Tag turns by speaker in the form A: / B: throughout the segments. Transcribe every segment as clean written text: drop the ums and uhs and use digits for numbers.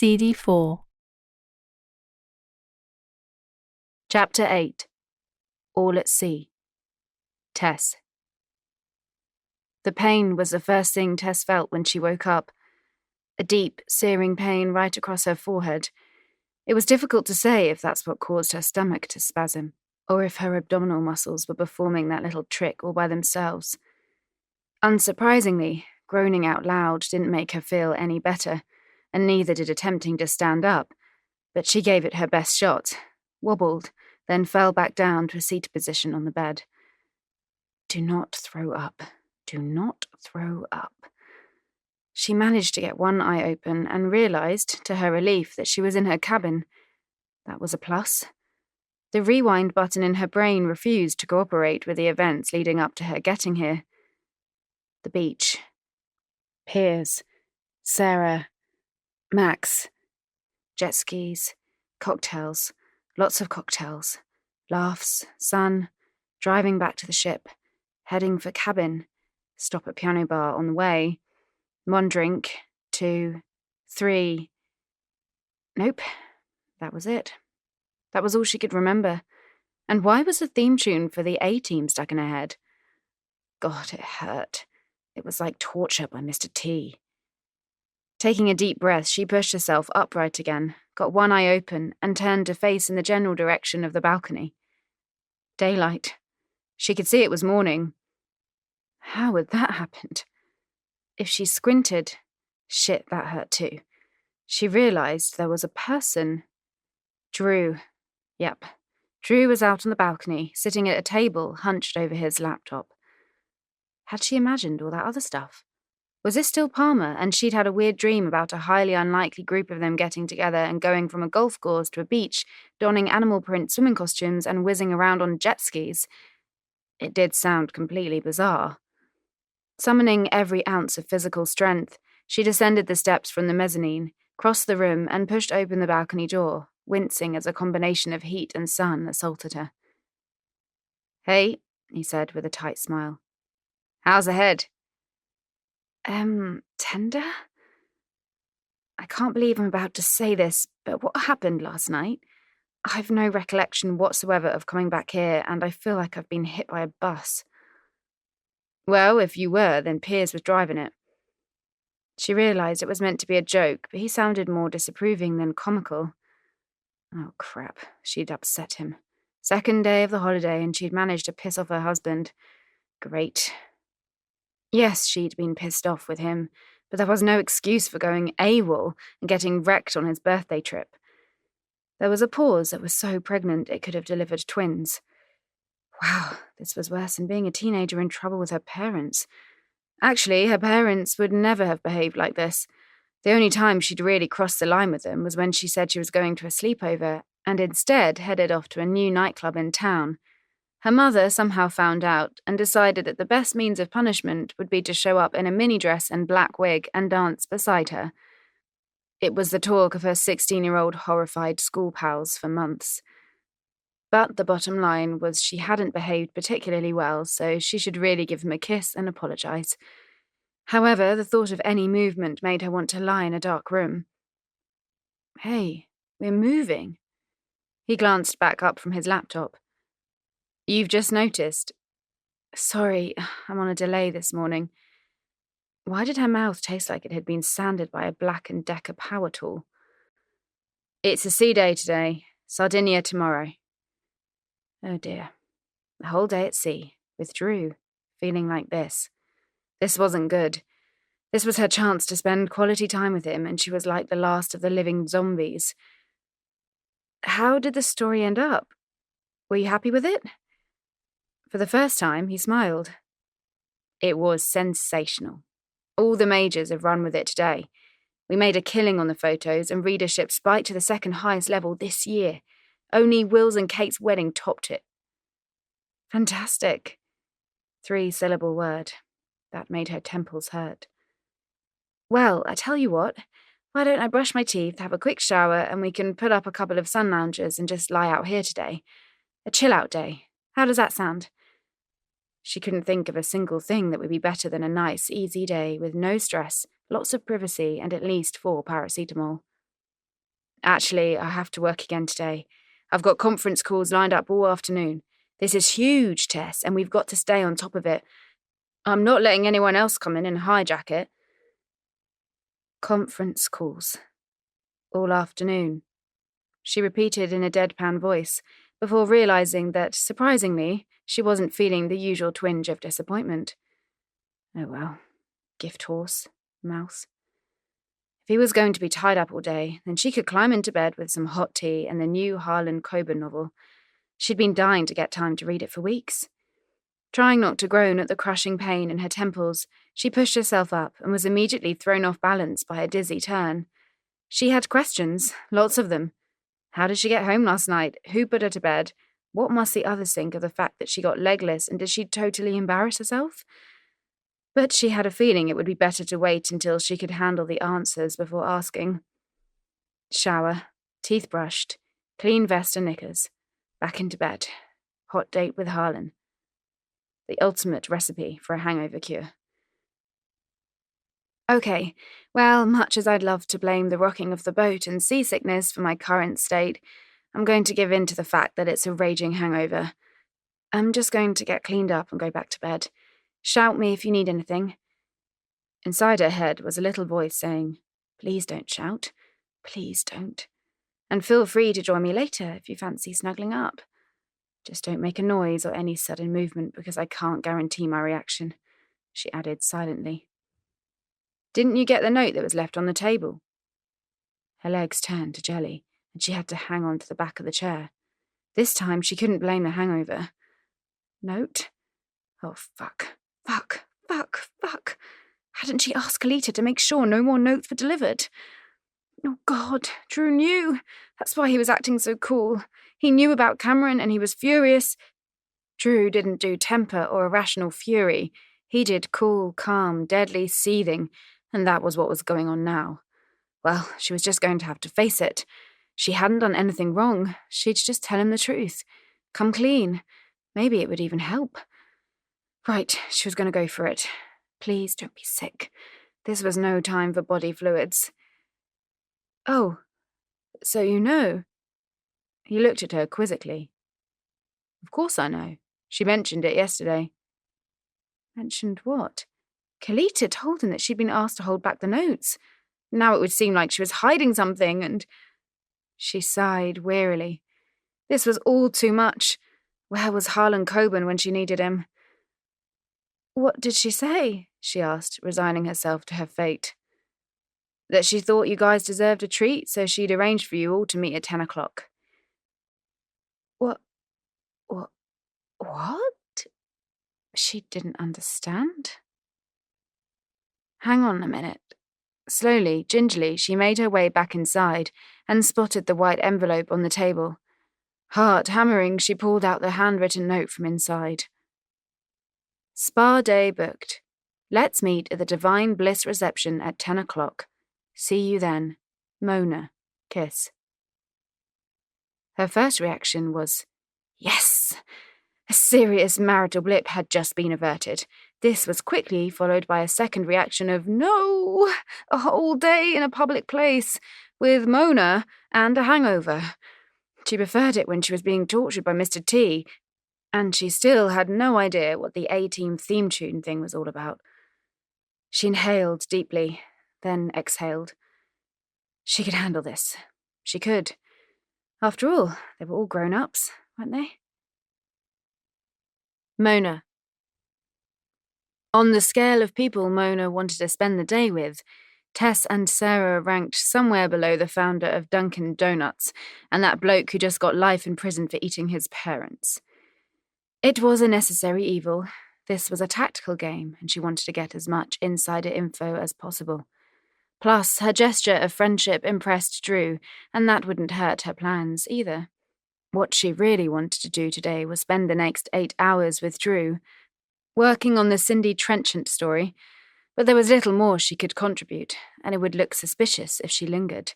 A: CD4.
B: Chapter 8. All at Sea. Tess. The pain was the first thing Tess felt when she woke up. A deep, searing pain right across her forehead. It was difficult to say if that's what caused her stomach to spasm, or if her abdominal muscles were performing that little trick all by themselves. Unsurprisingly, groaning out loud didn't make her feel any better, and neither did attempting to stand up, but she gave it her best shot, wobbled, then fell back down to a seated position on the bed. Do not throw up. Do not throw up. She managed to get one eye open and realised, to her relief, that she was in her cabin. That was a plus. The rewind button in her brain refused to cooperate with the events leading up to her getting here. The beach. Piers. Sarah. Max. Jet skis. Cocktails. Lots of cocktails. Laughs. Sun. Driving back to the ship. Heading for cabin. Stop at piano bar on the way. 1 drink. 2. 3. Nope. That was it. That was all she could remember. And why was the theme tune for the A-Team stuck in her head? God, it hurt. It was like torture by Mr. T. Taking a deep breath, she pushed herself upright again, got one eye open, and turned to face in the general direction of the balcony. Daylight. She could see it was morning. How had that happened? If she squinted, shit, that hurt too. She realised there was a person. Drew. Yep. Drew was out on the balcony, sitting at a table, hunched over his laptop. Had she imagined all that other stuff? Was this still Palmer, and she'd had a weird dream about a highly unlikely group of them getting together and going from a golf course to a beach, donning animal print swimming costumes and whizzing around on jet skis? It did sound completely bizarre. Summoning every ounce of physical strength, she descended the steps from the mezzanine, crossed the room, and pushed open the balcony door, wincing as a combination of heat and sun assaulted her. Hey, he said with a tight smile. How's the head? Tender? I can't believe I'm about to say this, but what happened last night? I've no recollection whatsoever of coming back here, and I feel like I've been hit by a bus. Well, if you were, then Piers was driving it. She realised it was meant to be a joke, but he sounded more disapproving than comical. Oh, crap. She'd upset him. 2nd day of the holiday, and she'd managed to piss off her husband. Great. Yes, she'd been pissed off with him, but there was no excuse for going AWOL and getting wrecked on his birthday trip. There was a pause that was so pregnant it could have delivered twins. Wow, this was worse than being a teenager in trouble with her parents. Actually, her parents would never have behaved like this. The only time she'd really crossed the line with them was when she said she was going to a sleepover and instead headed off to a new nightclub in town. Her mother somehow found out and decided that the best means of punishment would be to show up in a mini dress and black wig and dance beside her. It was the talk of her 16-year-old horrified school pals for months. But the bottom line was she hadn't behaved particularly well, so she should really give him a kiss and apologise. However, the thought of any movement made her want to lie in a dark room. Hey, we're moving. He glanced back up from his laptop. You've just noticed. Sorry, I'm on a delay this morning. Why did her mouth taste like it had been sanded by a Black & Decker power tool? It's a sea day today. Sardinia tomorrow. Oh dear. The whole day at sea, with Drew, feeling like this. This wasn't good. This was her chance to spend quality time with him, and she was like the last of the living zombies. How did the story end up? Were you happy with it? For the first time, he smiled. It was sensational. All the majors have run with it today. We made a killing on the photos, and readership spiked to the 2nd highest level this year. Only Will's and Kate's wedding topped it. Fantastic. 3-syllable word. That made her temples hurt. Well, I tell you what, why don't I brush my teeth, have a quick shower, and we can put up a couple of sun loungers and just lie out here today. A chill-out day. How does that sound? She couldn't think of a single thing that would be better than a nice, easy day with no stress, lots of privacy, and at least 4 paracetamol. Actually, I have to work again today. I've got conference calls lined up all afternoon. This is huge, Tess, and we've got to stay on top of it. I'm not letting anyone else come in and hijack it. Conference calls. All afternoon. She repeated in a deadpan voice, before realising that, surprisingly, she wasn't feeling the usual twinge of disappointment. Oh well. Gift horse. Mouse. If he was going to be tied up all day, then she could climb into bed with some hot tea and the new Harlan Coben novel. She'd been dying to get time to read it for weeks. Trying not to groan at the crushing pain in her temples, she pushed herself up and was immediately thrown off balance by a dizzy turn. She had questions, lots of them. How did she get home last night? Who put her to bed? What must the others think of the fact that she got legless, and did she totally embarrass herself? But she had a feeling it would be better to wait until she could handle the answers before asking. Shower, teeth brushed, clean vest and knickers, back into bed, hot date with Harlan. The ultimate recipe for a hangover cure. Okay, well, much as I'd love to blame the rocking of the boat and seasickness for my current state, I'm going to give in to the fact that it's a raging hangover. I'm just going to get cleaned up and go back to bed. Shout me if you need anything. Inside her head was a little voice saying, please don't shout. Please don't. And feel free to join me later if you fancy snuggling up. Just don't make a noise or any sudden movement because I can't guarantee my reaction, she added silently. Didn't you get the note that was left on the table? Her legs turned to jelly, and she had to hang on to the back of the chair. This time she couldn't blame the hangover. Note? Oh, fuck. Hadn't she asked Kalita to make sure no more notes were delivered? Oh, God, Drew knew. That's why he was acting so cool. He knew about Cameron and he was furious. Drew didn't do temper or irrational fury. He did cool, calm, deadly seething, and that was what was going on now. Well, she was just going to have to face it. She hadn't done anything wrong. She'd just tell him the truth. Come clean. Maybe it would even help. Right, she was going to go for it. Please don't be sick. This was no time for body fluids. Oh, so you know? He looked at her quizzically. Of course I know. She mentioned it yesterday. Mentioned what? Kalita told him that she'd been asked to hold back the notes. Now it would seem like she was hiding something, and... She sighed wearily. This was all too much. Where was Harlan Coben when she needed him? What did she say? She asked, resigning herself to her fate. That she thought you guys deserved a treat, so she'd arranged for you all to meet at 10 o'clock. What? She didn't understand. Hang on a minute. Slowly, gingerly, she made her way back inside and spotted the white envelope on the table. Heart hammering, she pulled out the handwritten note from inside. Spa day booked. Let's meet at the Divine Bliss reception at 10 o'clock. See you then. Mona. Kiss. Her first reaction was, yes! A serious marital blip had just been averted. This was quickly followed by a second reaction of, no! A whole day in a public place, with Mona and a hangover. She preferred it when she was being tortured by Mr. T, and she still had no idea what the A-Team theme tune thing was all about. She inhaled deeply, then exhaled. She could handle this. She could. After all, they were all grown-ups, weren't they? Mona. On the scale of people Mona wanted to spend the day with, Tess and Sarah ranked somewhere below the founder of Dunkin' Donuts and that bloke who just got life in prison for eating his parents. It was a necessary evil. This was a tactical game, and she wanted to get as much insider info as possible. Plus, her gesture of friendship impressed Drew, and that wouldn't hurt her plans either. What she really wanted to do today was spend the next 8 hours with Drew, working on the Cindy Trenchant story, but there was little more she could contribute, and it would look suspicious if she lingered.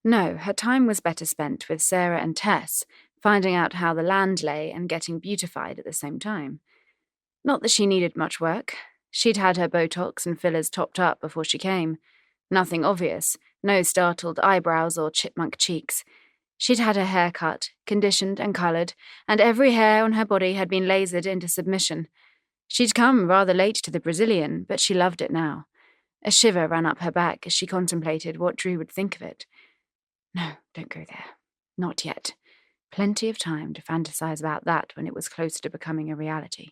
B: No, her time was better spent with Sarah and Tess, finding out how the land lay and getting beautified at the same time. Not that she needed much work. She'd had her Botox and fillers topped up before she came. Nothing obvious, No startled eyebrows or chipmunk cheeks. She'd had her hair cut, conditioned and coloured, and every hair on her body had been lasered into submission. She'd come rather late to the Brazilian, but she loved it now. A shiver ran up her back as she contemplated what Drew would think of it. No, don't go there. Not yet. Plenty of time to fantasize about that when it was closer to becoming a reality.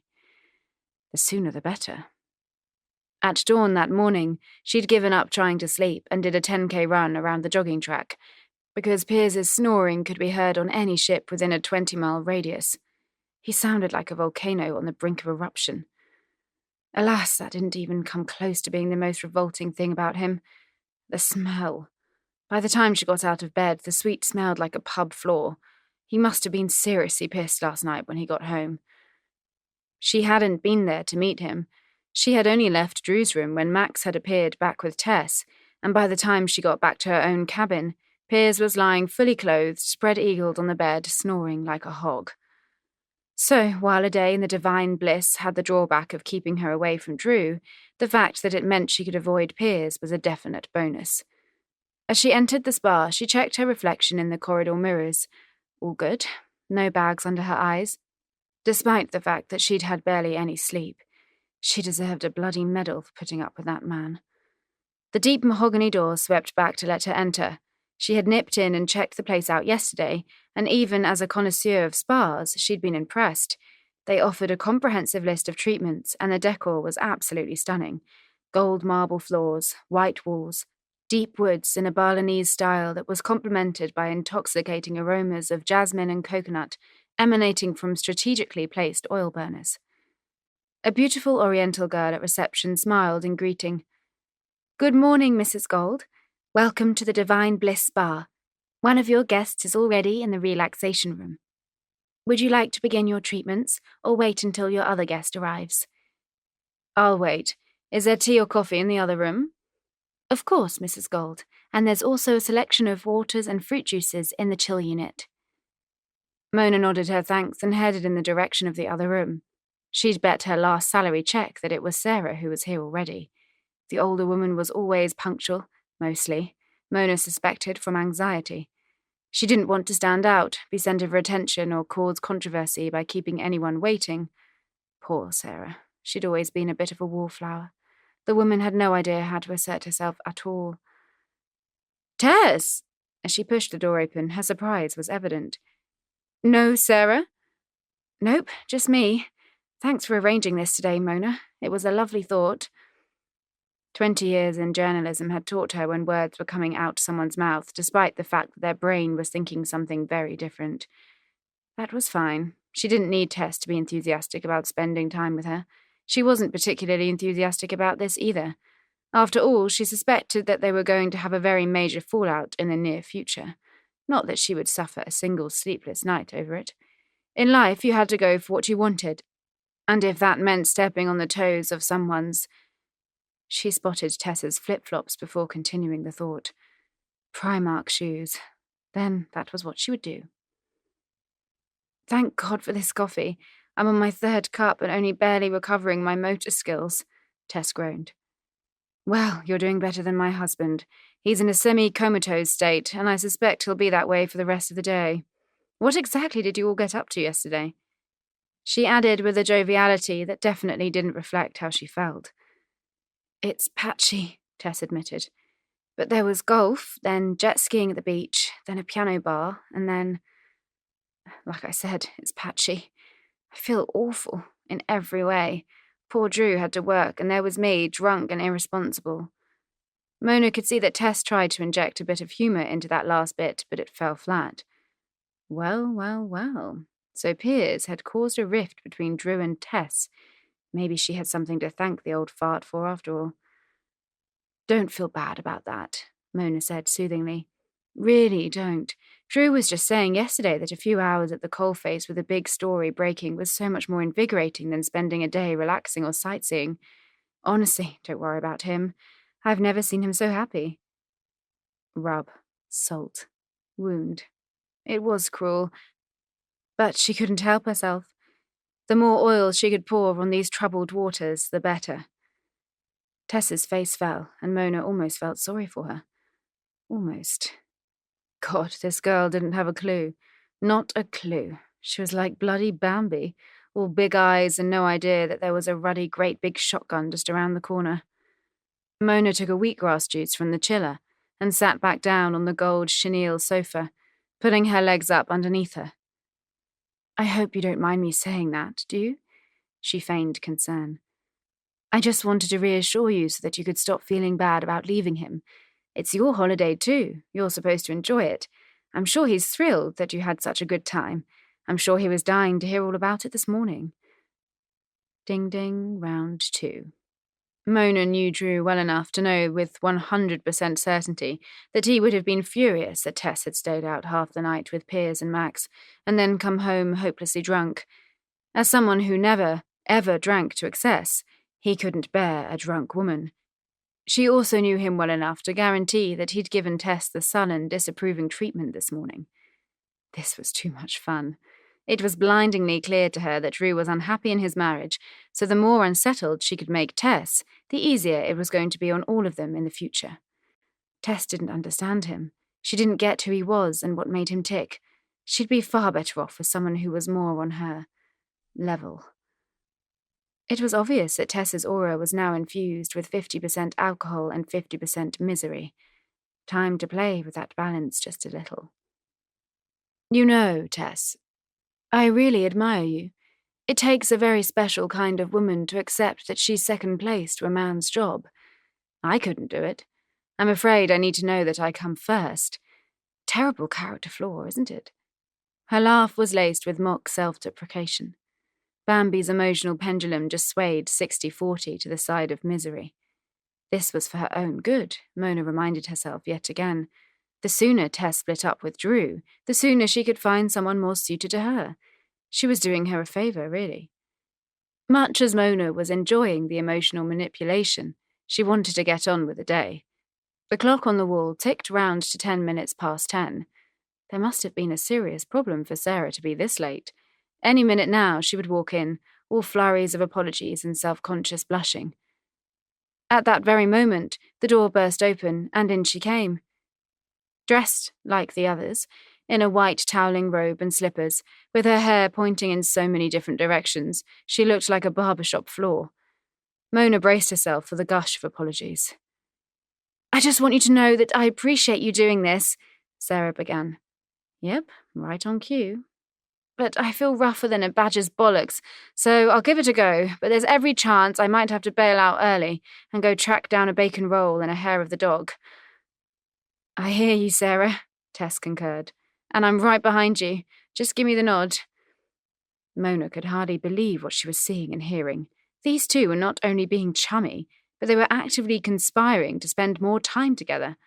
B: The sooner the better. At dawn that morning, she'd given up trying to sleep and did a 10K run around the jogging track, because Piers's snoring could be heard on any ship within a 20-mile radius. He sounded like a volcano on the brink of eruption. Alas, that didn't even come close to being the most revolting thing about him. The smell. By the time she got out of bed, the suite smelled like a pub floor. He must have been seriously pissed last night when he got home. She hadn't been there to meet him. She had only left Drew's room when Max had appeared back with Tess, and by the time she got back to her own cabin, Piers was lying fully clothed, spread-eagled on the bed, snoring like a hog. So, while a day in the divine bliss had the drawback of keeping her away from Drew, the fact that it meant she could avoid Piers was a definite bonus. As she entered the spa, she checked her reflection in the corridor mirrors. All good. No bags under her eyes. Despite the fact that she'd had barely any sleep, she deserved a bloody medal for putting up with that man. The deep mahogany door swept back to let her enter. She had nipped in and checked the place out yesterday, and even as a connoisseur of spas, she'd been impressed. They offered a comprehensive list of treatments, and the decor was absolutely stunning. Gold marble floors, white walls, deep woods in a Balinese style that was complemented by intoxicating aromas of jasmine and coconut emanating from strategically placed oil burners. A beautiful Oriental girl at reception smiled in greeting. "Good morning, Mrs. Gold. Welcome to the Divine Bliss Spa. One of your guests is already in the relaxation room. Would you like to begin your treatments, or wait until your other guest arrives?" "I'll wait. Is there tea or coffee in the other room?" "Of course, Mrs. Gold, and there's also a selection of waters and fruit juices in the chill unit." Mona nodded her thanks and headed in the direction of the other room. She'd bet her last salary check that it was Sarah who was here already. The older woman was always punctual, mostly. Mona suspected from anxiety. She didn't want to stand out, be centre of attention, or cause controversy by keeping anyone waiting. Poor Sarah. She'd always been a bit of a wallflower. The woman had no idea how to assert herself at all. "Tess!" As she pushed the door open, her surprise was evident. "No, Sarah?" "Nope, just me. Thanks for arranging this today, Mona. It was a lovely thought." 20 years in journalism had taught her when words were coming out someone's mouth, despite the fact that their brain was thinking something very different. That was fine. She didn't need Tess to be enthusiastic about spending time with her. She wasn't particularly enthusiastic about this either. After all, she suspected that they were going to have a very major fallout in the near future. Not that she would suffer a single sleepless night over it. In life, you had to go for what you wanted, and if that meant stepping on the toes of someone's... She spotted Tessa's flip-flops before continuing the thought. Primark shoes. Then that was what she would do. "Thank God for this coffee. I'm on my third cup and only barely recovering my motor skills," Tess groaned. "Well, you're doing better than my husband. He's in a semi-comatose state, and I suspect he'll be that way for the rest of the day. What exactly did you all get up to yesterday?" She added with a joviality that definitely didn't reflect how she felt. "It's patchy," Tess admitted. "But there was golf, then jet skiing at the beach, then a piano bar, and then... Like I said, it's patchy. I feel awful, in every way. Poor Drew had to work, and there was me, drunk and irresponsible." Mona could see that Tess tried to inject a bit of humour into that last bit, but it fell flat. Well, well, well. So Piers had caused a rift between Drew and Tess. Maybe she had something to thank the old fart for, after all. "Don't feel bad about that," Mona said soothingly. "Really don't. Drew was just saying yesterday that a few hours at the coalface with a big story breaking was so much more invigorating than spending a day relaxing or sightseeing. Honestly, don't worry about him. I've never seen him so happy." Rub. Salt. Wound. It was cruel. But she couldn't help herself. The more oil she could pour on these troubled waters, the better. Tessa's face fell, and Mona almost felt sorry for her. Almost. God, this girl didn't have a clue. Not a clue. She was like bloody Bambi, all big eyes and no idea that there was a ruddy great big shotgun just around the corner. Mona took a wheatgrass juice from the chiller and sat back down on the gold chenille sofa, putting her legs up underneath her. I hope you don't mind me saying that, do you? She feigned concern. I just wanted to reassure you so that you could stop feeling bad about leaving him. It's your holiday too. You're supposed to enjoy it. I'm sure he's thrilled that you had such a good time. I'm sure he was dying to hear all about it this morning. Ding ding, round 2. Mona knew Drew well enough to know with 100% certainty that he would have been furious that Tess had stayed out half the night with Piers and Max and then come home hopelessly drunk. As someone who never, ever drank to excess, he couldn't bear a drunk woman. She also knew him well enough to guarantee that he'd given Tess the sullen, disapproving treatment this morning. This was too much fun. It was blindingly clear to her that Drew was unhappy in his marriage, so the more unsettled she could make Tess, the easier it was going to be on all of them in the future. Tess didn't understand him. She didn't get who he was and what made him tick. She'd be far better off with someone who was more on her level. It was obvious that Tess's aura was now infused with 50% alcohol and 50% misery. Time to play with that balance just a little. You know, Tess, I really admire you. It takes a very special kind of woman to accept that she's second place to a man's job. I couldn't do it. I'm afraid I need to know that I come first. Terrible character flaw, isn't it? Her laugh was laced with mock self-deprecation. Bambi's emotional pendulum just swayed 60-40 to the side of misery. This was for her own good, Mona reminded herself yet again. The sooner Tess split up with Drew, the sooner she could find someone more suited to her. She was doing her a favour, really. Much as Mona was enjoying the emotional manipulation, she wanted to get on with the day. The clock on the wall ticked round to 10 minutes past 10. There must have been a serious problem for Sarah to be this late. Any minute now she would walk in, all flurries of apologies and self-conscious blushing. At that very moment, the door burst open, and in she came. Dressed, like the others, in a white toweling robe and slippers, with her hair pointing in so many different directions, she looked like a barbershop floor. Mona braced herself for the gush of apologies. I just want you to know that I appreciate you doing this, Sarah began. Yep, right on cue. But I feel rougher than a badger's bollocks, so I'll give it a go, but there's every chance I might have to bail out early and go track down a bacon roll and a hair of the dog. I hear you, Sarah, Tess concurred, and I'm right behind you. Just give me the nod. Mona could hardly believe what she was seeing and hearing. These two were not only being chummy, but they were actively conspiring to spend more time together.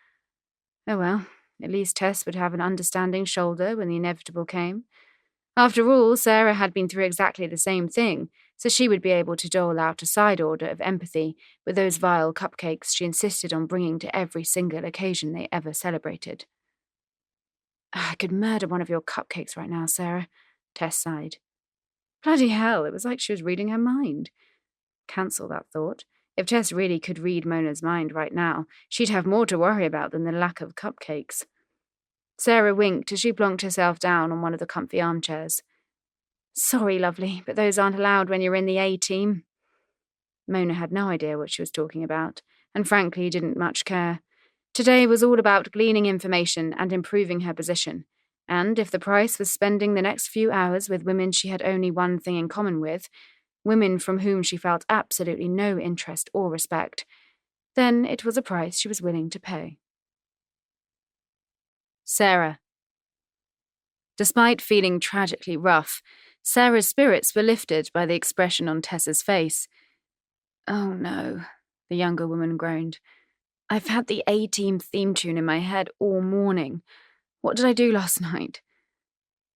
B: Oh well, at least Tess would have an understanding shoulder when the inevitable came. After all, Sarah had been through exactly the same thing, so she would be able to dole out a side order of empathy with those vile cupcakes she insisted on bringing to every single occasion they ever celebrated. I could murder one of your cupcakes right now, Sarah, Tess sighed. Bloody hell, it was like she was reading her mind. Cancel that thought. If Tess really could read Mona's mind right now, she'd have more to worry about than the lack of cupcakes. Sarah winked as she plonked herself down on one of the comfy armchairs. Sorry, lovely, but those aren't allowed when you're in the A-team. Mona had no idea what she was talking about, and frankly didn't much care. Today was all about gleaning information and improving her position, and if the price was spending the next few hours with women she had only one thing in common with, women from whom she felt absolutely no interest or respect, then it was a price she was willing to pay. Sarah. Despite feeling tragically rough, Sarah's spirits were lifted by the expression on Tessa's face. Oh no, the younger woman groaned. I've had the A-Team theme tune in my head all morning. What did I do last night?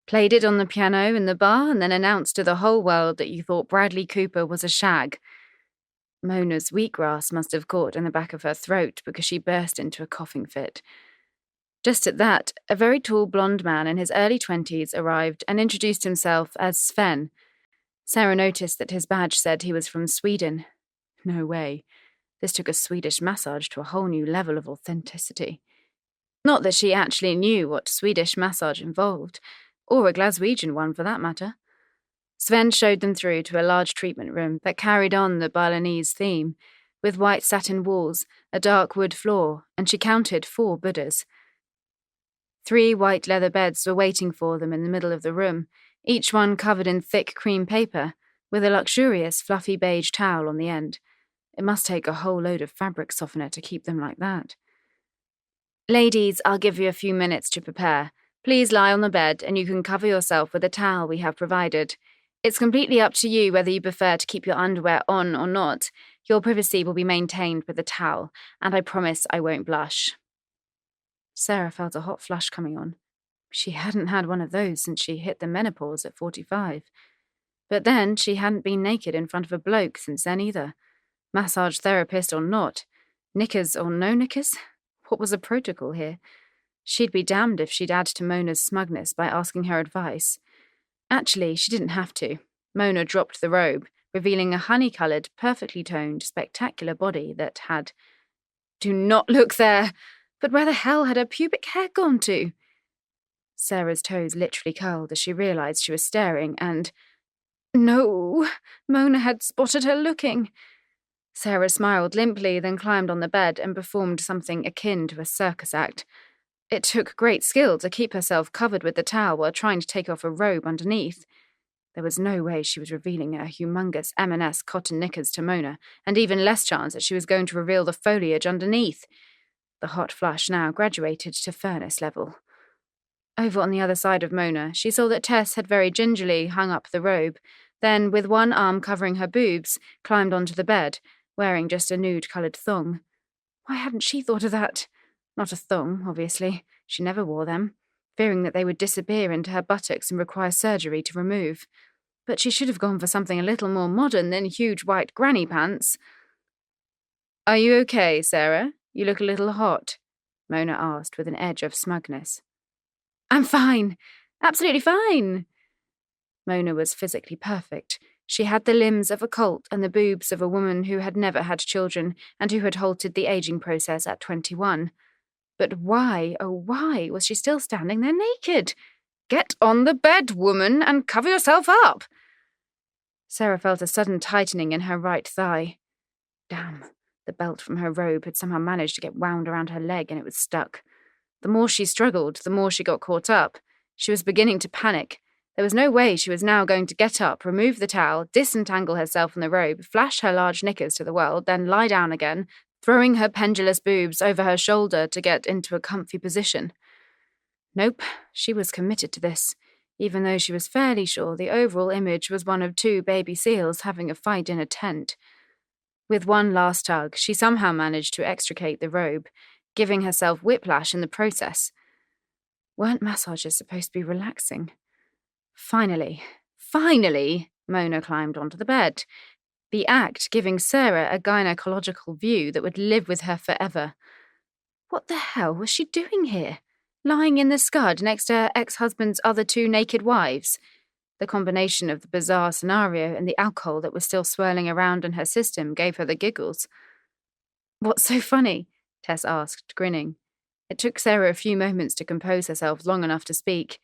B: Played it on the piano in the bar and then announced to the whole world that you thought Bradley Cooper was a shag. Mona's wheatgrass must have caught in the back of her throat because she burst into a coughing fit. Just at that, a very tall blonde man in his early 20s arrived and introduced himself as Sven. Sarah noticed that his badge said he was from Sweden. No way. This took a Swedish massage to a whole new level of authenticity. Not that she actually knew what Swedish massage involved, or a Glaswegian one for that matter. Sven showed them through to a large treatment room that carried on the Balinese theme, with white satin walls, a dark wood floor, and she counted 4 Buddhas. 3 white leather beds were waiting for them in the middle of the room, each one covered in thick cream paper, with a luxurious fluffy beige towel on the end. It must take a whole load of fabric softener to keep them like that. Ladies, I'll give you a few minutes to prepare. Please lie on the bed and you can cover yourself with a towel we have provided. It's completely up to you whether you prefer to keep your underwear on or not. Your privacy will be maintained with the towel, and I promise I won't blush. Sarah felt a hot flush coming on. She hadn't had one of those since she hit the menopause at 45. But then she hadn't been naked in front of a bloke since then either. Massage therapist or not. Knickers or no knickers? What was the protocol here? She'd be damned if she'd add to Mona's smugness by asking her advice. Actually, she didn't have to. Mona dropped the robe, revealing a honey-coloured, perfectly toned, spectacular body that had... Do not look there! But where the hell had her pubic hair gone to? Sarah's toes literally curled as she realised she was staring, and... No! Mona had spotted her looking. Sarah smiled limply, then climbed on the bed and performed something akin to a circus act. It took great skill to keep herself covered with the towel while trying to take off a robe underneath. There was no way she was revealing her humongous M&S cotton knickers to Mona, and even less chance that she was going to reveal the foliage underneath. The hot flush now graduated to furnace level. Over on the other side of Mona, she saw that Tess had very gingerly hung up the robe, then, with one arm covering her boobs, climbed onto the bed, wearing just a nude-coloured thong. Why hadn't she thought of that? Not a thong, obviously. She never wore them, fearing that they would disappear into her buttocks and require surgery to remove. But she should have gone for something a little more modern than huge white granny pants. "Are you okay, Sarah? You look a little hot," Mona asked with an edge of smugness. "I'm fine. Absolutely fine." Mona was physically perfect. She had the limbs of a colt and the boobs of a woman who had never had children and who had halted the aging process at 21. But why, oh why, was she still standing there naked? "Get on the bed, woman, and cover yourself up!" Sarah felt a sudden tightening in her right thigh. Damn, the belt from her robe had somehow managed to get wound around her leg and it was stuck. The more she struggled, the more she got caught up. She was beginning to panic. There was no way she was now going to get up, remove the towel, disentangle herself from the robe, flash her large knickers to the world, then lie down again, throwing her pendulous boobs over her shoulder to get into a comfy position. Nope, she was committed to this, even though she was fairly sure the overall image was one of 2 baby seals having a fight in a tent. With one last tug, she somehow managed to extricate the robe, giving herself whiplash in the process. Weren't massages supposed to be relaxing? Finally, Mona climbed onto the bed, the act giving Sarah a gynecological view that would live with her forever. What the hell was she doing here? Lying in the scud next to her ex-husband's other 2 naked wives? The combination of the bizarre scenario and the alcohol that was still swirling around in her system gave her the giggles. "What's so funny?" Tess asked, grinning. It took Sarah a few moments to compose herself long enough to speak.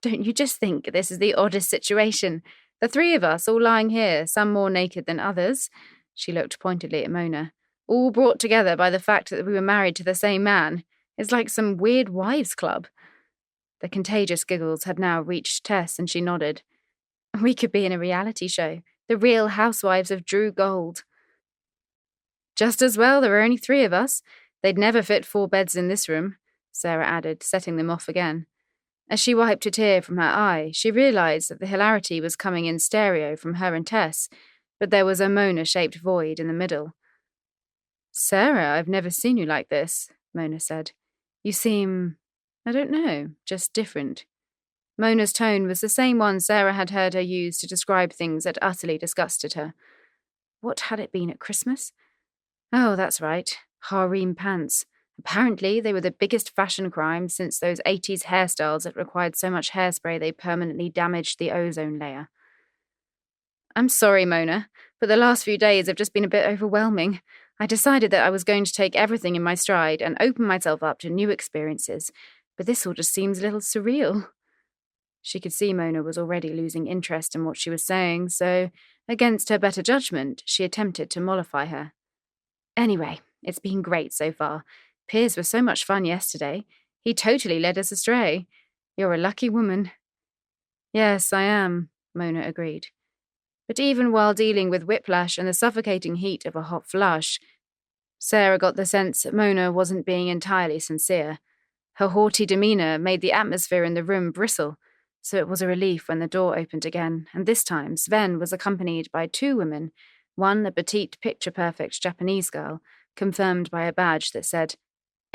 B: "Don't you just think this is the oddest situation? The 3 of us all lying here, some more naked than others." She looked pointedly at Mona. "All brought together by the fact that we were married to the same man. It's like some weird wives' club." The contagious giggles had now reached Tess, and she nodded. "We could be in a reality show. The Real Housewives of Drew Gold." "Just as well there were only 3 of us. They'd never fit 4 beds in this room," Sarah added, setting them off again. As she wiped a tear from her eye, she realised that the hilarity was coming in stereo from her and Tess, but there was a Mona-shaped void in the middle. "Sarah, I've never seen you like this," Mona said. "You seem, I don't know, just different." Mona's tone was the same one Sarah had heard her use to describe things that utterly disgusted her. What had it been at Christmas? Oh, that's right, harem pants. Apparently, they were the biggest fashion crime since those 80s hairstyles that required so much hairspray they permanently damaged the ozone layer. "I'm sorry, Mona, but the last few days have just been a bit overwhelming. I decided that I was going to take everything in my stride and open myself up to new experiences, but this all just seems a little surreal. She could see Mona was already losing interest in what she was saying, so, against her better judgment, she attempted to mollify her. Anyway, it's been great so far. Piers was so much fun yesterday. He totally led us astray. You're a lucky woman. Yes, I am, Mona agreed. But even while dealing with whiplash and the suffocating heat of a hot flush, Sarah got the sense that Mona wasn't being entirely sincere. Her haughty demeanour made the atmosphere in the room bristle, so it was a relief when the door opened again, and this time Sven was accompanied by 2 women, one a petite, picture-perfect Japanese girl, confirmed by a badge that said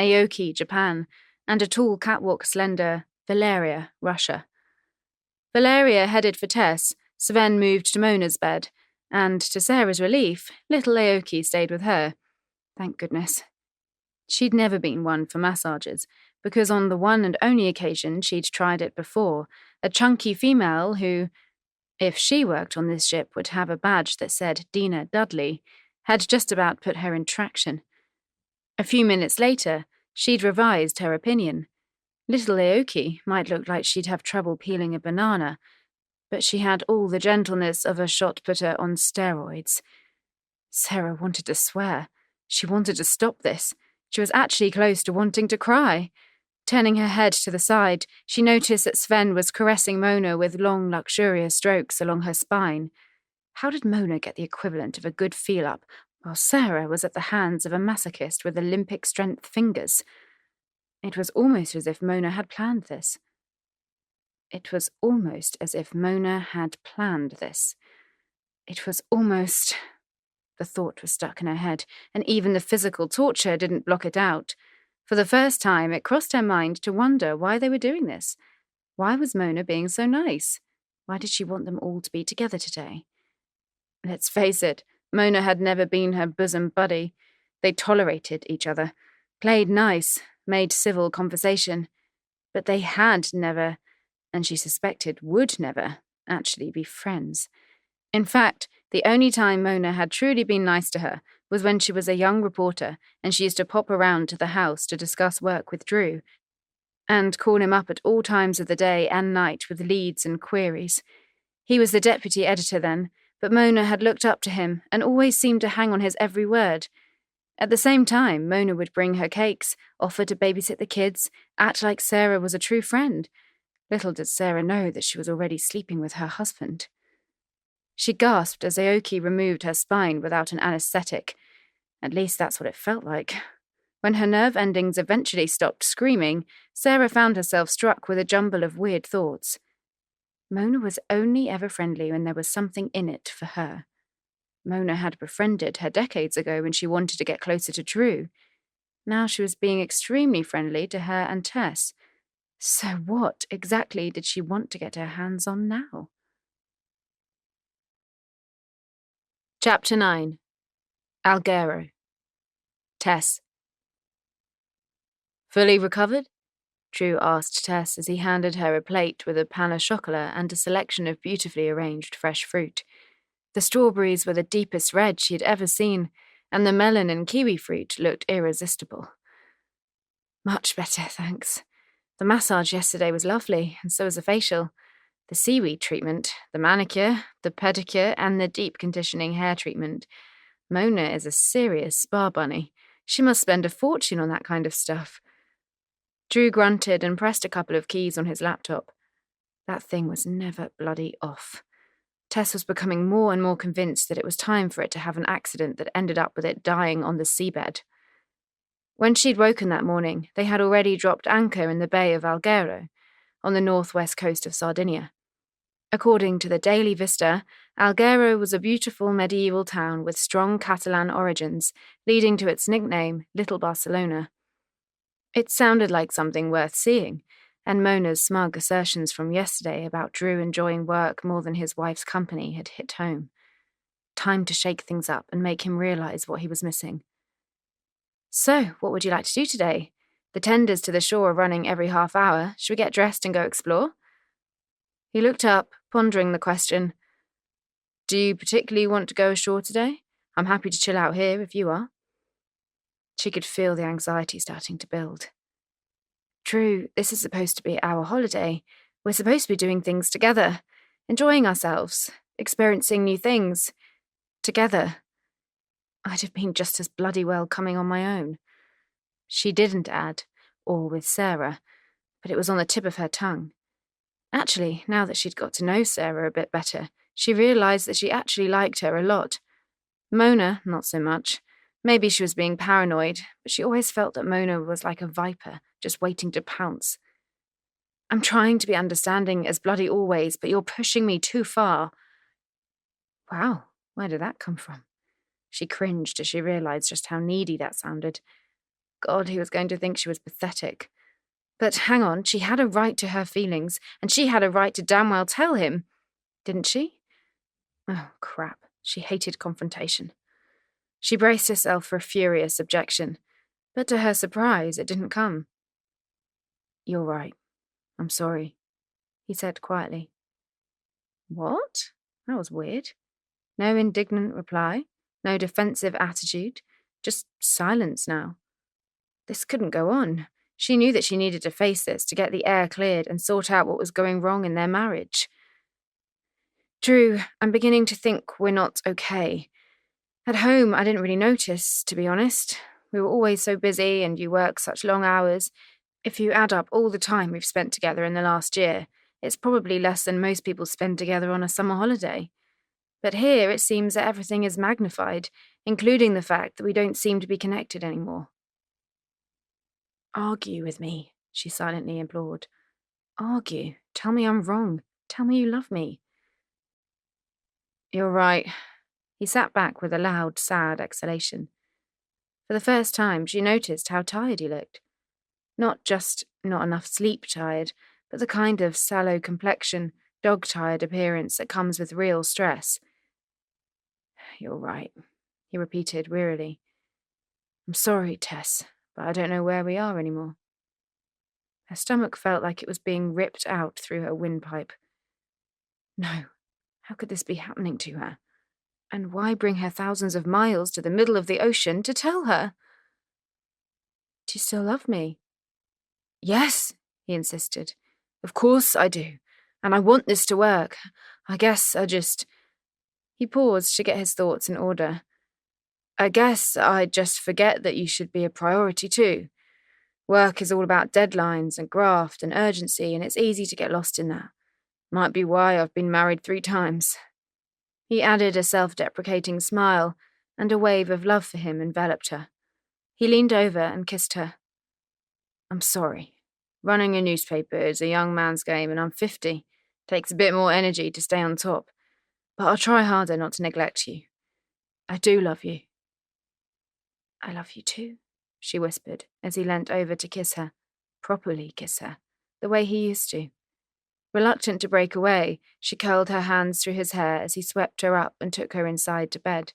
B: Aoki, Japan, and a tall catwalk slender Valeria, Russia. Valeria headed for Tess, Sven moved to Mona's bed, and, to Sarah's relief, little Aoki stayed with her. Thank goodness. She'd never been one for massages, because on the one and only occasion she'd tried it before, a chunky female who, if she worked on this ship, would have a badge that said Dina Dudley, had just about put her in traction. A few minutes later, she'd revised her opinion. Little Aoki might look like she'd have trouble peeling a banana, but she had all the gentleness of a shot-putter on steroids. Sarah wanted to swear. She wanted to stop this. She was actually close to wanting to cry. Turning her head to the side, she noticed that Sven was caressing Mona with long, luxurious strokes along her spine. How did Mona get the equivalent of a good feel-up, while Sarah was at the hands of a masochist with Olympic-strength fingers? It was almost as if Mona had planned this. It was almost as if Mona had planned this. It was almost... The thought was stuck in her head, and even the physical torture didn't block it out. For the first time, it crossed her mind to wonder why they were doing this. Why was Mona being so nice? Why did she want them all to be together today? Let's face it, Mona had never been her bosom buddy. They tolerated each other, played nice, made civil conversation. But they had never, and she suspected would never, actually be friends. In fact, the only time Mona had truly been nice to her was when she was a young reporter and she used to pop around to the house to discuss work with Drew and call him up at all times of the day and night with leads and queries. He was the deputy editor then, but Mona had looked up to him and always seemed to hang on his every word. At the same time, Mona would bring her cakes, offer to babysit the kids, act like Sarah was a true friend. Little did Sarah know that she was already sleeping with her husband. She gasped as Aoki removed her spine without an anaesthetic. At least that's what it felt like. When her nerve endings eventually stopped screaming, Sarah found herself struck with a jumble of weird thoughts. Mona was only ever friendly when there was something in it for her. Mona had befriended her decades ago when she wanted to get closer to Drew. Now she was being extremely friendly to her and Tess. So what exactly did she want to get her hands on now? Chapter 9. Alghero. Tess. Fully recovered? Drew asked Tess as he handed her a plate with a pain au chocolat and a selection of beautifully arranged fresh fruit. The strawberries were the deepest red she had ever seen, and the melon and kiwi fruit looked irresistible. Much better, thanks. The massage yesterday was lovely, and so was the facial. The seaweed treatment, the manicure, the pedicure, and the deep conditioning hair treatment. Mona is a serious spa bunny. She must spend a fortune on that kind of stuff. Drew grunted and pressed a couple of keys on his laptop. That thing was never bloody off. Tess was becoming more and more convinced that it was time for it to have an accident that ended up with it dying on the seabed. When she'd woken that morning, they had already dropped anchor in the bay of Alghero, on the northwest coast of Sardinia. According to the Daily Vista, Alghero was a beautiful medieval town with strong Catalan origins, leading to its nickname, Little Barcelona. It sounded like something worth seeing, and Mona's smug assertions from yesterday about Drew enjoying work more than his wife's company had hit home. Time to shake things up and make him realise what he was missing. So, what would you like to do today? The tenders to the shore are running every half hour. Should we get dressed and go explore? He looked up, pondering the question. Do you particularly want to go ashore today? I'm happy to chill out here if you are. She could feel the anxiety starting to build. Drew, this is supposed to be our holiday. We're supposed to be doing things together, enjoying ourselves, experiencing new things. Together. I'd have been just as bloody well coming on my own. She didn't add, or with Sarah, but it was on the tip of her tongue. Actually, now that she'd got to know Sarah a bit better, she realised that she actually liked her a lot. Mona, not so much. Maybe she was being paranoid, but she always felt that Mona was like a viper, just waiting to pounce. I'm trying to be understanding as bloody always, but you're pushing me too far. Wow, where did that come from? She cringed as she realised just how needy that sounded. God, he was going to think she was pathetic. But hang on, she had a right to her feelings, and she had a right to damn well tell him. Didn't she? Oh, crap. She hated confrontation. She braced herself for a furious objection, but to her surprise, it didn't come. You're right. I'm sorry, he said quietly. What? That was weird. No indignant reply, no defensive attitude, just silence now. This couldn't go on. She knew that she needed to face this to get the air cleared and sort out what was going wrong in their marriage. Drew, I'm beginning to think we're not okay. At home, I didn't really notice, to be honest. We were always so busy and you work such long hours. If you add up all the time we've spent together in the last year, it's probably less than most people spend together on a summer holiday. But here it seems that everything is magnified, including the fact that we don't seem to be connected anymore. Argue with me, she silently implored. Argue. Tell me I'm wrong. Tell me you love me. You're right. He sat back with a loud, sad exhalation. For the first time, she noticed how tired he looked. Not just not enough sleep tired, but the kind of sallow complexion, dog-tired appearance that comes with real stress. You're right, he repeated wearily. I'm sorry, Tess, but I don't know where we are anymore. Her stomach felt like it was being ripped out through her windpipe. No, how could this be happening to her? And why bring her thousands of miles to the middle of the ocean to tell her? Do you still love me? Yes, he insisted. Of course I do, and I want this to work. I guess I just... He paused to get his thoughts in order. I guess I just forget that you should be a priority too. Work is all about deadlines and graft and urgency, and it's easy to get lost in that. Might be why I've been married 3 times. He added a self-deprecating smile, and a wave of love for him enveloped her. He leaned over and kissed her. I'm sorry. Running a newspaper is a young man's game, and I'm 50. Takes a bit more energy to stay on top. But I'll try harder not to neglect you. I do love you. I love you too, she whispered as he leant over to kiss her. Properly kiss her, the way he used to. Reluctant to break away, she curled her hands through his hair as he swept her up and took her inside to bed.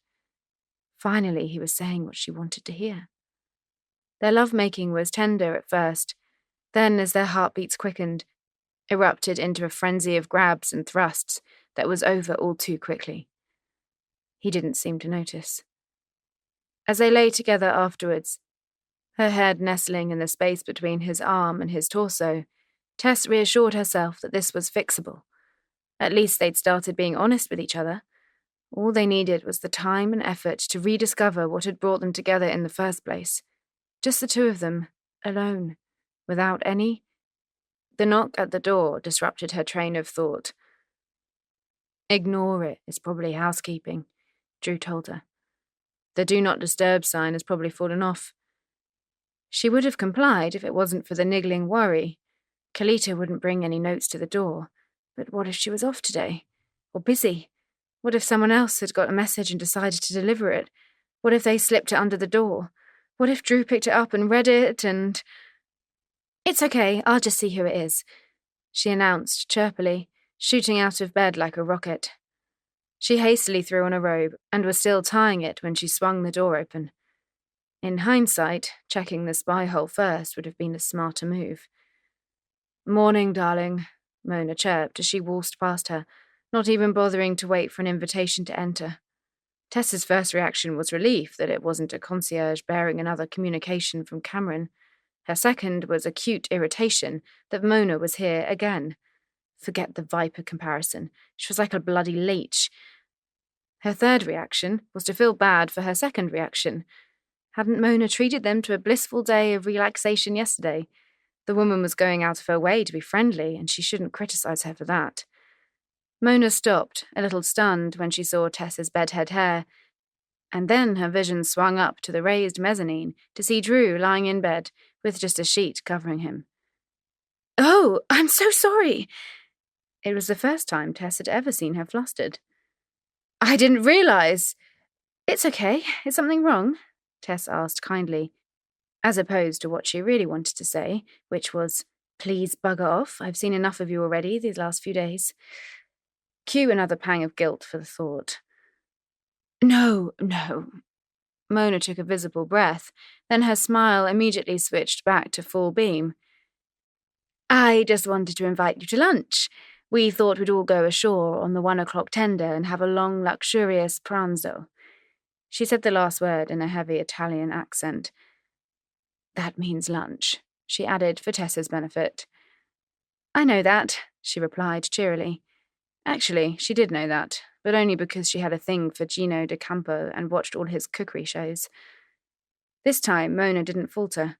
B: Finally, he was saying what she wanted to hear. Their love-making was tender at first, then as their heartbeats quickened, erupted into a frenzy of grabs and thrusts that was over all too quickly. He didn't seem to notice. As they lay together afterwards, her head nestling in the space between his arm and his torso, Tess reassured herself that this was fixable. At least they'd started being honest with each other. All they needed was the time and effort to rediscover what had brought them together in the first place. Just the two of them, alone, without any... The knock at the door disrupted her train of thought. Ignore it, it's probably housekeeping, Drew told her. The do not disturb sign has probably fallen off. She would have complied if it wasn't for the niggling worry. Kalita wouldn't bring any notes to the door. But what if she was off today? Or busy? What if someone else had got a message and decided to deliver it? What if they slipped it under the door? What if Drew picked it up and read it and... It's okay, I'll just see who it is, she announced chirpily, shooting out of bed like a rocket. She hastily threw on a robe and was still tying it when she swung the door open. In hindsight, checking the spy hole first would have been a smarter move. Morning, darling, Mona chirped as she waltzed past her, not even bothering to wait for an invitation to enter. Tess's first reaction was relief that it wasn't a concierge bearing another communication from Cameron. Her second was acute irritation that Mona was here again. Forget the Viper comparison. She was like a bloody leech. Her third reaction was to feel bad for her second reaction. Hadn't Mona treated them to a blissful day of relaxation yesterday? The woman was going out of her way to be friendly, and she shouldn't criticize her for that. Mona stopped, a little stunned, when she saw Tess's bedhead hair, and then her vision swung up to the raised mezzanine to see Drew lying in bed with just a sheet covering him. "Oh, I'm so sorry!" It was the first time Tess had ever seen her flustered. "I didn't realize." "It's okay. Is something wrong?" Tess asked kindly, as opposed to what she really wanted to say, which was, "Please bugger off. I've seen enough of you already these last few days." Cue another pang of guilt for the thought. No. Mona took a visible breath, then her smile immediately switched back to full beam. "I just wanted to invite you to lunch. We thought we'd all go ashore on the 1 o'clock tender and have a long, luxurious pranzo." She said the last word in a heavy Italian accent. "That means lunch," she added for Tessa's benefit. "I know that," she replied cheerily. Actually, she did know that, but only because she had a thing for Gino da Campo and watched all his cookery shows. This time, Mona didn't falter.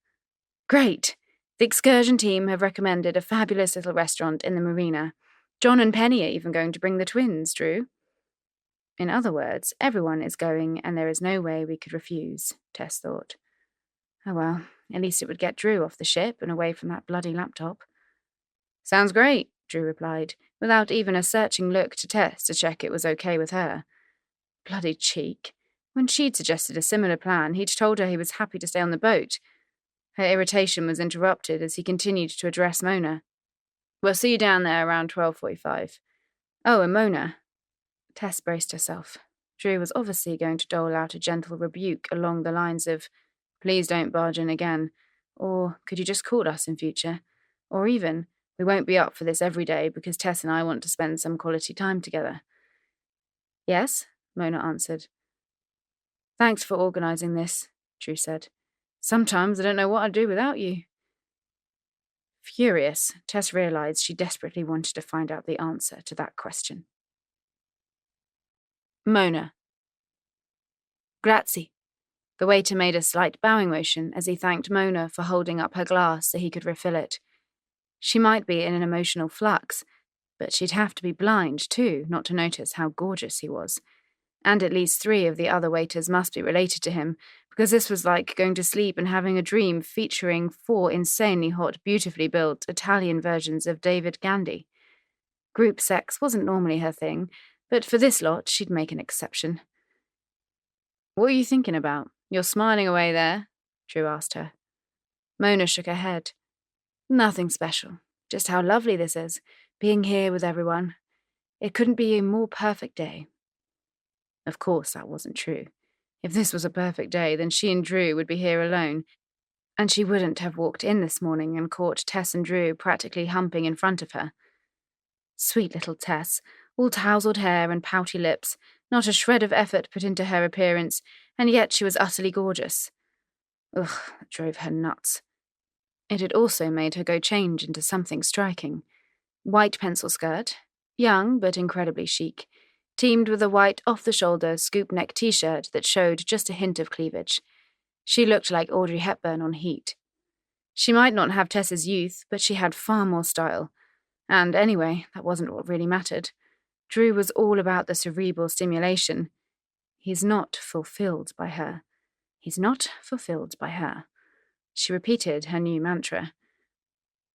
B: "Great! The excursion team have recommended a fabulous little restaurant in the marina. John and Penny are even going to bring the twins, Drew." In other words, everyone is going, and there is no way we could refuse, Tess thought. Oh well, at least it would get Drew off the ship and away from that bloody laptop. "Sounds great," Drew replied, without even a searching look to Tess to check it was okay with her. Bloody cheek. When she'd suggested a similar plan, he'd told her he was happy to stay on the boat. Her irritation was interrupted as he continued to address Mona. "We'll see you down there around 12:45. Oh, and Mona." Tess braced herself. Drew was obviously going to dole out a gentle rebuke along the lines of, "Please don't barge in again," or "Could you just call us in future?" Or even, "We won't be up for this every day because Tess and I want to spend some quality time together." "Yes," Mona answered. "Thanks for organising this," Drew said. "Sometimes I don't know what I'd do without you." Furious, Tess realised she desperately wanted to find out the answer to that question. Mona. "Grazie." The waiter made a slight bowing motion as he thanked Mona for holding up her glass so he could refill it. She might be in an emotional flux, but she'd have to be blind, too, not to notice how gorgeous he was. And at least 3 of the other waiters must be related to him, because this was like going to sleep and having a dream featuring 4 insanely hot, beautifully built Italian versions of David Gandy. Group sex wasn't normally her thing, but for this lot, she'd make an exception. "What are you thinking about? You're smiling away there," Drew asked her. Mona shook her head. "Nothing special. Just how lovely this is, being here with everyone. It couldn't be a more perfect day." Of course that wasn't true. If this was a perfect day, then she and Drew would be here alone, and she wouldn't have walked in this morning and caught Tess and Drew practically humping in front of her. Sweet little Tess, all tousled hair and pouty lips, not a shred of effort put into her appearance, and yet she was utterly gorgeous. Ugh, that drove her nuts. It had also made her go change into something striking. White pencil skirt, young but incredibly chic, teamed with a white off-the-shoulder scoop-neck t-shirt that showed just a hint of cleavage. She looked like Audrey Hepburn on Heat. She might not have Tess's youth, but she had far more style. And anyway, that wasn't what really mattered. Drew was all about the cerebral stimulation. He's not fulfilled by her. He's not fulfilled by her. She repeated her new mantra.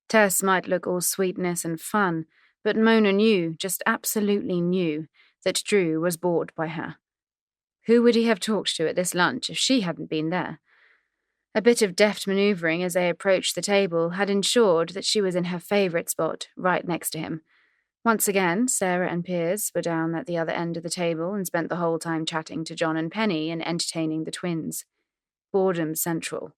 B: Tess might look all sweetness and fun, but Mona knew, just absolutely knew, that Drew was bored by her. Who would he have talked to at this lunch if she hadn't been there? A bit of deft manoeuvring as they approached the table had ensured that she was in her favourite spot, right next to him. Once again, Sarah and Piers were down at the other end of the table and spent the whole time chatting to John and Penny and entertaining the twins. Boredom central.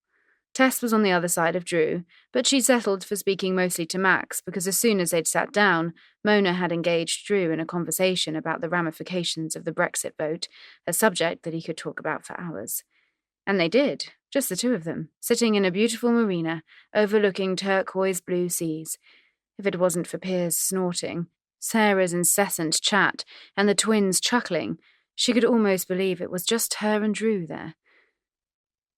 B: Tess was on the other side of Drew, but she settled for speaking mostly to Max because as soon as they'd sat down, Mona had engaged Drew in a conversation about the ramifications of the Brexit vote, a subject that he could talk about for hours. And they did, just the two of them, sitting in a beautiful marina overlooking turquoise blue seas. If it wasn't for Piers snorting, Sarah's incessant chat, and the twins chuckling, she could almost believe it was just her and Drew there.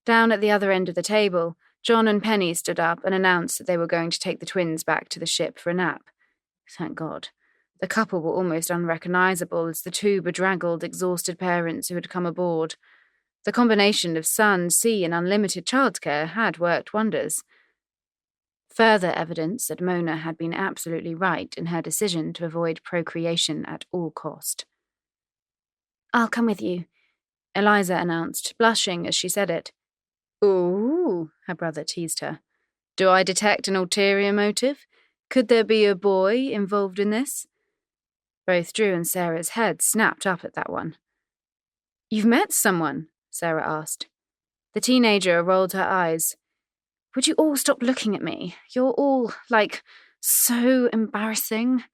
B: Down at the other end of the table, John and Penny stood up and announced that they were going to take the twins back to the ship for a nap. Thank God. The couple were almost unrecognisable as the two bedraggled, exhausted parents who had come aboard. The combination of sun, sea, and unlimited childcare had worked wonders. Further evidence that Mona had been absolutely right in her decision to avoid procreation at all cost. "I'll come with you," Eliza announced, blushing as she said it. "Ooh," her brother teased her. "Do I detect an ulterior motive? Could there be a boy involved in this?" Both Drew and Sarah's heads snapped up at that one. "You've met someone?" Sarah asked. The teenager rolled her eyes. "Would you all stop looking at me? You're all, so embarrassing."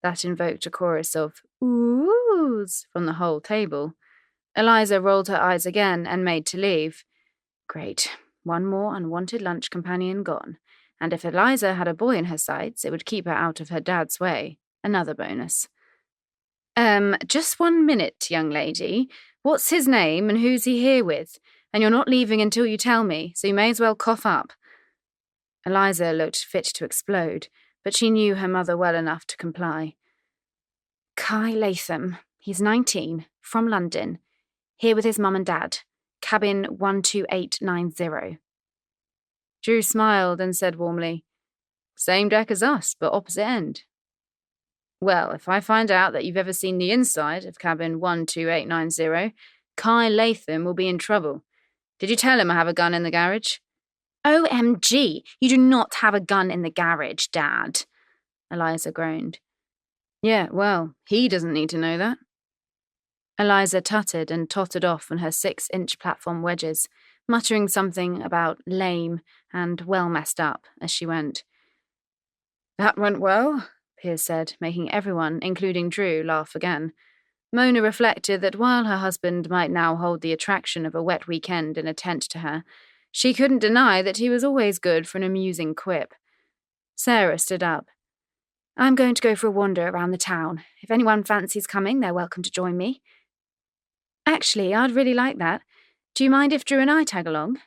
B: That invoked a chorus of oohs from the whole table. Eliza rolled her eyes again and made to leave. Great. One more unwanted lunch companion gone. And if Eliza had a boy in her sights, it would keep her out of her dad's way. Another bonus. Just 1 minute, young lady. What's his name and who's he here with? And you're not leaving until you tell me, so you may as well cough up." Eliza looked fit to explode, but she knew her mother well enough to comply. "Kai Latham. He's 19, from London. Here with his mum and dad. Cabin 12890. Drew smiled and said warmly, "Same deck as us, but opposite end." "Well, if I find out that you've ever seen the inside of cabin 12890, Kai Latham will be in trouble. Did you tell him I have a gun in the garage?" "OMG, you do not have a gun in the garage, Dad," Eliza groaned. "Yeah, well, he doesn't need to know that." Eliza tutted and tottered off on her 6-inch platform wedges, muttering something about lame and well messed up as she went. "That went well," Piers said, making everyone, including Drew, laugh again. Mona reflected that while her husband might now hold the attraction of a wet weekend in a tent to her, she couldn't deny that he was always good for an amusing quip. Sarah stood up. "I'm going to go for a wander around the town. If anyone fancies coming, they're welcome to join me." "Actually, I'd really like that. Do you mind if Drew and I tag along?"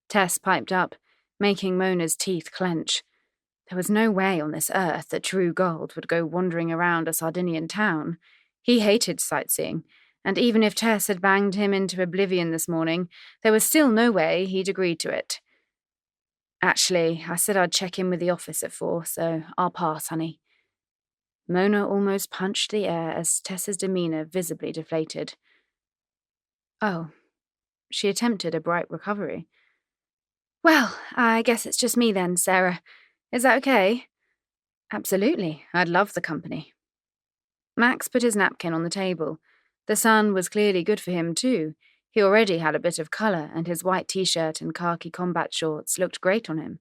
B: Tess piped up, making Mona's teeth clench. There was no way on this earth that Drew Gold would go wandering around a Sardinian town. He hated sightseeing, and even if Tess had banged him into oblivion this morning, there was still no way he'd agreed to it. "Actually, I said I'd check in with the office at 4, so I'll pass, honey." Mona almost punched the air as Tess's demeanour visibly deflated. Oh. She attempted a bright recovery. "Well, I guess it's just me then, Sarah. Is that okay?" "Absolutely. I'd love the company." Max put his napkin on the table. The sun was clearly good for him, too. He already had a bit of colour, and his white t-shirt and khaki combat shorts looked great on him.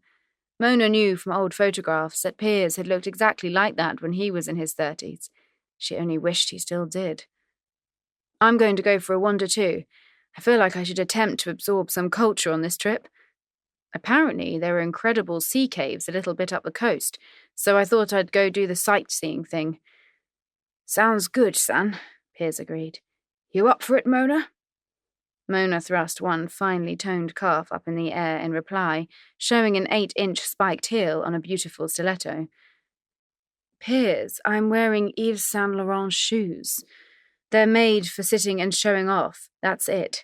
B: Mona knew from old photographs that Piers had looked exactly like that when he was in his 30s. She only wished he still did. "I'm going to go for a wander too. I feel like I should attempt to absorb some culture on this trip. Apparently, there are incredible sea caves a little bit up the coast, so I thought I'd go do the sightseeing thing." "Sounds good, son," Piers agreed. "You up for it, Mona?" Mona thrust one finely toned calf up in the air in reply, showing an 8-inch spiked heel on a beautiful stiletto. "Piers, I'm wearing Yves Saint Laurent shoes. They're made for sitting and showing off, that's it."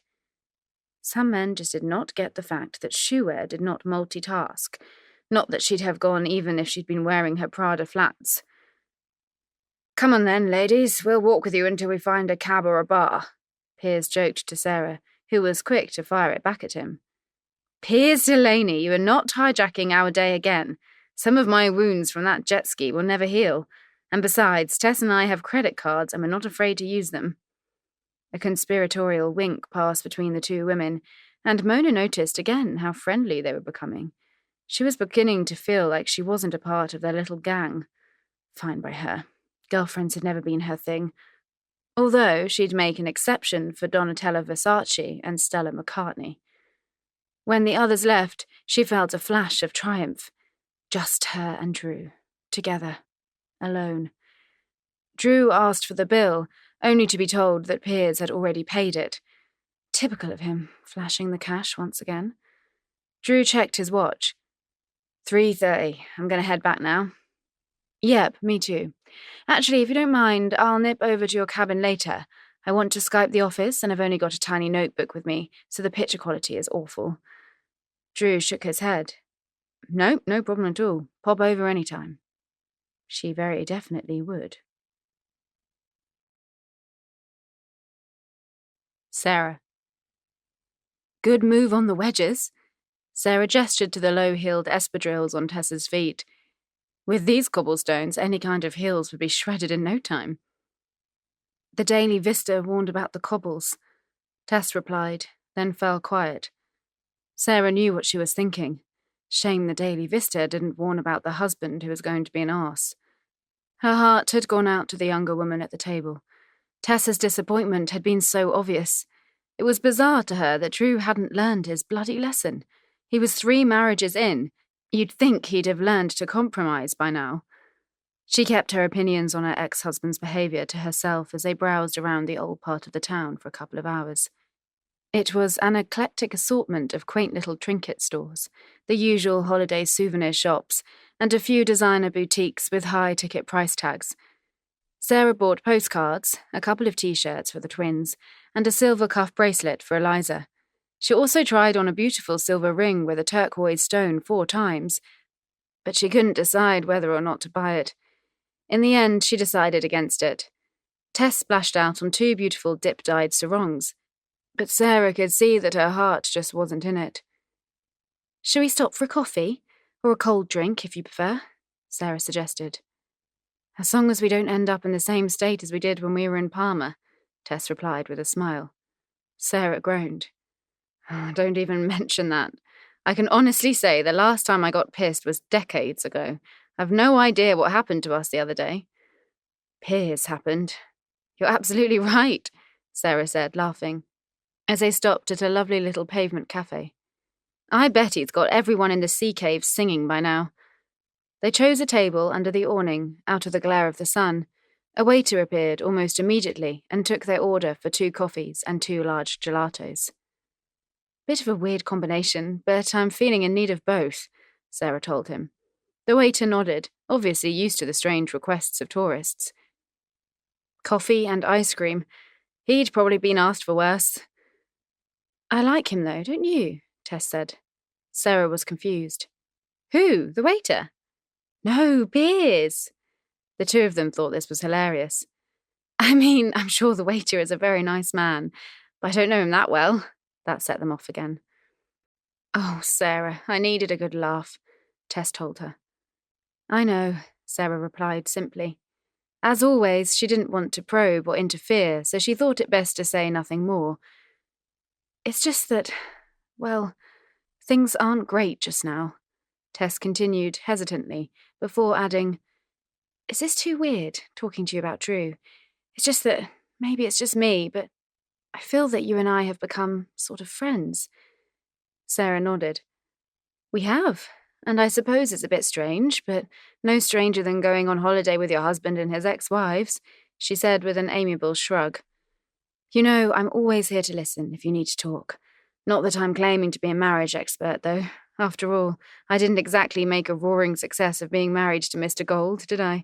B: Some men just did not get the fact that shoewear did not multitask. Not that she'd have gone even if she'd been wearing her Prada flats. "Come on then, ladies, we'll walk with you until we find a cab or a bar," Piers joked to Sarah, who was quick to fire it back at him. "Piers Delaney, you are not hijacking our day again. Some of my wounds from that jet ski will never heal. And besides, Tess and I have credit cards and we're not afraid to use them." A conspiratorial wink passed between the two women, and Mona noticed again how friendly they were becoming. She was beginning to feel like she wasn't a part of their little gang. Fine by her. Girlfriends had never been her thing, although she'd make an exception for Donatella Versace and Stella McCartney. When the others left, she felt a flash of triumph. Just her and Drew, together, alone. Drew asked for the bill, only to be told that Piers had already paid it. Typical of him, flashing the cash once again. Drew checked his watch. 3:30. I'm going to head back now. Yep, me too. Actually, if you don't mind, I'll nip over to your cabin later. I want to Skype the office, and I've only got a tiny notebook with me, so the picture quality is awful. Drew shook his head. Nope, no problem at all. Pop over any time. She very definitely would. Sarah. Good move on the wedges. Sarah gestured to the low-heeled espadrilles on Tess's feet. With these cobblestones, any kind of heels would be shredded in no time. The Daily Vista warned about the cobbles. Tess replied, then fell quiet. Sarah knew what she was thinking. Shame the Daily Vista didn't warn about the husband who was going to be an arse. Her heart had gone out to the younger woman at the table. Tessa's disappointment had been so obvious. It was bizarre to her that Drew hadn't learned his bloody lesson. He was 3 marriages in. You'd think he'd have learned to compromise by now. She kept her opinions on her ex-husband's behaviour to herself as they browsed around the old part of the town for a couple of hours. It was an eclectic assortment of quaint little trinket stores, the usual holiday souvenir shops, and a few designer boutiques with high ticket price tags. Sarah bought postcards, a couple of T-shirts for the twins, and a silver cuff bracelet for Eliza. She also tried on a beautiful silver ring with a turquoise stone 4 times, but she couldn't decide whether or not to buy it. In the end, she decided against it. Tess splashed out on 2 beautiful dip-dyed sarongs, but Sarah could see that her heart just wasn't in it. Shall we stop for a coffee? Or a cold drink, if you prefer? Sarah suggested. As long as we don't end up in the same state as we did when we were in Palma, Tess replied with a smile. Sarah groaned. Oh, don't even mention that. I can honestly say the last time I got pissed was decades ago. I've no idea what happened to us the other day. Piers happened. You're absolutely right, Sarah said, laughing, as they stopped at a lovely little pavement cafe. I bet he's got everyone in the sea cave singing by now. They chose a table under the awning, out of the glare of the sun. A waiter appeared almost immediately and took their order for 2 coffees and 2 large gelatos. Bit of a weird combination, but I'm feeling in need of both, Sarah told him. The waiter nodded, obviously used to the strange requests of tourists. Coffee and ice cream. He'd probably been asked for worse. I like him, though, don't you? Tess said. Sarah was confused. Who? The waiter? No, Piers. The 2 of them thought this was hilarious. I mean, I'm sure the waiter is a very nice man, but I don't know him that well. That set them off again. Oh, Sarah, I needed a good laugh, Tess told her. I know, Sarah replied simply. As always, she didn't want to probe or interfere, so she thought it best to say nothing more. It's just that, well, things aren't great just now, Tess continued hesitantly, before adding, Is this too weird, talking to you about Drew? It's just that, maybe it's just me, but I feel that you and I have become sort of friends. Sarah nodded. We have, and I suppose it's a bit strange, but no stranger than going on holiday with your husband and his ex-wives, she said with an amiable shrug. You know, I'm always here to listen if you need to talk. Not that I'm claiming to be a marriage expert, though. After all, I didn't exactly make a roaring success of being married to Mr. Gold, did I?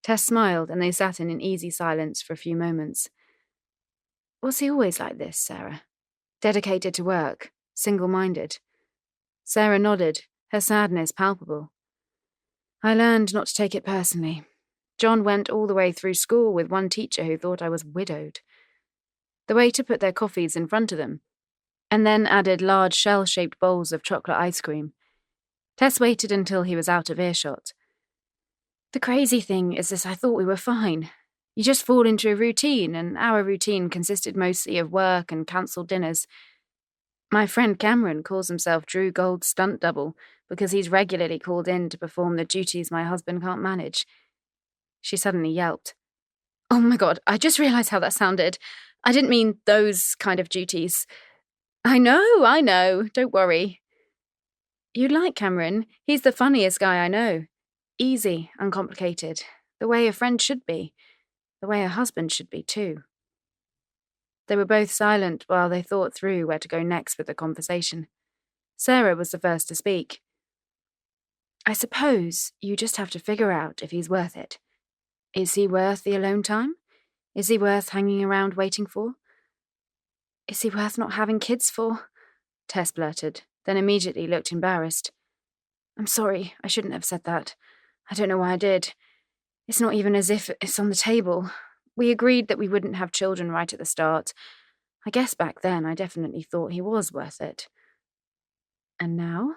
B: Tess smiled, and they sat in an easy silence for a few moments. Was he always like this, Sarah? Dedicated to work, single-minded? Sarah nodded, her sadness palpable. I learned not to take it personally. John went all the way through school with one teacher who thought I was widowed. The waiter put their coffees in front of them, and then added large shell-shaped bowls of chocolate ice cream. Tess waited until he was out of earshot. The crazy thing is that I thought we were fine. You just fall into a routine, and our routine consisted mostly of work and cancelled dinners. My friend Cameron calls himself Drew Gold's stunt double because he's regularly called in to perform the duties my husband can't manage. She suddenly yelped. Oh my God, I just realised how that sounded. I didn't mean those kind of duties. I know, don't worry. You like Cameron. He's the funniest guy I know. Easy, uncomplicated. The way a friend should be. The way a husband should be, too. They were both silent while they thought through where to go next with the conversation. Sarah was the first to speak. I suppose you just have to figure out if he's worth it. Is he worth the alone time? Is he worth hanging around waiting for? Is he worth not having kids for? Tess blurted, then immediately looked embarrassed. I'm sorry, I shouldn't have said that. I don't know why I did. It's not even as if it's on the table. We agreed that we wouldn't have children right at the start. I guess back then I definitely thought he was worth it. And now?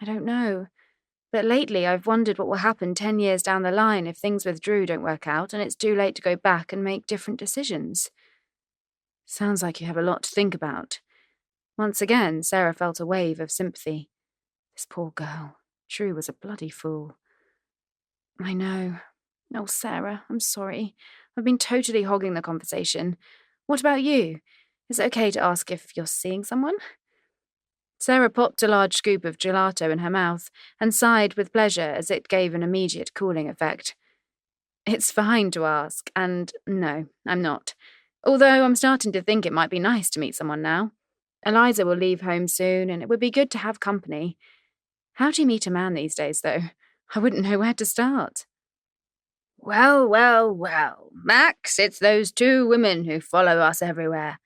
B: I don't know. But lately I've wondered what will happen 10 years down the line if things with Drew don't work out and it's too late to go back and make different decisions. Sounds like you have a lot to think about. Once again, Sarah felt a wave of sympathy. This poor girl. Drew was a bloody fool. I know. Oh, Sarah, I'm sorry. I've been totally hogging the conversation. What about you? Is it okay to ask if you're seeing someone? Sarah popped a large scoop of gelato in her mouth and sighed with pleasure as it gave an immediate cooling effect. It's fine to ask, and no, I'm not. Although I'm starting to think it might be nice to meet someone now. Eliza will leave home soon, and it would be good to have company. How do you meet a man these days, though? I wouldn't know where to start. Well, Max, it's those two women who follow us everywhere.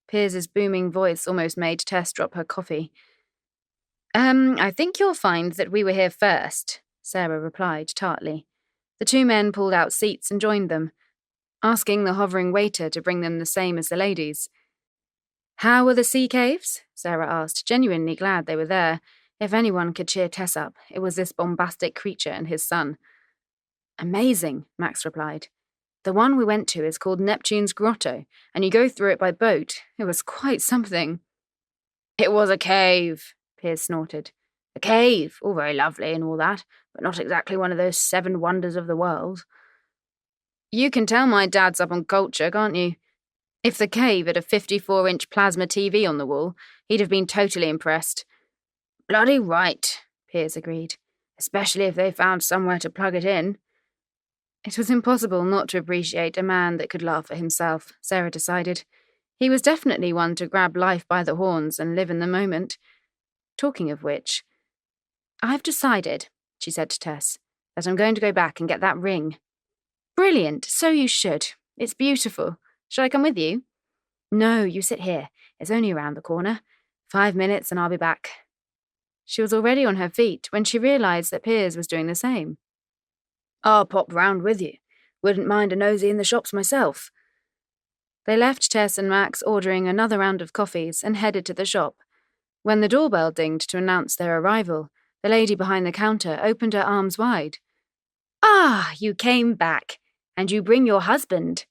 B: Piers's booming voice almost made Tess drop her coffee. I think you'll find that we were here first, Sarah replied tartly. The two men pulled out seats and joined them, asking the hovering waiter to bring them the same as the ladies. How were the sea caves? Sarah asked, genuinely glad they were there. If anyone could cheer Tess up, it was this bombastic creature and his son. Amazing, Max replied. The one we went to is called Neptune's Grotto, and you go through it by boat. It was quite something. It was a cave, Piers snorted. A cave, all very lovely and all that, but not exactly one of those 7 wonders of the world. You can tell my dad's up on culture, can't you? If the cave had a 54-inch plasma TV on the wall, he'd have been totally impressed. Bloody right, Piers agreed, especially if they found somewhere to plug it in. It was impossible not to appreciate a man that could laugh at himself, Sarah decided. He was definitely one to grab life by the horns and live in the moment. Talking of which, I've decided, she said to Tess, that I'm going to go back and get that ring. Brilliant, so you should. It's beautiful. Shall I come with you? No, you sit here. It's only around the corner. 5 minutes and I'll be back. She was already on her feet when she realised that Piers was doing the same. I'll pop round with you. Wouldn't mind a nosy in the shops myself. They left Tess and Max ordering another round of coffees and headed to the shop. When the doorbell dinged to announce their arrival, the lady behind the counter opened her arms wide. Ah, you came back. And you bring your husband.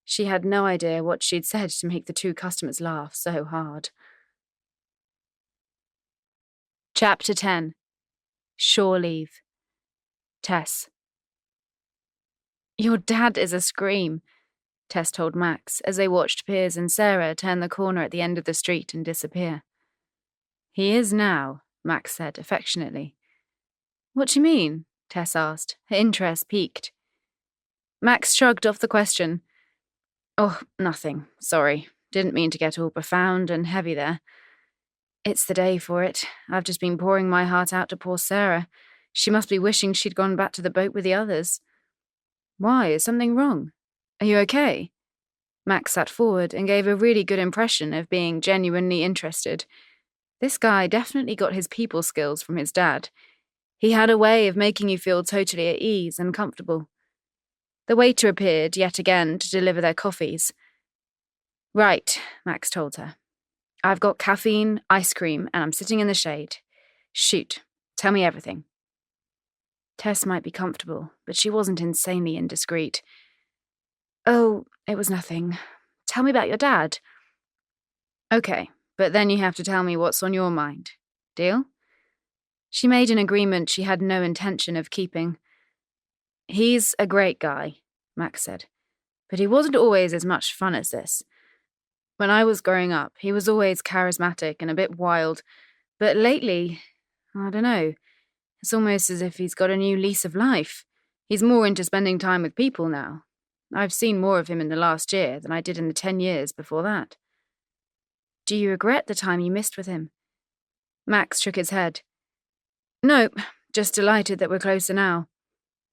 B: She had no idea what she'd said to make the two customers laugh so hard. Chapter 10. Shore Leave. Tess. Your dad is a scream, Tess told Max as they watched Piers and Sarah turn the corner at the end of the street and disappear. He is now, Max said affectionately. What do you mean? Tess asked, her interest piqued. Max shrugged off the question. Oh, nothing. Sorry. Didn't mean to get all profound and heavy there. It's the day for it. I've just been pouring my heart out to poor Sarah. She must be wishing she'd gone back to the boat with the others. Why? Is something wrong? Are you okay? Max sat forward and gave a really good impression of being genuinely interested. This guy definitely got his people skills from his dad. He had a way of making you feel totally at ease and comfortable. The waiter appeared yet again to deliver their coffees. Right, Max told her. I've got caffeine, ice cream, and I'm sitting in the shade. Shoot, tell me everything. Tess might be comfortable, but she wasn't insanely indiscreet. Oh, it was nothing. Tell me about your dad. Okay, but then you have to tell me what's on your mind. Deal? She made an agreement she had no intention of keeping. He's a great guy, Max said, but he wasn't always as much fun as this. When I was growing up, he was always charismatic and a bit wild, but lately, I don't know, it's almost as if he's got a new lease of life. He's more into spending time with people now. I've seen more of him in the last year than I did in the 10 years before that. Do you regret the time you missed with him? Max shook his head. No, just delighted that we're closer now.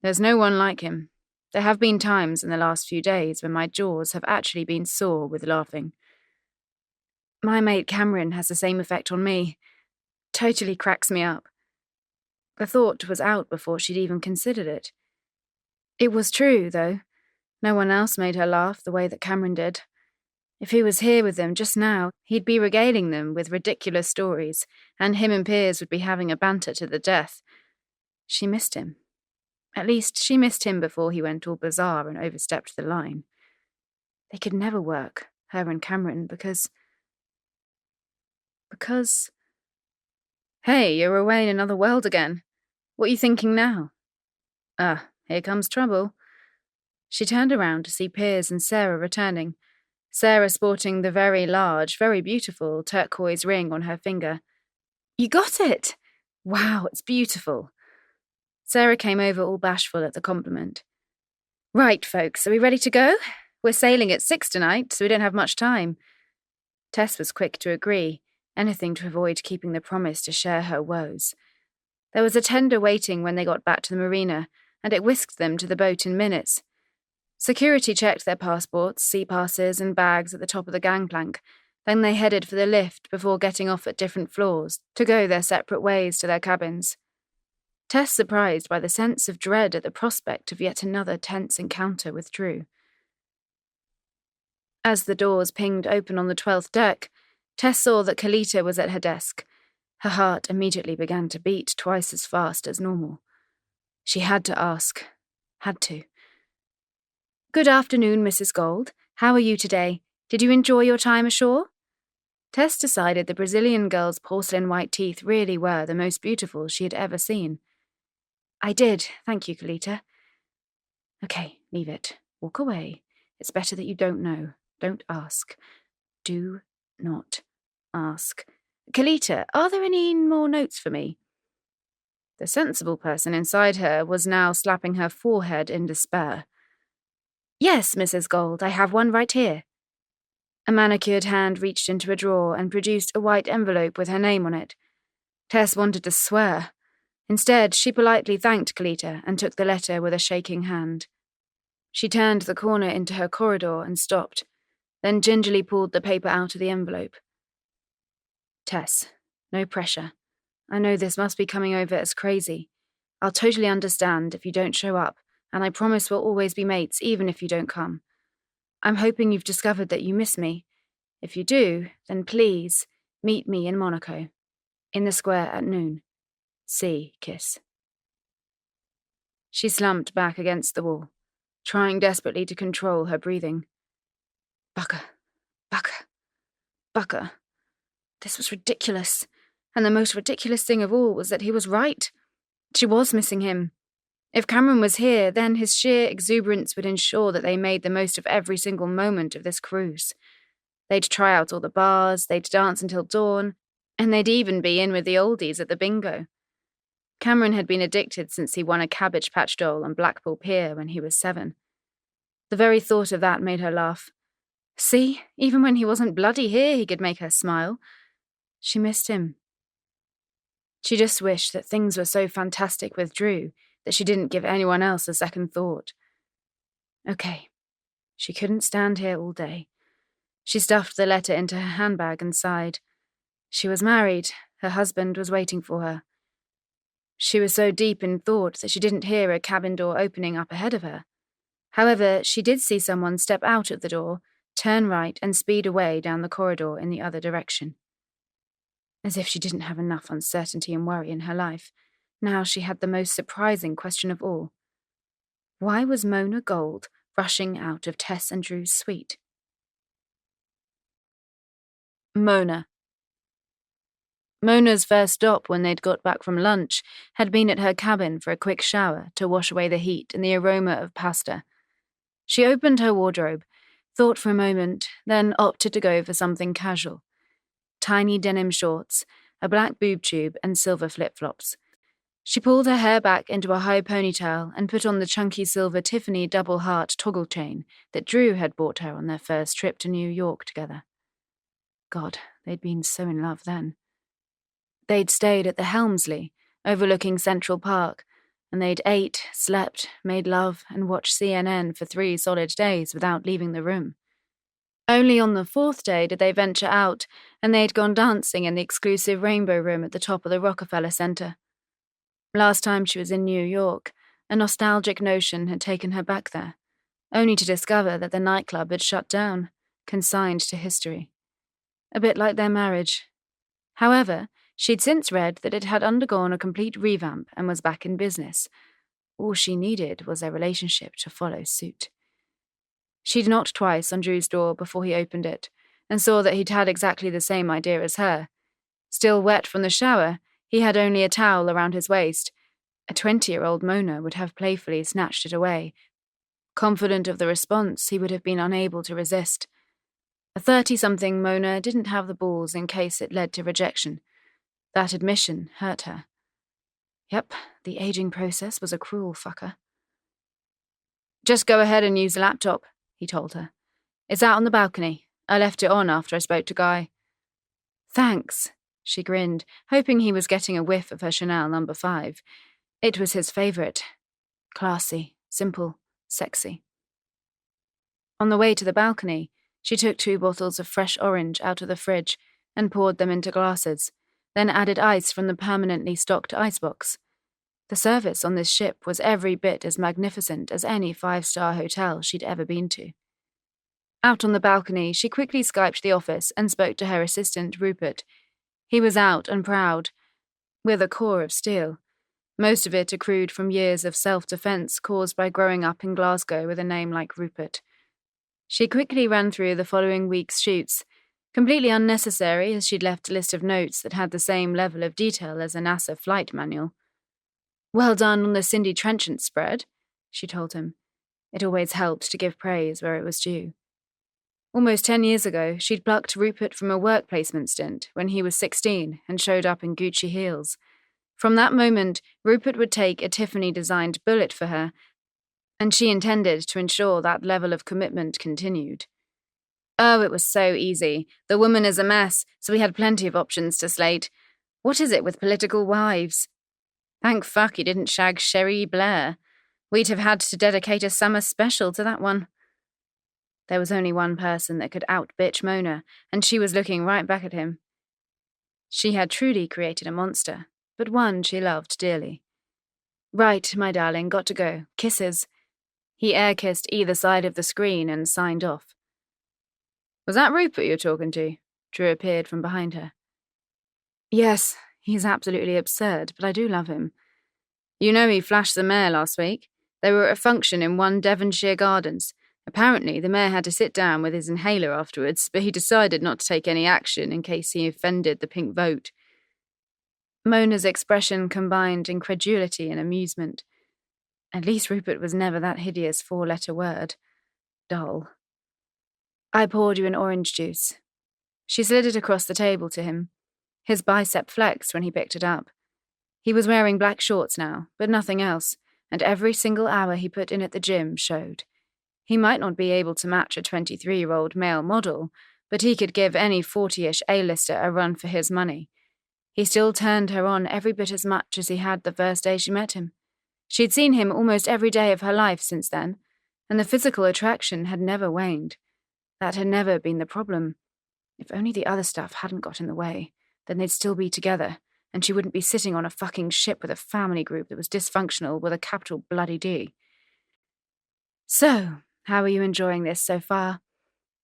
B: There's no one like him. There have been times in the last few days when my jaws have actually been sore with laughing. My mate Cameron has the same effect on me. Totally cracks me up. The thought was out before she'd even considered it. It was true, though. No one else made her laugh the way that Cameron did. If he was here with them just now, he'd be regaling them with ridiculous stories, and him and Piers would be having a banter to the death. She missed him. At least she missed him before he went all bizarre and overstepped the line. They could never work, her and Cameron, because... Hey, you're away in another world again. What are you thinking now? Here comes trouble. She turned around to see Piers and Sarah returning, Sarah sporting the very large, very beautiful turquoise ring on her finger. You got it! Wow, it's beautiful. Sarah came over all bashful at the compliment. Right, folks, are we ready to go? We're sailing at 6 tonight, so we don't have much time. Tess was quick to agree, anything to avoid keeping the promise to share her woes. There was a tender waiting when they got back to the marina, and it whisked them to the boat in minutes. Security checked their passports, sea passes, and bags at the top of the gangplank. Then they headed for the lift before getting off at different floors to go their separate ways to their cabins. Tess surprised by the sense of dread at the prospect of yet another tense encounter with Drew. As the doors pinged open on the 12th deck, Tess saw that Kalita was at her desk. Her heart immediately began to beat twice as fast as normal. She had to ask. Had to. Good afternoon, Mrs. Gold. How are you today? Did you enjoy your time ashore? Tess decided the Brazilian girl's porcelain white teeth really were the most beautiful she had ever seen. I did, thank you, Kalita. Okay, leave it. Walk away. It's better that you don't know. Don't ask. Do not ask. Kalita, are there any more notes for me? The sensible person inside her was now slapping her forehead in despair. Yes, Mrs. Gold, I have one right here. A manicured hand reached into a drawer and produced a white envelope with her name on it. Tess wanted to swear. Instead, she politely thanked Kalita and took the letter with a shaking hand. She turned the corner into her corridor and stopped, then gingerly pulled the paper out of the envelope. Tess, no pressure. I know this must be coming over as crazy. I'll totally understand if you don't show up, and I promise we'll always be mates even if you don't come. I'm hoping you've discovered that you miss me. If you do, then please meet me in Monaco, in the square at noon. See, kiss. She slumped back against the wall, trying desperately to control her breathing. Bucker. This was ridiculous, and the most ridiculous thing of all was that he was right. She was missing him. If Cameron was here, then his sheer exuberance would ensure that they made the most of every single moment of this cruise. They'd try out all the bars, they'd dance until dawn, and they'd even be in with the oldies at the bingo. Cameron had been addicted since he won a Cabbage Patch doll on Blackpool Pier when he was 7. The very thought of that made her laugh. See, even when he wasn't bloody here, he could make her smile. She missed him. She just wished that things were so fantastic with Drew that she didn't give anyone else a second thought. Okay. She couldn't stand here all day. She stuffed the letter into her handbag and sighed. She was married. Her husband was waiting for her. She was so deep in thought that she didn't hear a cabin door opening up ahead of her. However, she did see someone step out of the door, turn right, and speed away down the corridor in the other direction. As if she didn't have enough uncertainty and worry in her life, now she had the most surprising question of all. Why was Mona Gold rushing out of Tess and Drew's suite? Mona. Mona's first stop when they'd got back from lunch had been at her cabin for a quick shower to wash away the heat and the aroma of pasta. She opened her wardrobe, thought for a moment, then opted to go for something casual. Tiny denim shorts, a black boob tube, and silver flip-flops. She pulled her hair back into a high ponytail and put on the chunky silver Tiffany double heart toggle chain that Drew had bought her on their first trip to New York together. God, they'd been so in love then. They'd stayed at the Helmsley, overlooking Central Park, and they'd ate, slept, made love, and watched CNN for 3 solid days without leaving the room. Only on the 4th day did they venture out, and they'd gone dancing in the exclusive Rainbow Room at the top of the Rockefeller Center. Last time she was in New York, a nostalgic notion had taken her back there, only to discover that the nightclub had shut down, consigned to history. A bit like their marriage. However, she'd since read that it had undergone a complete revamp and was back in business. All she needed was their relationship to follow suit. She'd knocked twice on Drew's door before he opened it, and saw that he'd had exactly the same idea as her. Still wet from the shower, he had only a towel around his waist. A 20-year-old Mona would have playfully snatched it away. Confident of the response, he would have been unable to resist. A 30-something Mona didn't have the balls in case it led to rejection. That admission hurt her. Yep, the aging process was a cruel fucker. Just go ahead and use the laptop, he told her. It's out on the balcony. I left it on after I spoke to Guy. Thanks, she grinned, hoping he was getting a whiff of her Chanel No. 5. It was his favourite. Classy, simple, sexy. On the way to the balcony, she took 2 bottles of fresh orange out of the fridge and poured them into glasses, then added ice from the permanently stocked icebox. The service on this ship was every bit as magnificent as any 5-star hotel she'd ever been to. Out on the balcony, she quickly Skyped the office and spoke to her assistant, Rupert. He was out and proud, with a core of steel, most of it accrued from years of self-defence caused by growing up in Glasgow with a name like Rupert. She quickly ran through the following week's shoots, completely unnecessary as she'd left a list of notes that had the same level of detail as a NASA flight manual. Well done on the Cindy Trenchant spread, she told him. It always helped to give praise where it was due. Almost 10 years ago, she'd plucked Rupert from a work placement stint when he was 16 and showed up in Gucci heels. From that moment, Rupert would take a Tiffany-designed bullet for her, and she intended to ensure that level of commitment continued. Oh, it was so easy. The woman is a mess, so we had plenty of options to slate. What is it with political wives? Thank fuck he didn't shag Cherie Blair. We'd have had to dedicate a summer special to that one. There was only one person that could out-bitch Mona, and she was looking right back at him. She had truly created a monster, but one she loved dearly. Right, my darling, got to go. Kisses. He air-kissed either side of the screen and signed off. Was that Rupert you're talking to? Drew appeared from behind her. Yes, he's absolutely absurd, but I do love him. You know he flashed the mayor last week. They were at a function in 1 Devonshire Gardens. Apparently, the mayor had to sit down with his inhaler afterwards, but he decided not to take any action in case he offended the pink vote. Mona's expression combined incredulity and amusement. At least Rupert was never that hideous 4-letter word. Dull. I poured you an orange juice. She slid it across the table to him. His bicep flexed when he picked it up. He was wearing black shorts now, but nothing else, and every single hour he put in at the gym showed. He might not be able to match a 23-year-old male model, but he could give any 40-ish A-lister a run for his money. He still turned her on every bit as much as he had the first day she met him. She'd seen him almost every day of her life since then, and the physical attraction had never waned. That had never been the problem. If only the other stuff hadn't got in the way, then they'd still be together, and she wouldn't be sitting on a fucking ship with a family group that was dysfunctional with a capital bloody D. So, how are you enjoying this so far?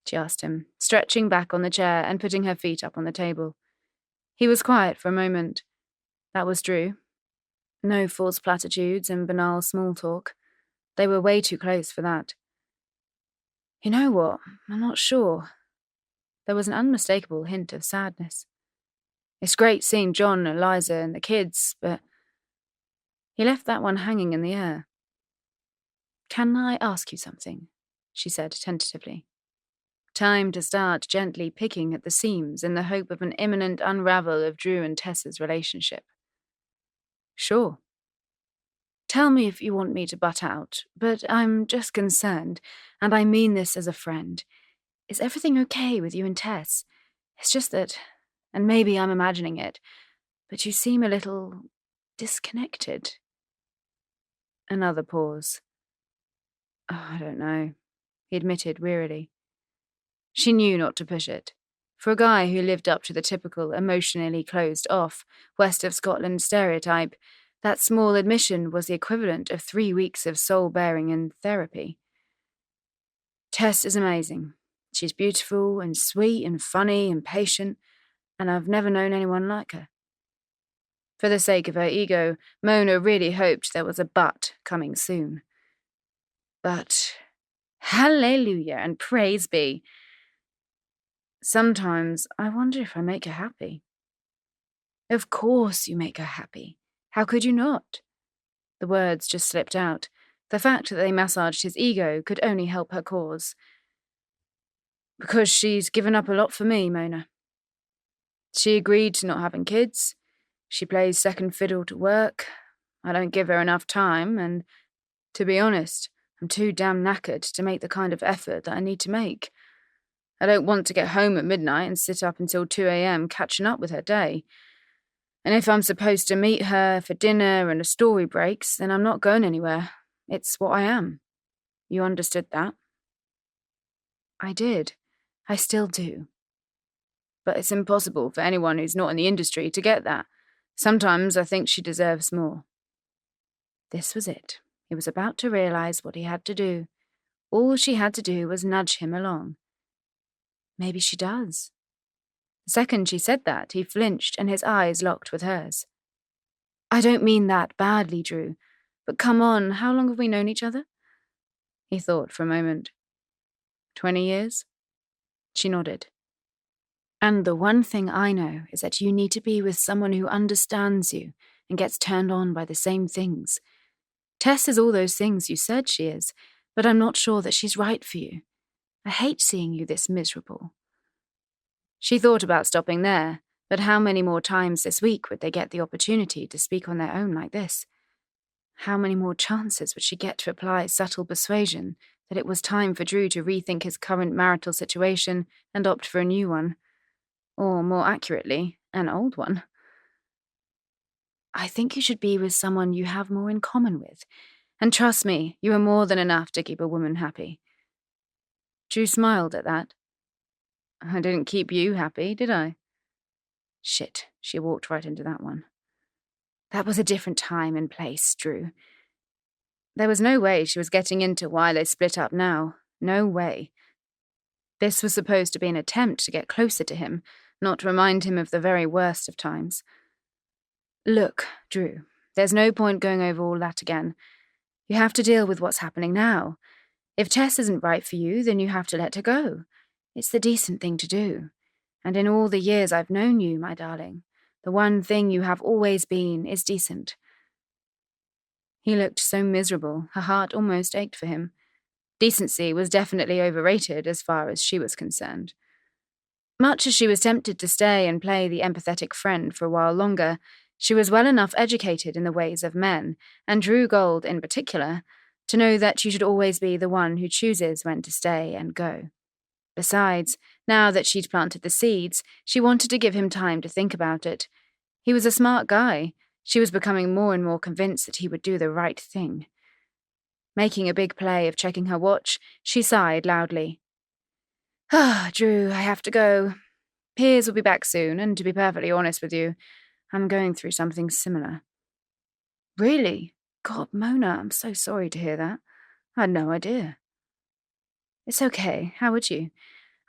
B: She asked him, stretching back on the chair and putting her feet up on the table. He was quiet for a moment. That was Drew. No false platitudes and banal small talk. They were way too close for that. You know what? I'm not sure. There was an unmistakable hint of sadness. It's great seeing John and Eliza and the kids, but he left that one hanging in the air. Can I ask you something? She said tentatively. Time to start gently picking at the seams in the hope of an imminent unravel of Drew and Tessa's relationship. Sure. Tell me if you want me to butt out, but I'm just concerned, and I mean this as a friend. Is everything okay with you and Tess? It's just that, and maybe I'm imagining it, but you seem a little disconnected. Another pause. Oh, I don't know, he admitted wearily. She knew not to push it. For a guy who lived up to the typical emotionally closed off, west of Scotland stereotype, that small admission was the equivalent of 3 weeks of soul-bearing and therapy. Tess is amazing. She's beautiful and sweet and funny and patient, and I've never known anyone like her. For the sake of her ego, Mona really hoped there was a but coming soon. But, hallelujah and praise be. Sometimes I wonder if I make her happy. Of course you make her happy. How could you not? The words just slipped out. The fact that they massaged his ego could only help her cause. Because she's given up a lot for me, Mona. She agreed to not having kids. She plays second fiddle to work. I don't give her enough time, and, to be honest, I'm too damn knackered to make the kind of effort that I need to make. I don't want to get home at midnight and sit up until 2 a.m. catching up with her day. And if I'm supposed to meet her for dinner and a story breaks, then I'm not going anywhere. It's what I am. You understood that? I did. I still do. But it's impossible for anyone who's not in the industry to get that. Sometimes I think she deserves more. This was it. He was about to realize what he had to do. All she had to do was nudge him along. Maybe she does. The second she said that, he flinched and his eyes locked with hers. I don't mean that badly, Drew, but come on, how long have we known each other? He thought for a moment. 20 years? She nodded. And the one thing I know is that you need to be with someone who understands you and gets turned on by the same things. Tess is all those things you said she is, but I'm not sure that she's right for you. I hate seeing you this miserable. She thought about stopping there, but how many more times this week would they get the opportunity to speak on their own like this? How many more chances would she get to apply subtle persuasion that it was time for Drew to rethink his current marital situation and opt for a new one? Or, more accurately, an old one. I think you should be with someone you have more in common with. And trust me, you are more than enough to keep a woman happy. Drew smiled at that. I didn't keep you happy, did I? Shit, she walked right into that one. That was a different time and place, Drew. There was no way she was getting into why they split up now. No way. This was supposed to be an attempt to get closer to him, not remind him of the very worst of times. Look, Drew, there's no point going over all that again. You have to deal with what's happening now. If Tess isn't right for you, then you have to let her go. It's the decent thing to do. And in all the years I've known you, my darling, the one thing you have always been is decent. He looked so miserable, her heart almost ached for him. Decency was definitely overrated as far as she was concerned. Much as she was tempted to stay and play the empathetic friend for a while longer, she was well enough educated in the ways of men, and Drew Gold in particular, to know that she should always be the one who chooses when to stay and go. Besides, now that she'd planted the seeds, she wanted to give him time to think about it. He was a smart guy. She was becoming more and more convinced that he would do the right thing. Making a big play of checking her watch, she sighed loudly. Drew, I have to go. Piers will be back soon, and to be perfectly honest with you, I'm going through something similar. Really? God, Mona, I'm so sorry to hear that. I had no idea. It's okay, how would you?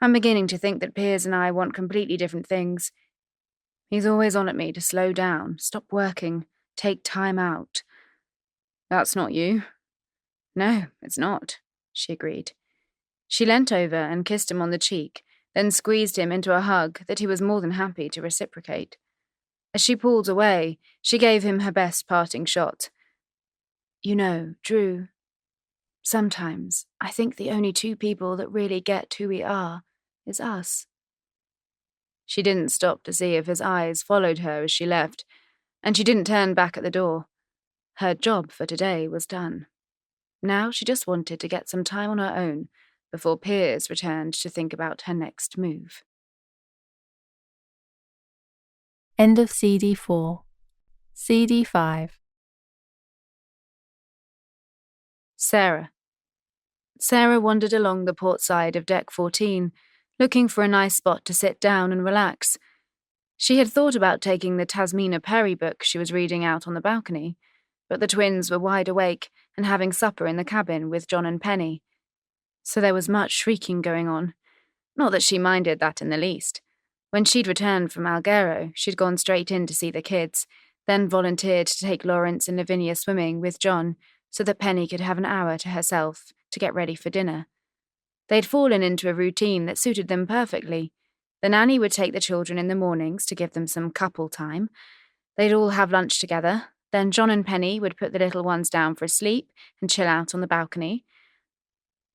B: I'm beginning to think that Piers and I want completely different things. He's always on at me to slow down, stop working, take time out. That's not you. No, it's not, she agreed. She leant over and kissed him on the cheek, then squeezed him into a hug that he was more than happy to reciprocate. As she pulled away, she gave him her best parting shot. You know, Drew, sometimes I think the only two people that really get who we are is us. She didn't stop to see if his eyes followed her as she left, and she didn't turn back at the door. Her job for today was done. Now she just wanted to get some time on her own before Piers returned to think about her next move.
A: End of CD 4. CD 5.
B: Sarah. Sarah wandered along the port side of Deck 14, looking for a nice spot to sit down and relax. She had thought about taking the Tasmina Perry book she was reading out on the balcony, but the twins were wide awake and having supper in the cabin with John and Penny. So there was much shrieking going on. Not that she minded that in the least. When she'd returned from Alghero, she'd gone straight in to see the kids, then volunteered to take Lawrence and Lavinia swimming with John so that Penny could have an hour to herself to get ready for dinner. They'd fallen into a routine that suited them perfectly. The nanny would take the children in the mornings to give them some couple time. They'd all have lunch together. Then John and Penny would put the little ones down for a sleep and chill out on the balcony.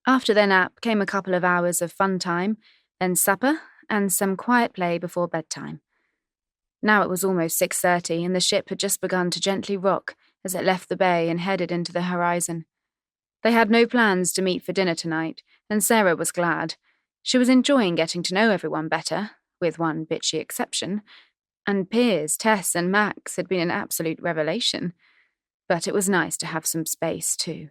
B: After their nap came a couple of hours of fun time, then supper, and some quiet play before bedtime. Now it was almost 6:30 and the ship had just begun to gently rock as it left the bay and headed into the horizon. They had no plans to meet for dinner tonight, and Sarah was glad. She was enjoying getting to know everyone better, with one bitchy exception, and Piers, Tess and Max had been an absolute revelation. But it was nice to have some space, too.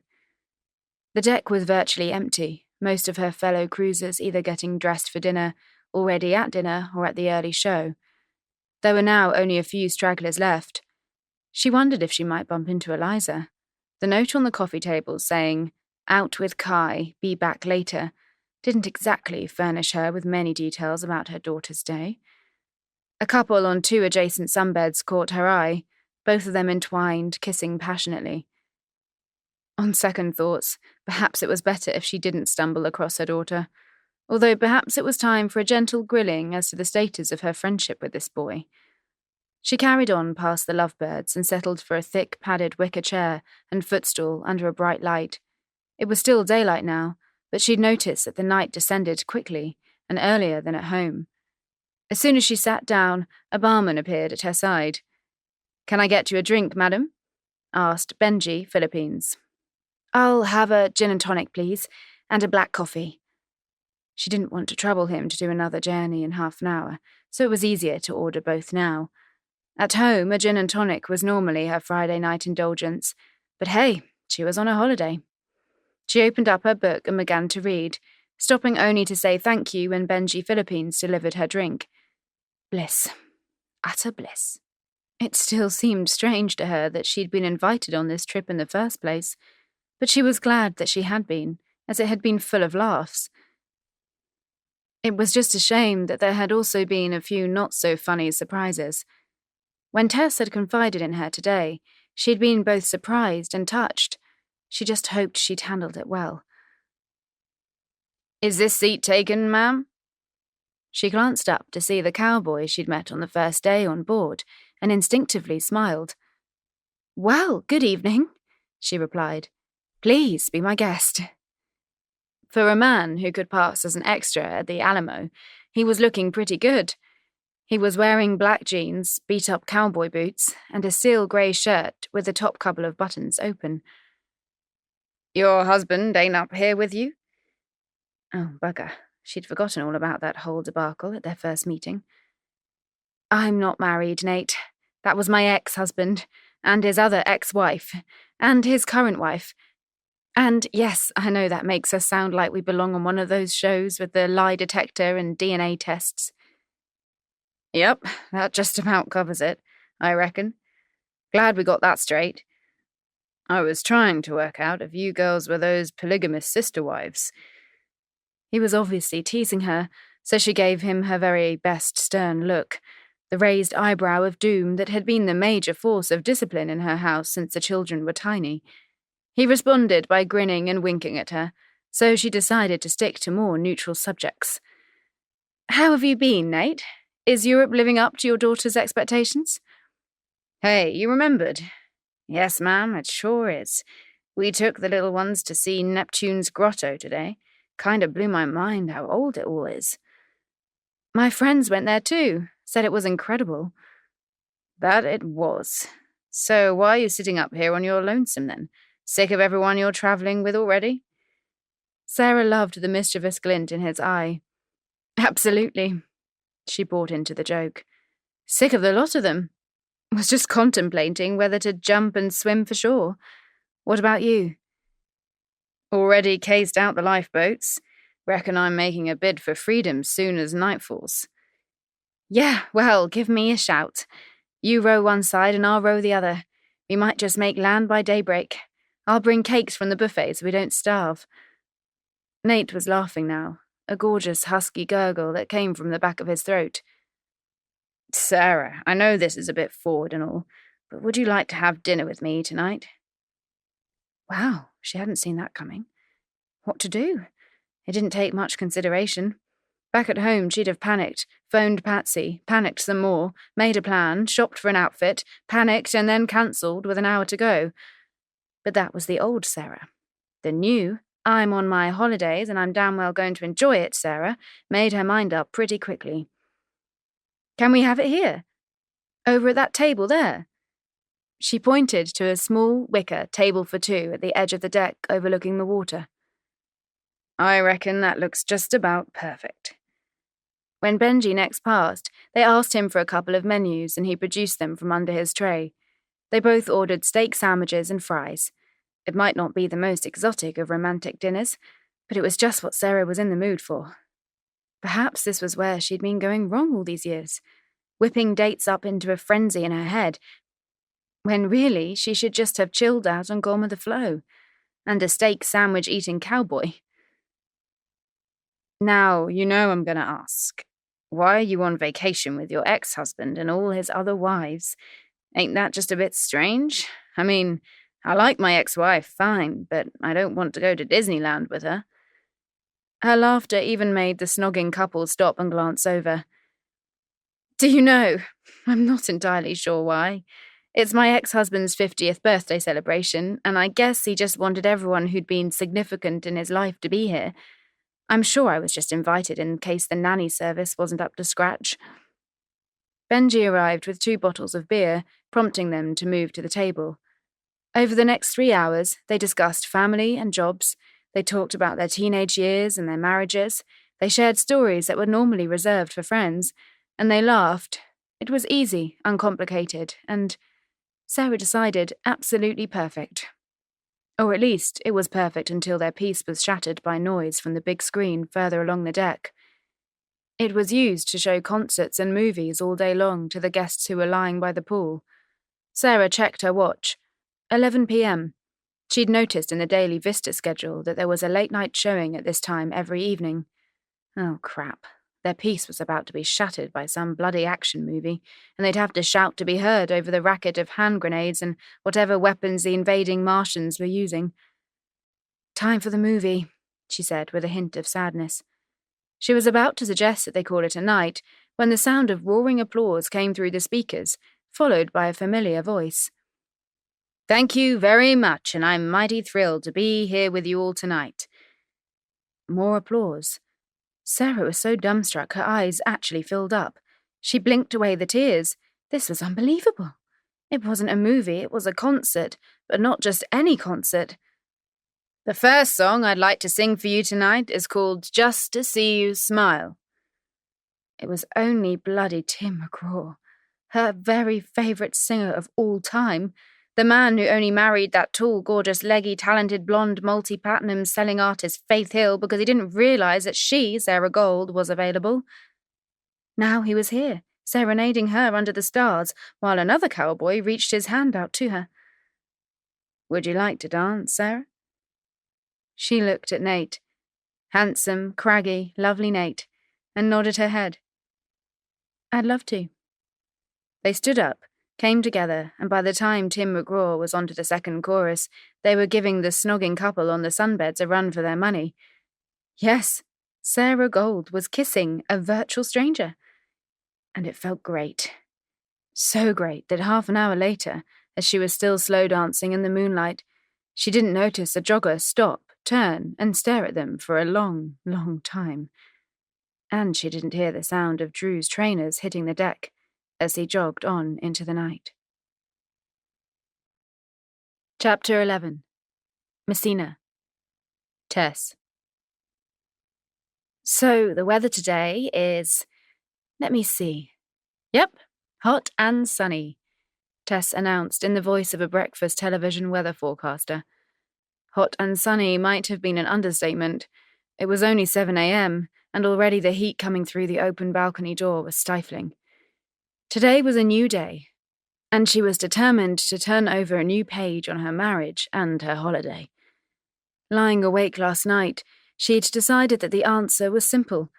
B: The deck was virtually empty, most of her fellow cruisers either getting dressed for dinner, already at dinner, or at the early show. There were now only a few stragglers left. She wondered if she might bump into Eliza. The note on the coffee table saying, "Out with Kai, be back later," didn't exactly furnish her with many details about her daughter's day. A couple on 2 adjacent sunbeds caught her eye, both of them entwined, kissing passionately. On second thoughts, perhaps it was better if she didn't stumble across her daughter, although perhaps it was time for a gentle grilling as to the status of her friendship with this boy. She carried on past the lovebirds and settled for a thick, padded wicker chair and footstool under a bright light. It was still daylight now, but she'd noticed that the night descended quickly and earlier than at home. As soon as she sat down, a barman appeared at her side. "Can I get you a drink, madam?" asked Benji, Philippines. "I'll have a gin and tonic, please, and a black coffee." She didn't want to trouble him to do another journey in half an hour, so it was easier to order both now. At home, a gin and tonic was normally her Friday night indulgence, but hey, she was on a holiday. She opened up her book and began to read, stopping only to say thank you when Benji Philippines delivered her drink. Bliss. Utter bliss. It still seemed strange to her that she'd been invited on this trip in the first place, but she was glad that she had been, as it had been full of laughs. It was just a shame that there had also been a few not-so-funny surprises. When Tess had confided in her today, she'd been both surprised and touched. She just hoped she'd handled it well. "Is this seat taken, ma'am?" She glanced up to see the cowboy she'd met on the first day on board, and instinctively smiled. "Well, good evening," she replied. "Please be my guest." For a man who could pass as an extra at the Alamo, he was looking pretty good. He was wearing black jeans, beat-up cowboy boots, and a steel grey shirt with the top couple of buttons open. "Your husband ain't up here with you?" Oh, bugger. She'd forgotten all about that whole debacle at their first meeting. "I'm not married, Nate. That was my ex-husband, and his other ex-wife, and his current wife. And yes, I know that makes us sound like we belong on one of those shows with the lie detector and DNA tests." "Yep, that just about covers it, I reckon. Glad we got that straight. I was trying to work out if you girls were those polygamous sister wives." He was obviously teasing her, so she gave him her very best stern look, the raised eyebrow of doom that had been the major force of discipline in her house since the children were tiny. He responded by grinning and winking at her, so she decided to stick to more neutral subjects. "How have you been, Nate? Is Europe living up to your daughter's expectations? Hey, you remembered? Yes, ma'am, it sure is. We took the little ones to see Neptune's grotto today. Kinda blew my mind how old it all is. My friends went there too, said it was incredible. That it was. So why are you sitting up here on your lonesome then? Sick of everyone you're travelling with already? Sarah loved the mischievous glint in his eye. Absolutely. She bought into the joke. Sick of the lot of them. Was just contemplating whether to jump and swim for shore. What about you? Already cased out the lifeboats. Reckon I'm making a bid for freedom soon as night falls. Yeah, well, give me a shout. You row one side and I'll row the other. We might just make land by daybreak. I'll bring cakes from the buffet so we don't starve. Nate was laughing now, a gorgeous husky gurgle that came from the back of his throat. Sarah, I know this is a bit forward and all, but would you like to have dinner with me tonight? Wow, she hadn't seen that coming. What to do? It didn't take much consideration. Back at home, she'd have panicked, phoned Patsy, panicked some more, made a plan, shopped for an outfit, panicked and then cancelled with an hour to go. But that was the old Sarah. The new, I'm on my holidays and I'm damn well going to enjoy it, Sarah, made her mind up pretty quickly. Can we have it here? Over at that table there? She pointed to a small wicker table for two at the edge of the deck overlooking the water. I reckon that looks just about perfect. When Benji next passed, they asked him for a couple of menus and he produced them from under his tray. They both ordered steak sandwiches and fries. It might not be the most exotic of romantic dinners, but it was just what Sarah was in the mood for. Perhaps this was where she'd been going wrong all these years, whipping dates up into a frenzy in her head, when really she should just have chilled out and gone with the flow, and a steak sandwich eating cowboy. Now, you know I'm going to ask, why are you on vacation with your ex-husband and all his other wives? Ain't that just a bit strange? I mean, I like my ex-wife fine, but I don't want to go to Disneyland with her. Her laughter even made the snogging couple stop and glance over. Do you know, I'm not entirely sure why. It's my ex-husband's 50th birthday celebration, and I guess he just wanted everyone who'd been significant in his life to be here. I'm sure I was just invited in case the nanny service wasn't up to scratch. Benji arrived with 2 bottles of beer, prompting them to move to the table. Over the next 3 hours, they discussed family and jobs. They talked about their teenage years and their marriages. They shared stories that were normally reserved for friends. And they laughed. It was easy, uncomplicated, and, Sarah decided, absolutely perfect. Or at least, it was perfect until their peace was shattered by noise from the big screen further along the deck. It was used to show concerts and movies all day long to the guests who were lying by the pool. Sarah checked her watch. 11 p.m. She'd noticed in the Daily Vista schedule that there was a late-night showing at this time every evening. Oh, crap. Their peace was about to be shattered by some bloody action movie, and they'd have to shout to be heard over the racket of hand grenades and whatever weapons the invading Martians were using. Time for the movie, she said with a hint of sadness. She was about to suggest that they call it a night when the sound of roaring applause came through the speakers, followed by a familiar voice. Thank you very much, and I'm mighty thrilled to be here with you all tonight. More applause. Sarah was so dumbstruck her eyes actually filled up. She blinked away the tears. This was unbelievable. It wasn't a movie, it was a concert, but not just any concert. The first song I'd like to sing for you tonight is called Just to See You Smile. It was only bloody Tim McGraw, her very favourite singer of all time, the man who only married that tall, gorgeous, leggy, talented, blonde, multi-platinum selling artist Faith Hill because he didn't realise that she, Sarah Gold, was available. Now he was here, serenading her under the stars, while another cowboy reached his hand out to her. Would you like to dance, Sarah? She looked at Nate. Handsome, craggy, lovely Nate, and nodded her head. I'd love to. They stood up, came together, and by the time Tim McGraw was onto the second chorus, they were giving the snogging couple on the sunbeds a run for their money. Yes, Sarah Gold was kissing a virtual stranger. And it felt great. So great that half an hour later, as she was still slow dancing in the moonlight, she didn't notice a jogger stop, turn, and stare at them for a long, long time. And she didn't hear the sound of Drew's trainers hitting the deck as he jogged on into the night. Chapter 11. Messina. Tess. So, the weather today is... Let me see. Yep, hot and sunny, Tess announced in the voice of a breakfast television weather forecaster. Hot and sunny might have been an understatement. It was only 7 a.m., and already the heat coming through the open balcony door was stifling. Today was a new day, and she was determined to turn over a new page on her marriage and her holiday. Lying awake last night, she'd decided that the answer was simple.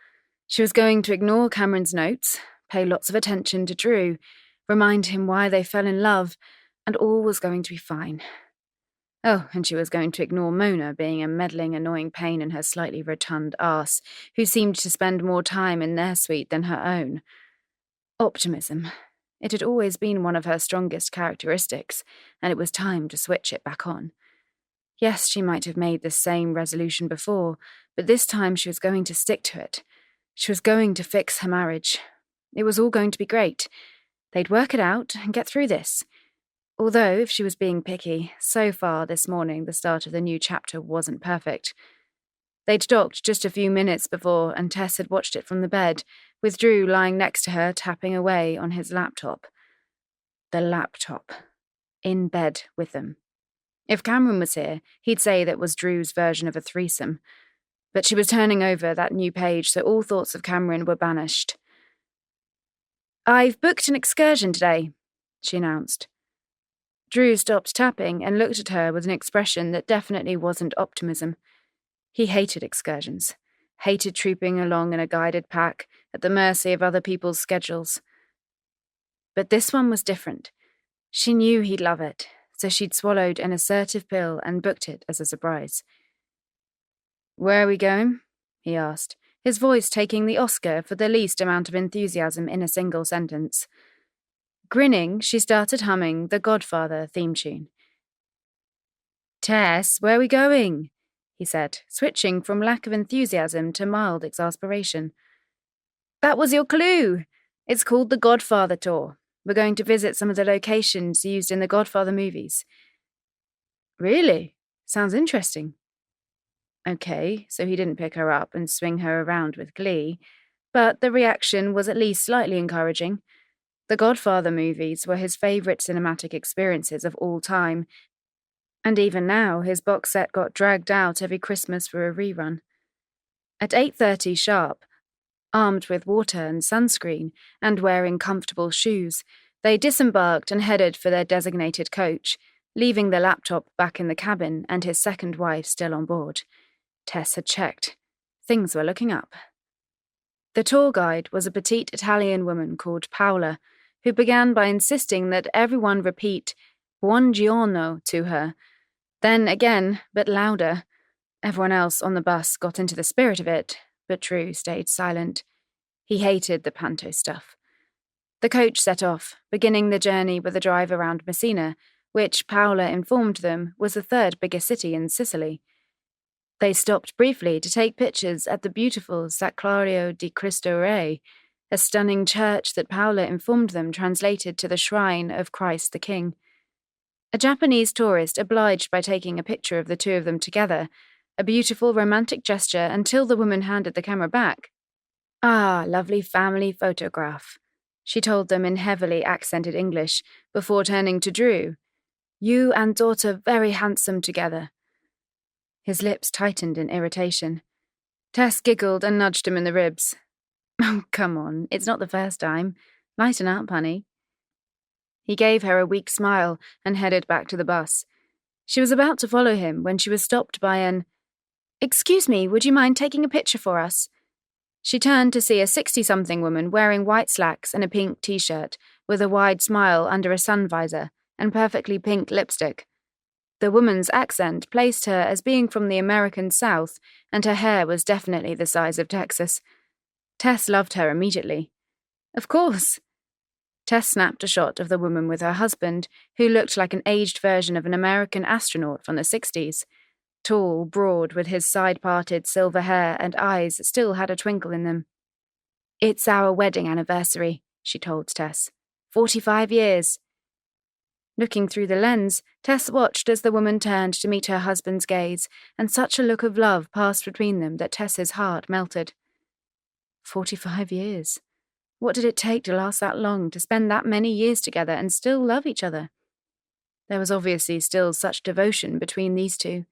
B: She was going to ignore Cameron's notes, pay lots of attention to Drew, remind him why they fell in love, and all was going to be fine. Oh, and she was going to ignore Mona being a meddling, annoying pain in her slightly rotund arse, who seemed to spend more time in their suite than her own. Optimism. It had always been one of her strongest characteristics, and it was time to switch it back on. Yes, she might have made the same resolution before, but this time she was going to stick to it. She was going to fix her marriage. It was all going to be great. They'd work it out and get through this. Although, if she was being picky, so far this morning the start of the new chapter wasn't perfect. They'd docked just a few minutes before, and Tess had watched it from the bed, with Drew lying next to her tapping away on his laptop. The laptop. In bed with them. If Cameron was here, he'd say that was Drew's version of a threesome. But she was turning over that new page, so all thoughts of Cameron were banished. "I've booked an excursion today," she announced. Drew stopped tapping and looked at her with an expression that definitely wasn't optimism. He hated excursions, hated trooping along in a guided pack at the mercy of other people's schedules. But this one was different. She knew he'd love it, so she'd swallowed an assertive pill and booked it as a surprise. "Where are we going?" he asked, his voice taking the Oscar for the least amount of enthusiasm in a single sentence. Grinning, she started humming the Godfather theme tune. "Tess, where are we going?" he said, switching from lack of enthusiasm to mild exasperation. "That was your clue. It's called the Godfather Tour. We're going to visit some of the locations used in the Godfather movies." "Really? Sounds interesting." Okay, so he didn't pick her up and swing her around with glee, but the reaction was at least slightly encouraging. The Godfather movies were his favourite cinematic experiences of all time, and even now his box set got dragged out every Christmas for a rerun. At 8:30 sharp, armed with water and sunscreen and wearing comfortable shoes, they disembarked and headed for their designated coach, leaving the laptop back in the cabin and his second wife still on board. Tess had checked. Things were looking up. The tour guide was a petite Italian woman called Paola, who began by insisting that everyone repeat "Buongiorno" to her. Then again, but louder. Everyone else on the bus got into the spirit of it, but Drew stayed silent. He hated the panto stuff. The coach set off, beginning the journey with a drive around Messina, which Paola informed them was the third biggest city in Sicily. They stopped briefly to take pictures at the beautiful Sacrario di Cristo Re, a stunning church that Paola informed them translated to the shrine of Christ the King. A Japanese tourist obliged by taking a picture of the two of them together, a beautiful romantic gesture until the woman handed the camera back. "Ah, lovely family photograph," she told them in heavily accented English, before turning to Drew. "You and daughter very handsome together." His lips tightened in irritation. Tess giggled and nudged him in the ribs. "Oh, come on, it's not the first time. Lighten up, honey." He gave her a weak smile and headed back to the bus. She was about to follow him when she was stopped by an, "Excuse me, would you mind taking a picture for us?" She turned to see a 60-something woman wearing white slacks and a pink t-shirt, with a wide smile under a sun visor and perfectly pink lipstick. The woman's accent placed her as being from the American South, and her hair was definitely the size of Texas. Tess loved her immediately. Of course. Tess snapped a shot of the woman with her husband, who looked like an aged version of an American astronaut from the 60s. Tall, broad, with his side-parted silver hair and eyes that still had a twinkle in them. "It's our wedding anniversary," she told Tess. 45 years. Looking through the lens, Tess watched as the woman turned to meet her husband's gaze, and such a look of love passed between them that Tess's heart melted. 45 years. What did it take to last that long, to spend that many years together and still love each other? There was obviously still such devotion between these two.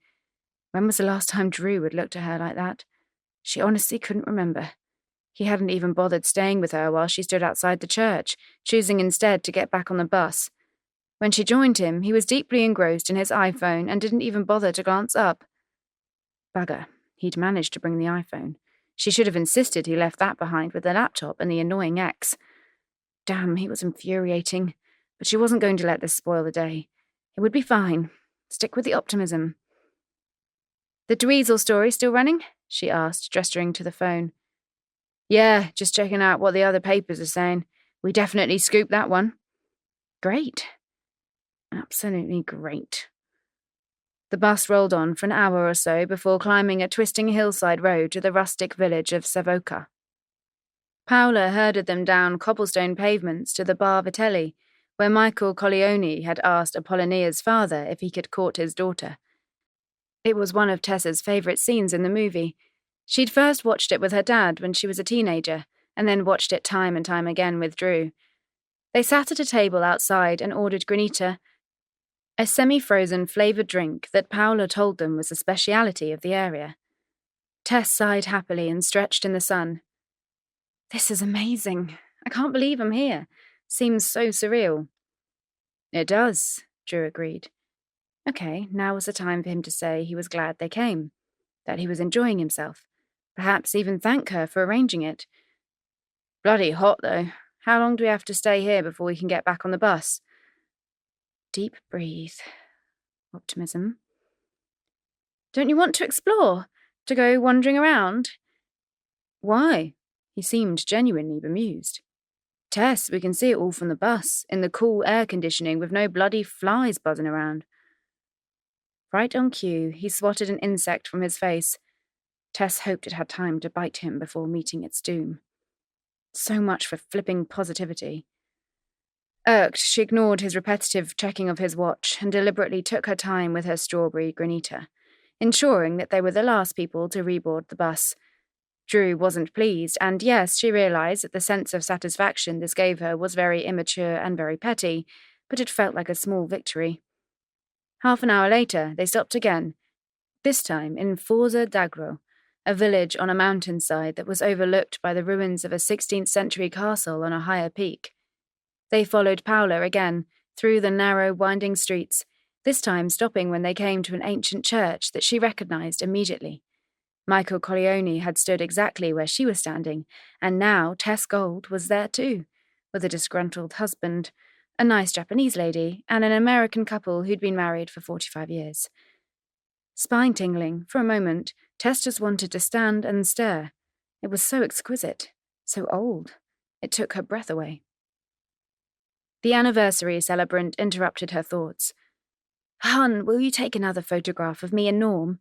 B: When was the last time Drew had looked at her like that? She honestly couldn't remember. He hadn't even bothered staying with her while she stood outside the church, choosing instead to get back on the bus. When she joined him, he was deeply engrossed in his iPhone and didn't even bother to glance up. Bugger, he'd managed to bring the iPhone. She should have insisted he left that behind with the laptop and the annoying ex. Damn, he was infuriating. But she wasn't going to let this spoil the day. It would be fine. Stick with the optimism. "The Dweezil story still running?" she asked, gesturing to the phone. "Yeah, just checking out what the other papers are saying. We definitely scooped that one." "Great. Absolutely great." The bus rolled on for an hour or so before climbing a twisting hillside road to the rustic village of Savoca. Paola herded them down cobblestone pavements to the Bar Vitelli, where Michael Corleone had asked Apollonia's father if he could court his daughter. It was one of Tessa's favourite scenes in the movie. She'd first watched it with her dad when she was a teenager, and then watched it time and time again with Drew. They sat at a table outside and ordered granita, a semi-frozen flavoured drink that Paola told them was a speciality of the area. Tess sighed happily and stretched in the sun. "This is amazing. I can't believe I'm here. Seems so surreal." "It does," Drew agreed. Okay, now was the time for him to say he was glad they came, that he was enjoying himself, perhaps even thank her for arranging it. "Bloody hot, though. How long do we have to stay here before we can get back on the bus?" Deep breathe. Optimism. "Don't you want to explore? To go wandering around?" "Why?" He seemed genuinely bemused. "Tess, we can see it all from the bus, in the cool air conditioning with no bloody flies buzzing around." Right on cue, he swatted an insect from his face. Tess hoped it had time to bite him before meeting its doom. So much for flipping positivity. Irked, she ignored his repetitive checking of his watch and deliberately took her time with her strawberry granita, ensuring that they were the last people to reboard the bus. Drew wasn't pleased, and yes, she realised that the sense of satisfaction this gave her was very immature and very petty, but it felt like a small victory. Half an hour later, they stopped again, this time in Forza d'Agro, a village on a mountainside that was overlooked by the ruins of a 16th-century castle on a higher peak. They followed Paola again, through the narrow, winding streets, this time stopping when they came to an ancient church that she recognised immediately. Michael Corleone had stood exactly where she was standing, and now Tess Gold was there too, with a disgruntled husband, a nice Japanese lady, and an American couple who'd been married for 45 years. Spine-tingling, for a moment, Tess just wanted to stand and stare. It was so exquisite, so old. It took her breath away. The anniversary celebrant interrupted her thoughts. "Hun, will you take another photograph of me and Norm?"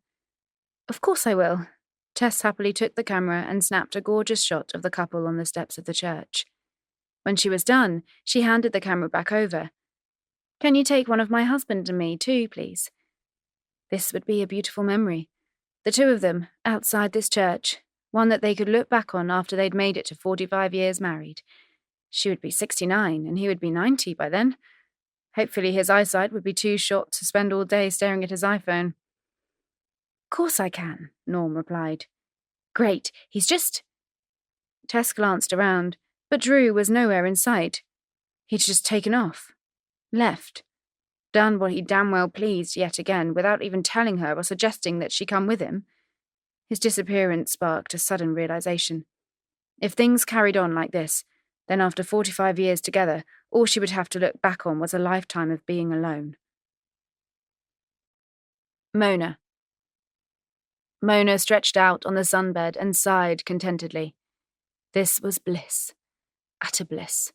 B: "Of course I will." Tess happily took the camera and snapped a gorgeous shot of the couple on the steps of the church. When she was done, she handed the camera back over. "Can you take one of my husband and me too, please?" This would be a beautiful memory. The two of them, outside this church, one that they could look back on after they'd made it to 45 years married. She would be 69, and he would be 90 by then. Hopefully his eyesight would be too short to spend all day staring at his iPhone. "Course I can," Norm replied. "Great, he's just—" Tess glanced around, but Drew was nowhere in sight. He'd just taken off. Left. Done what he damn well pleased yet again, without even telling her or suggesting that she come with him. His disappearance sparked a sudden realization. If things carried on like this, then after 45 years together, all she would have to look back on was a lifetime of being alone. Mona. Mona stretched out on the sunbed and sighed contentedly. This was bliss. Utter bliss.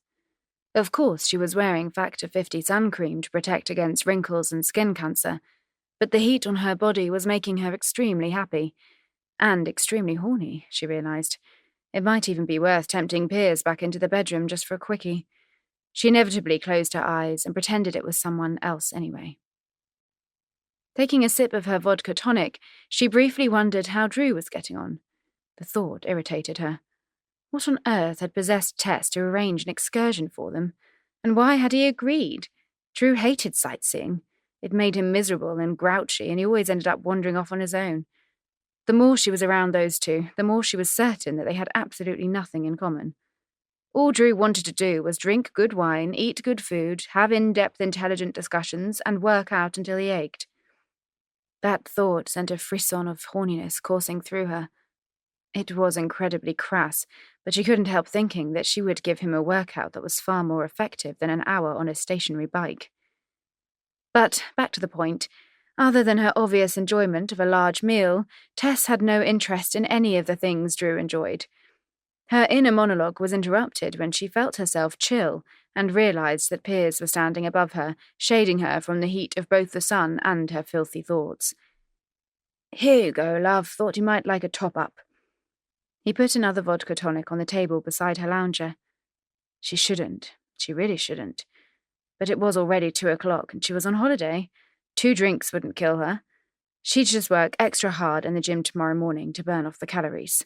B: Of course, she was wearing Factor 50 sun cream to protect against wrinkles and skin cancer, but the heat on her body was making her extremely happy. And extremely horny, she realised. It might even be worth tempting Piers back into the bedroom just for a quickie. She inevitably closed her eyes and pretended it was someone else anyway. Taking a sip of her vodka tonic, she briefly wondered how Drew was getting on. The thought irritated her. What on earth had possessed Tess to arrange an excursion for them? And why had he agreed? Drew hated sightseeing. It made him miserable and grouchy, and he always ended up wandering off on his own. The more she was around those two, the more she was certain that they had absolutely nothing in common. All Drew wanted to do was drink good wine, eat good food, have in-depth intelligent discussions, and work out until he ached. That thought sent a frisson of horniness coursing through her. It was incredibly crass, but she couldn't help thinking that she would give him a workout that was far more effective than an hour on a stationary bike. But, back to the point, other than her obvious enjoyment of a large meal, Tess had no interest in any of the things Drew enjoyed. Her inner monologue was interrupted when she felt herself chill and realised that Piers was standing above her, shading her from the heat of both the sun and her filthy thoughts. "Here you go, love. Thought you might like a top-up." He put another vodka tonic on the table beside her lounger. She shouldn't. She really shouldn't. But it was already 2:00 and she was on holiday. 2 drinks wouldn't kill her. She'd just work extra hard in the gym tomorrow morning to burn off the calories.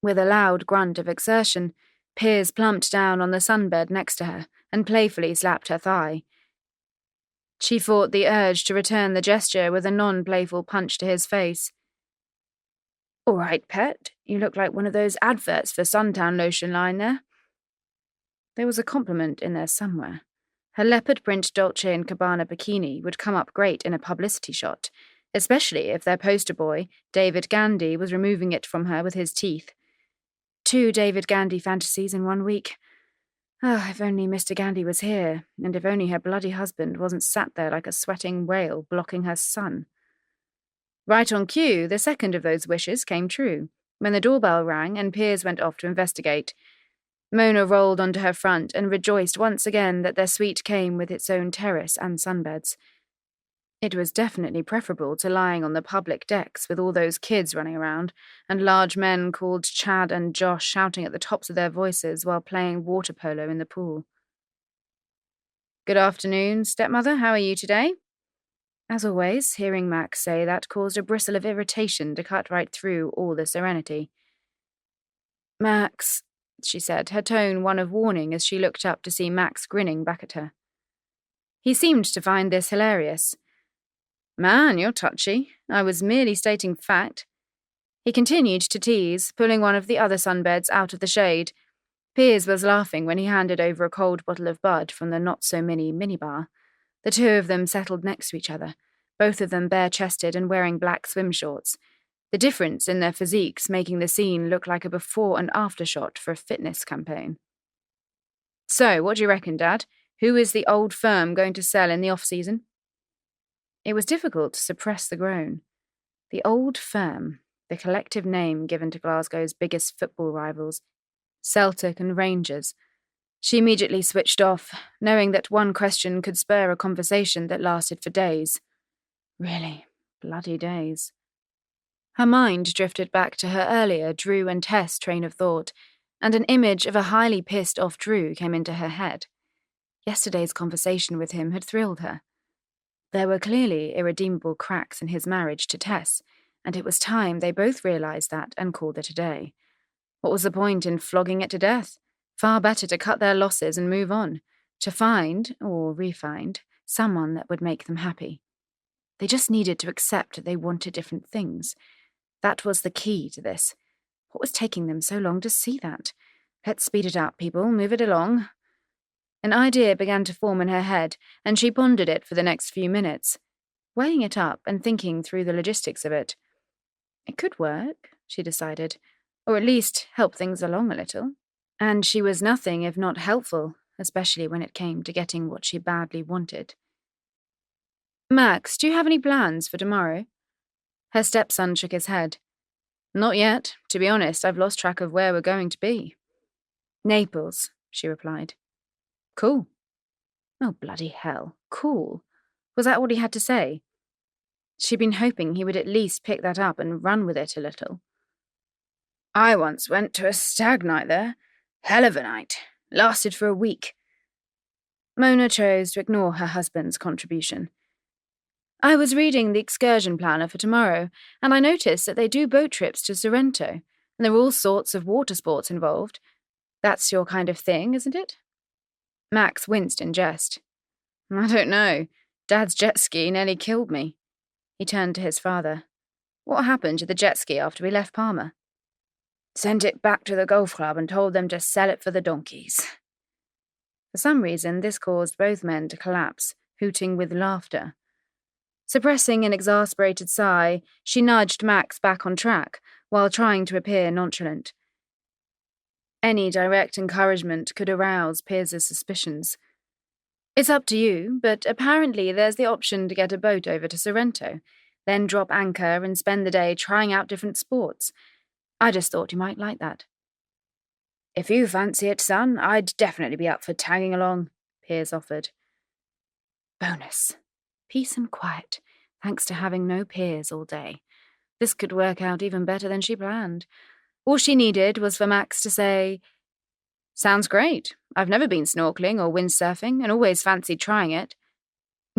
B: With a loud grunt of exertion, Piers plumped down on the sunbed next to her and playfully slapped her thigh. She fought the urge to return the gesture with a non-playful punch to his face. "All right, pet. You look like one of those adverts for suntan lotion line there." There was a compliment in there somewhere. Her leopard print Dolce & Gabbana bikini would come up great in a publicity shot, especially if their poster boy, David Gandy, was removing it from her with his teeth. 2 David Gandy fantasies in 1 week. If only Mr. Gandy was here, and if only her bloody husband wasn't sat there like a sweating whale blocking her sun. Right on cue, the second of those wishes came true, when the doorbell rang and Piers went off to investigate. Mona rolled onto her front and rejoiced once again that their suite came with its own terrace and sunbeds. It was definitely preferable to lying on the public decks with all those kids running around, and large men called Chad and Josh shouting at the tops of their voices while playing water polo in the pool. "Good afternoon, stepmother. How are you today?" As always, hearing Max say that caused a bristle of irritation to cut right through all the serenity. "Max," she said, her tone one of warning as she looked up to see Max grinning back at her. He seemed to find this hilarious. "Man, you're touchy. I was merely stating fact." He continued to tease, pulling one of the other sunbeds out of the shade. Piers was laughing when he handed over a cold bottle of Bud from the not-so-mini minibar. The two of them settled next to each other, both of them bare-chested and wearing black swim shorts, the difference in their physiques making the scene look like a before and after shot for a fitness campaign. "So, what do you reckon, Dad? Who is the old firm going to sell in the off-season?" It was difficult to suppress the groan. The old firm, the collective name given to Glasgow's biggest football rivals, Celtic and Rangers. She immediately switched off, knowing that one question could spur a conversation that lasted for days. Really, bloody days. Her mind drifted back to her earlier Drew and Tess train of thought, and an image of a highly pissed-off Drew came into her head. Yesterday's conversation with him had thrilled her. There were clearly irredeemable cracks in his marriage to Tess, and it was time they both realised that and called it a day. What was the point in flogging it to death? Far better to cut their losses and move on, to find, or re-find, someone that would make them happy. They just needed to accept that they wanted different things. That was the key to this. What was taking them so long to see that? Let's speed it up, people, move it along. An idea began to form in her head, and she pondered it for the next few minutes, weighing it up and thinking through the logistics of it. It could work, she decided, or at least help things along a little. And she was nothing if not helpful, especially when it came to getting what she badly wanted. "Max, do you have any plans for tomorrow?" Her stepson shook his head. "Not yet. To be honest, I've lost track of where we're going to be." "Naples," she replied. Cool. Oh, bloody hell. Cool. Was that all he had to say? She'd been hoping he would at least pick that up and run with it a little. I once went to a stag night there. Hell of a night. Lasted for a week. Mona chose to ignore her husband's contribution. I was reading the excursion planner for tomorrow, and I noticed that they do boat trips to Sorrento, and there are all sorts of water sports involved. That's your kind of thing, isn't it? Max winced in jest. I don't know. Dad's jet ski nearly killed me. He turned to his father. What happened to the jet ski after we left Palma? Sent it back to the golf club and told them to sell it for the donkeys. For some reason, this caused both men to collapse, hooting with laughter. Suppressing an exasperated sigh, she nudged Max back on track, while trying to appear nonchalant. Any direct encouragement could arouse Piers's suspicions. It's up to you, but apparently there's the option to get a boat over to Sorrento, then drop anchor and spend the day trying out different sports. I just thought you might like that. If you fancy it, son, I'd definitely be up for tagging along, Piers offered. Bonus. Peace and quiet, thanks to having no Piers all day. This could work out even better than she planned. All she needed was for Max to say, Sounds great. I've never been snorkeling or windsurfing and always fancied trying it.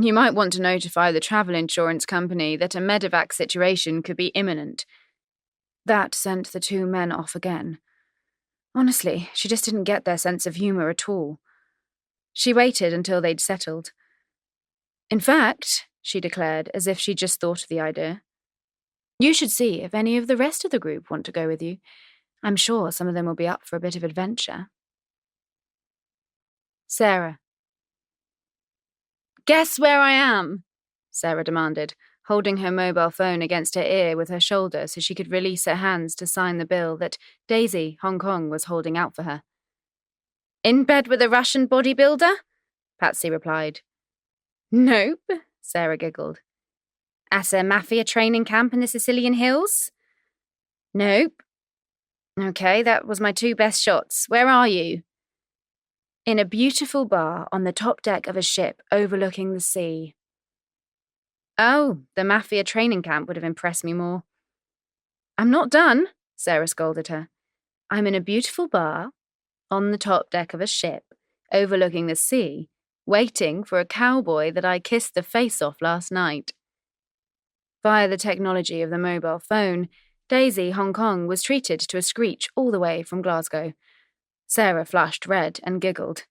B: You might want to notify the travel insurance company that a medevac situation could be imminent. That sent the two men off again. Honestly, she just didn't get their sense of humour at all. She waited until they'd settled. In fact, she declared, as if she'd just thought of the idea, you should see if any of the rest of the group want to go with you. I'm sure some of them will be up for a bit of adventure. Sarah. Guess where I am? Sarah demanded, holding her mobile phone against her ear with her shoulder so she could release her hands to sign the bill that Daisy, Hong Kong, was holding out for her. In bed with a Russian bodybuilder? Patsy replied. Nope, Sarah giggled. At a mafia training camp in the Sicilian hills? Nope. Okay, that was my two best shots. Where are you? In a beautiful bar on the top deck of a ship overlooking the sea. Oh, the mafia training camp would have impressed me more. I'm not done, Sarah scolded her. I'm in a beautiful bar on the top deck of a ship overlooking the sea, waiting for a cowboy that I kissed the face off last night. Via the technology of the mobile phone, Daisy, Hong Kong, was treated to a screech all the way from Glasgow. Sarah flushed red and giggled.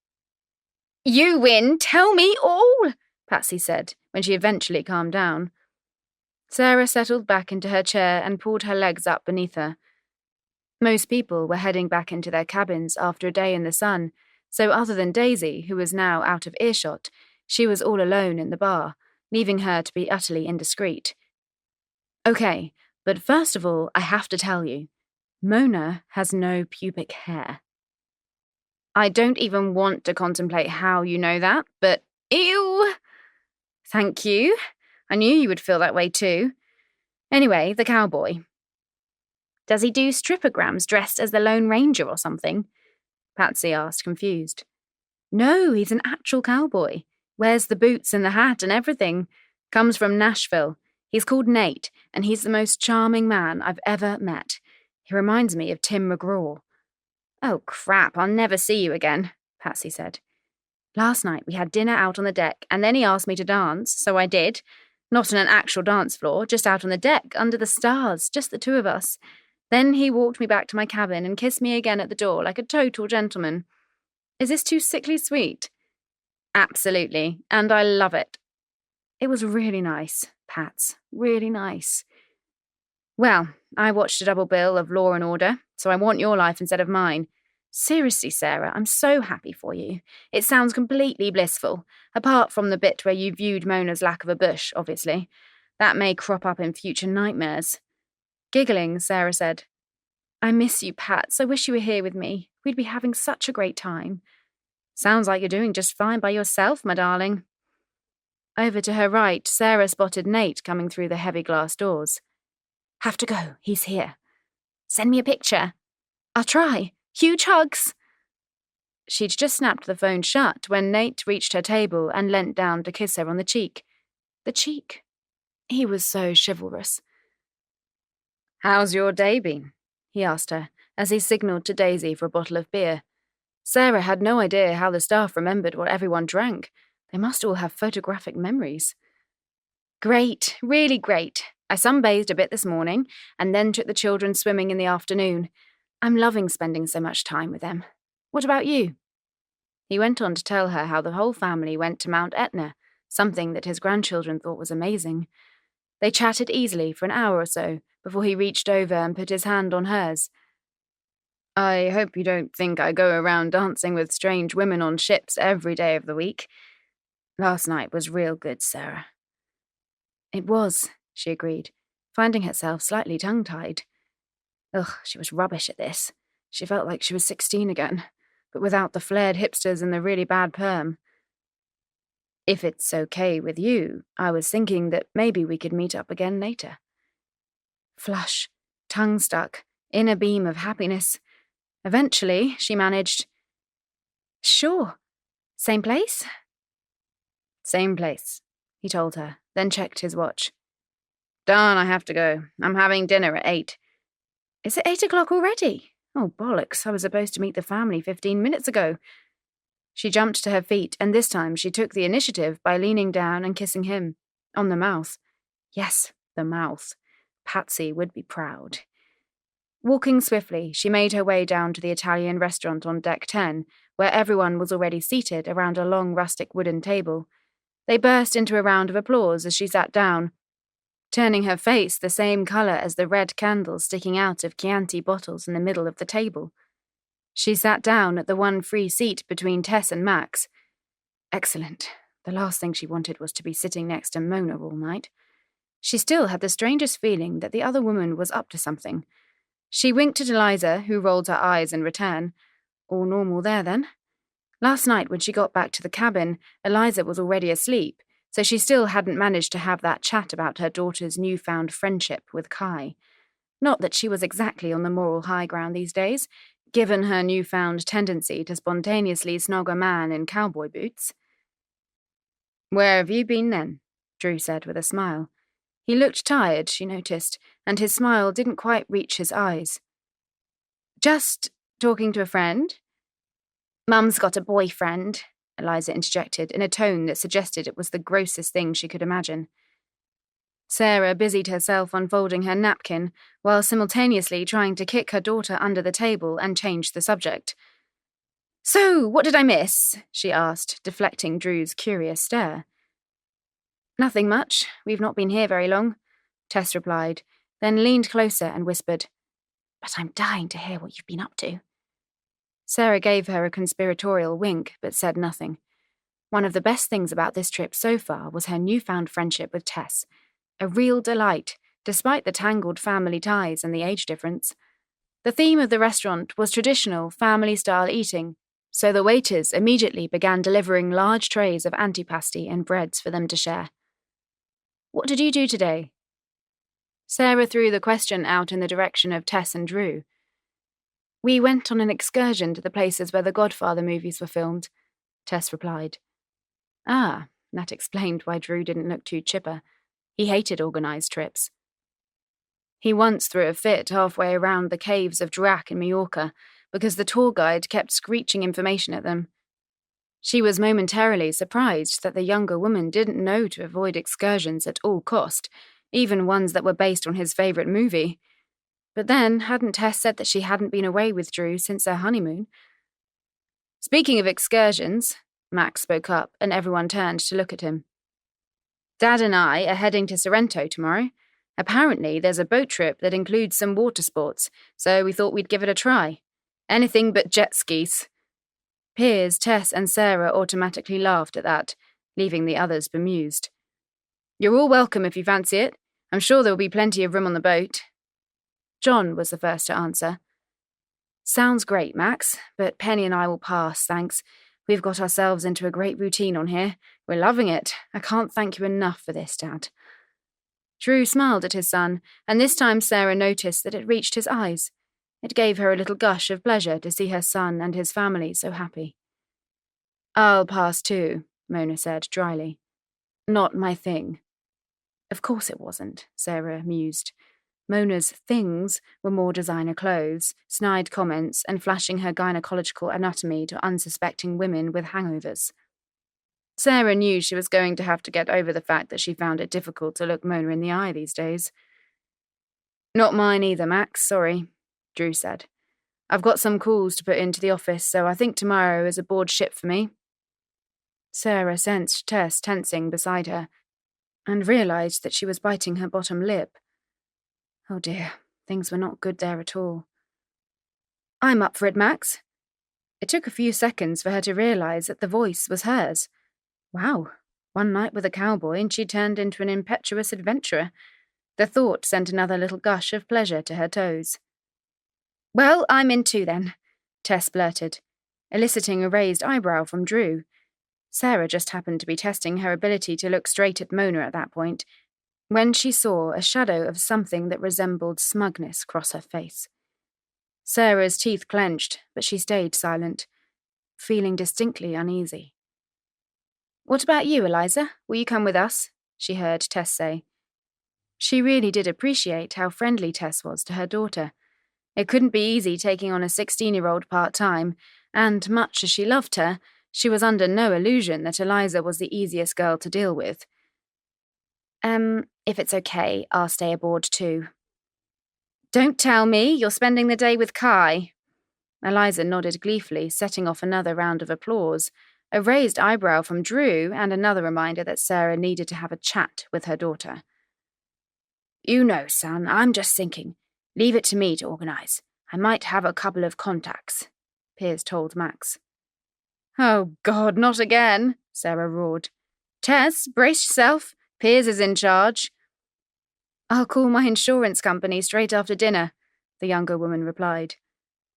B: You win, tell me all, Patsy said, when she eventually calmed down. Sarah settled back into her chair and pulled her legs up beneath her. Most people were heading back into their cabins after a day in the sun, so other than Daisy, who was now out of earshot, she was all alone in the bar, leaving her to be utterly indiscreet. Okay, but first of all, I have to tell you, Mona has no pubic hair. I don't even want to contemplate how you know that, but ew! Thank you. I knew you would feel that way too. Anyway, the cowboy. Does he do stripograms dressed as the Lone Ranger or something? Patsy asked, confused. No, he's an actual cowboy. Wears the boots and the hat and everything. Comes from Nashville. He's called Nate, and he's the most charming man I've ever met. He reminds me of Tim McGraw. Oh, crap, I'll never see you again, Patsy said. Last night we had dinner out on the deck, and then he asked me to dance, so I did. Not on an actual dance floor, just out on the deck, under the stars, just the two of us. Then he walked me back to my cabin and kissed me again at the door like a total gentleman. Is this too sickly sweet? Absolutely, and I love it. It was really nice, Pats, really nice. Well, I watched a double bill of Law and Order, so I want your life instead of mine. Seriously, Sarah, I'm so happy for you. It sounds completely blissful, apart from the bit where you viewed Mona's lack of a bush, obviously. That may crop up in future nightmares. Giggling, Sarah said, I miss you, Pats. I wish you were here with me. We'd be having such a great time. Sounds like you're doing just fine by yourself, my darling. Over to her right, Sarah spotted Nate coming through the heavy glass doors. Have to go. He's here. Send me a picture. I'll try. Huge hugs. She'd just snapped the phone shut when Nate reached her table and leant down to kiss her on the cheek. The cheek. He was so chivalrous. "How's your day been?" he asked her, as he signalled to Daisy for a bottle of beer. Sarah had no idea how the staff remembered what everyone drank. They must all have photographic memories. "Great, really great. I sunbathed a bit this morning, and then took the children swimming in the afternoon. I'm loving spending so much time with them. What about you?" He went on to tell her how the whole family went to Mount Etna, something that his grandchildren thought was amazing. They chatted easily for an hour or so before he reached over and put his hand on hers. "I hope you don't think I go around dancing with strange women on ships every day of the week. Last night was real good, Sarah." "It was," she agreed, finding herself slightly tongue-tied. Ugh, she was rubbish at this. She felt like she was 16 again, but without the flared hipsters and the really bad perm. "If it's okay with you, I was thinking that maybe we could meet up again later." Flush, tongue stuck, inner beam of happiness. Eventually, she managed, "Sure. Same place?" "Same place," he told her, then checked his watch. "Darn, I have to go. I'm having dinner at 8. "Is it 8 o'clock already? Oh, bollocks, I was supposed to meet the family 15 minutes ago." She jumped to her feet, and this time she took the initiative by leaning down and kissing him. On the mouth. Yes, the mouth. Patsy would be proud. Walking swiftly, she made her way down to the Italian restaurant on Deck 10, where everyone was already seated around a long rustic wooden table. They burst into a round of applause as she sat down, turning her face the same colour as the red candles sticking out of Chianti bottles in the middle of the table. She sat down at the one free seat between Tess and Max. Excellent. The last thing she wanted was to be sitting next to Mona all night. She still had the strangest feeling that the other woman was up to something. She winked at Eliza, who rolled her eyes in return. All normal there, then. Last night, when she got back to the cabin, Eliza was already asleep, so she still hadn't managed to have that chat about her daughter's newfound friendship with Kai. Not that she was exactly on the moral high ground these days, given her newfound tendency to spontaneously snog a man in cowboy boots. "Where have you been, then?" Drew said with a smile. He looked tired, she noticed, and his smile didn't quite reach his eyes. "Just talking to a friend." "Mum's got a boyfriend," Eliza interjected in a tone that suggested it was the grossest thing she could imagine. Sarah busied herself unfolding her napkin, while simultaneously trying to kick her daughter under the table and change the subject. "So, what did I miss?" she asked, deflecting Drew's curious stare. "Nothing much. We've not been here very long," Tess replied, then leaned closer and whispered, "But I'm dying to hear what you've been up to." Sarah gave her a conspiratorial wink, but said nothing. One of the best things about this trip so far was her newfound friendship with Tess. A real delight, despite the tangled family ties and the age difference. The theme of the restaurant was traditional family-style eating, so the waiters immediately began delivering large trays of antipasti and breads for them to share. "What did you do today?" Sarah threw the question out in the direction of Tess and Drew. "We went on an excursion to the places where the Godfather movies were filmed," Tess replied. Ah, that explained why Drew didn't look too chipper. He hated organised trips. He once threw a fit halfway around the caves of Drac in Majorca because the tour guide kept screeching information at them. She was momentarily surprised that the younger woman didn't know to avoid excursions at all cost, even ones that were based on his favourite movie. But then, hadn't Tess said that she hadn't been away with Drew since their honeymoon? "Speaking of excursions," Max spoke up, and everyone turned to look at him. "Dad and I are heading to Sorrento tomorrow. Apparently there's a boat trip that includes some water sports, so we thought we'd give it a try. Anything but jet skis." Piers, Tess and Sarah automatically laughed at that, leaving the others bemused. "You're all welcome if you fancy it. I'm sure there'll be plenty of room on the boat." John was the first to answer. "Sounds great, Max, but Penny and I will pass, thanks. We've got ourselves into a great routine on here. We're loving it. I can't thank you enough for this, Dad." Drew smiled at his son, and this time Sarah noticed that it reached his eyes. It gave her a little gush of pleasure to see her son and his family so happy. I'll pass too, Mona said dryly. Not my thing. Of course it wasn't, Sarah mused. Mona's things were more designer clothes, snide comments, and flashing her gynecological anatomy to unsuspecting women with hangovers. Sarah knew she was going to have to get over the fact that she found it difficult to look Mona in the eye these days. Not mine either, Max, sorry, Drew said. I've got some calls to put into the office, so I think tomorrow is a board ship for me. Sarah sensed Tess tensing beside her, and realised that she was biting her bottom lip. Oh dear, things were not good there at all. I'm up for it, Max. It took a few seconds for her to realise that the voice was hers. Wow, one night with a cowboy and she turned into an impetuous adventurer. The thought sent another little gush of pleasure to her toes. Well, I'm in too then, Tess blurted, eliciting a raised eyebrow from Drew. Sarah just happened to be testing her ability to look straight at Mona at that point, when she saw a shadow of something that resembled smugness cross her face. Sarah's teeth clenched, but she stayed silent, feeling distinctly uneasy. What about you, Eliza? Will you come with us? She heard Tess say. She really did appreciate how friendly Tess was to her daughter. It couldn't be easy taking on a 16-year-old part-time, and much as she loved her, she was under no illusion that Eliza was the easiest girl to deal with. If it's okay, I'll stay aboard too. Don't tell me you're spending the day with Kai. Eliza nodded gleefully, setting off another round of applause, a raised eyebrow from Drew and another reminder that Sarah needed to have a chat with her daughter. You know, son, I'm just thinking. Leave it to me to organise. I might have a couple of contacts, Piers told Max. Oh, God, not again, Sarah roared. Tess, brace yourself. Piers is in charge. I'll call my insurance company straight after dinner, the younger woman replied.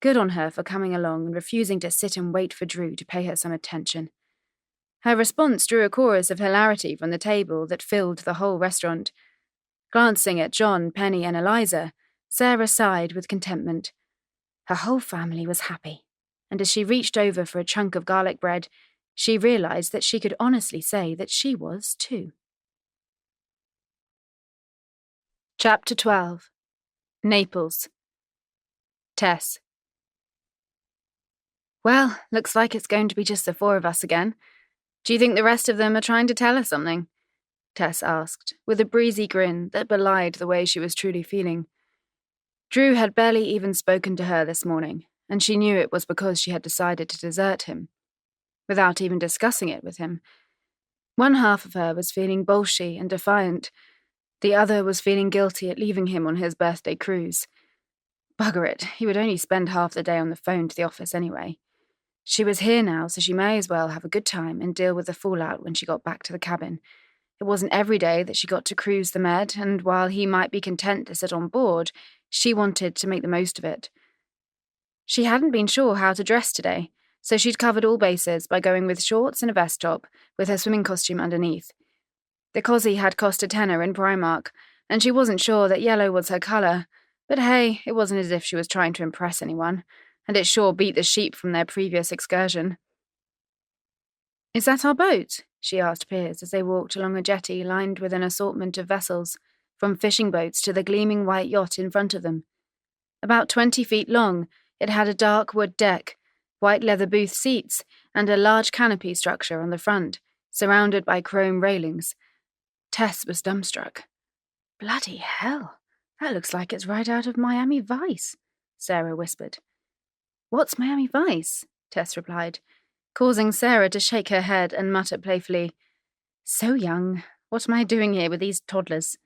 B: Good on her for coming along and refusing to sit and wait for Drew to pay her some attention. Her response drew a chorus of hilarity from the table that filled the whole restaurant. Glancing at John, Penny, and Eliza, Sarah sighed with contentment. Her whole family was happy, and as she reached over for a chunk of garlic bread, she realised that she could honestly say that she was too. Chapter 12. Naples. Tess. Well, looks like it's going to be just the four of us again. Do you think the rest of them are trying to tell us something? Tess asked, with a breezy grin that belied the way she was truly feeling. Drew had barely even spoken to her this morning, and she knew it was because she had decided to desert him, without even discussing it with him. One half of her was feeling bolshy and defiant. The other was feeling guilty at leaving him on his birthday cruise. Bugger it, he would only spend half the day on the phone to the office anyway. She was here now, so she may as well have a good time and deal with the fallout when she got back to the cabin. It wasn't every day that she got to cruise the Med, and while he might be content to sit on board, she wanted to make the most of it. She hadn't been sure how to dress today, so she'd covered all bases by going with shorts and a vest top, with her swimming costume underneath. The cozy had cost a tenner in Primark, and she wasn't sure that yellow was her colour, but hey, it wasn't as if she was trying to impress anyone, and it sure beat the sheep from their previous excursion. Is that our boat? She asked Piers as they walked along a jetty lined with an assortment of vessels, from fishing boats to the gleaming white yacht in front of them. About 20 feet long, it had a dark wood deck, white leather booth seats, and a large canopy structure on the front, surrounded by chrome railings. Tess was dumbstruck. Bloody hell, that looks like it's right out of Miami Vice, Sarah whispered. What's Miami Vice? Tess replied, causing Sarah to shake her head and mutter playfully, So young, what am I doing here with these toddlers?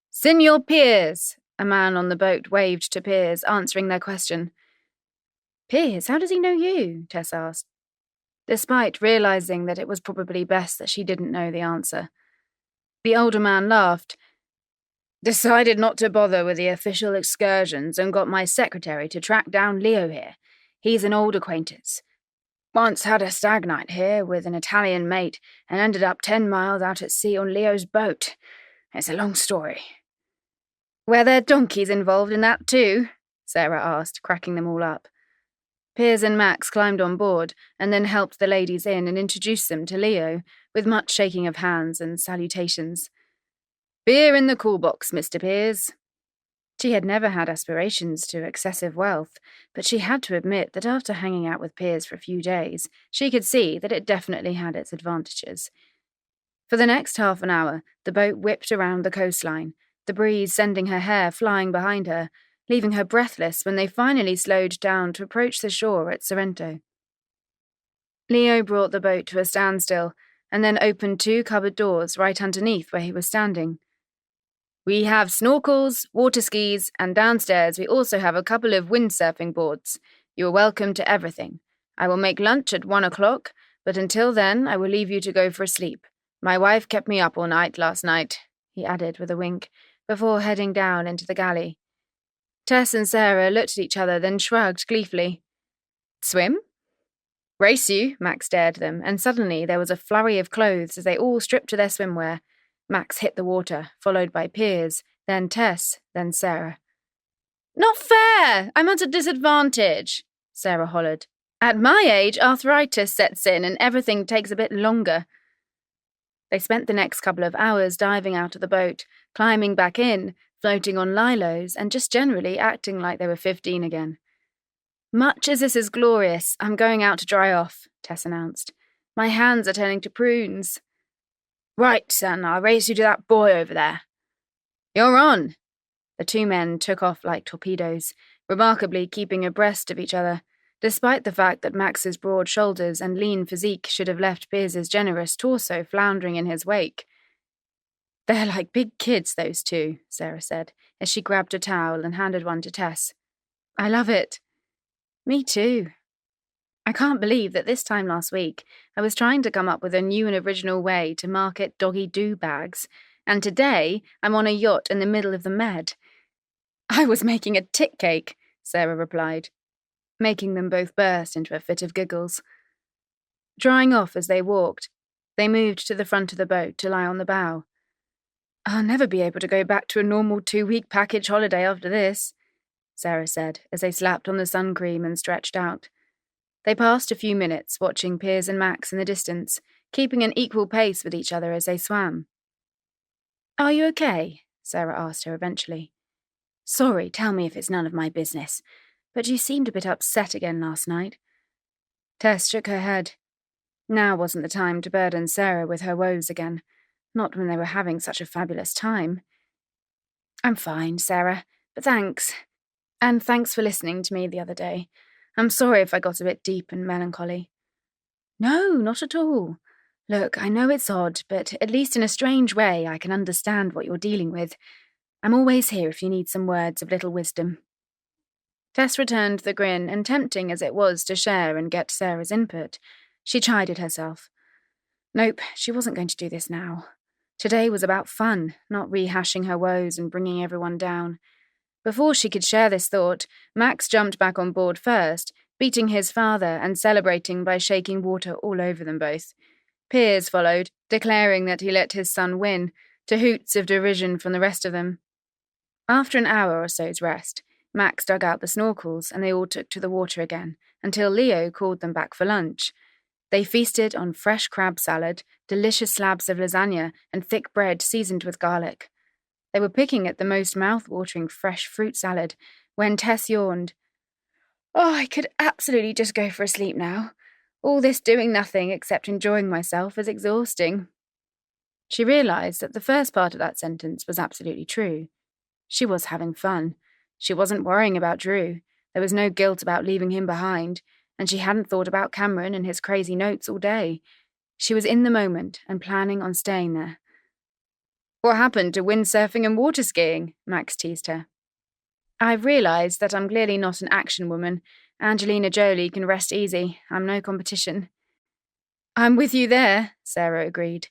B: Senor Piers, a man on the boat waved to Piers, answering their question. Piers, how does he know you? Tess asked, despite realising that it was probably best that she didn't know the answer. The older man laughed. Decided not to bother with the official excursions and got my secretary to track down Leo here. He's an old acquaintance. Once had a stag night here with an Italian mate and ended up 10 miles out at sea on Leo's boat. It's a long story. Were there donkeys involved in that too? Sarah asked, cracking them all up. Piers and Max climbed on board and then helped the ladies in and introduced them to Leo, with much shaking of hands and salutations. "Beer in the cool box, Mr. Piers." She had never had aspirations to excessive wealth, but she had to admit that after hanging out with Piers for a few days, she could see that it definitely had its advantages. For the next half an hour, the boat whipped around the coastline, the breeze sending her hair flying behind her, leaving her breathless when they finally slowed down to approach the shore at Sorrento. Leo brought the boat to a standstill and then opened 2 cupboard doors right underneath where he was standing. "We have snorkels, water skis, and downstairs we also have a couple of windsurfing boards. You are welcome to everything. I will make lunch at 1 o'clock, but until then I will leave you to go for a sleep. My wife kept me up all night last night," he added with a wink, before heading down into the galley. Tess and Sarah looked at each other, then shrugged gleefully. "Swim?" "Race you," Max dared them, and suddenly there was a flurry of clothes as they all stripped to their swimwear. Max hit the water, followed by Piers, then Tess, then Sarah. "Not fair! I'm at a disadvantage," Sarah hollered. "At my age, arthritis sets in and everything takes a bit longer." They spent the next couple of hours diving out of the boat, climbing back in, floating on lilos, and just generally acting like they were 15 again. "Much as this is glorious, I'm going out to dry off," Tess announced. "My hands are turning to prunes." "Right, son, I'll race you to that boy over there." "You're on." The 2 men took off like torpedoes, remarkably keeping abreast of each other, despite the fact that Max's broad shoulders and lean physique should have left Piers's generous torso floundering in his wake. "They're like big kids, those 2, Sarah said, as she grabbed a towel and handed one to Tess. "I love it." "Me too." I can't believe that this time last week I was trying to come up with a new and original way to market doggy-do bags, and today I'm on a yacht in the middle of the Med. "I was making a tit cake," Sarah replied, making them both burst into a fit of giggles. Drying off as they walked, they moved to the front of the boat to lie on the bow. "I'll never be able to go back to a normal 2-week package holiday after this," Sarah said as they slapped on the sun cream and stretched out. They passed a few minutes watching Piers and Max in the distance, keeping an equal pace with each other as they swam. "Are you okay?" Sarah asked her eventually. "Sorry, tell me if it's none of my business, but you seemed a bit upset again last night." Tess shook her head. Now wasn't the time to burden Sarah with her woes again, not when they were having such a fabulous time. "I'm fine, Sarah, but thanks. And thanks for listening to me the other day. I'm sorry if I got a bit deep and melancholy." "No, not at all. Look, I know it's odd, but at least in a strange way I can understand what you're dealing with. I'm always here if you need some words of little wisdom." Tess returned the grin, and tempting as it was to share and get Sarah's input, she chided herself. Nope, she wasn't going to do this now. Today was about fun, not rehashing her woes and bringing everyone down. Before she could share this thought, Max jumped back on board first, beating his father and celebrating by shaking water all over them both. Piers followed, declaring that he let his son win, to hoots of derision from the rest of them. After an hour or so's rest, Max dug out the snorkels and they all took to the water again, until Leo called them back for lunch. They feasted on fresh crab salad, delicious slabs of lasagna, and thick bread seasoned with garlic. They were picking at the most mouth-watering fresh fruit salad when Tess yawned. "Oh, I could absolutely just go for a sleep now. All this doing nothing except enjoying myself is exhausting." She realised that the first part of that sentence was absolutely true. She was having fun. She wasn't worrying about Drew. There was no guilt about leaving him behind, and she hadn't thought about Cameron and his crazy notes all day. She was in the moment and planning on staying there. "What happened to windsurfing and water skiing?" Max teased her. "I've realised that I'm clearly not an action woman. Angelina Jolie can rest easy. I'm no competition." "I'm with you there," Sarah agreed.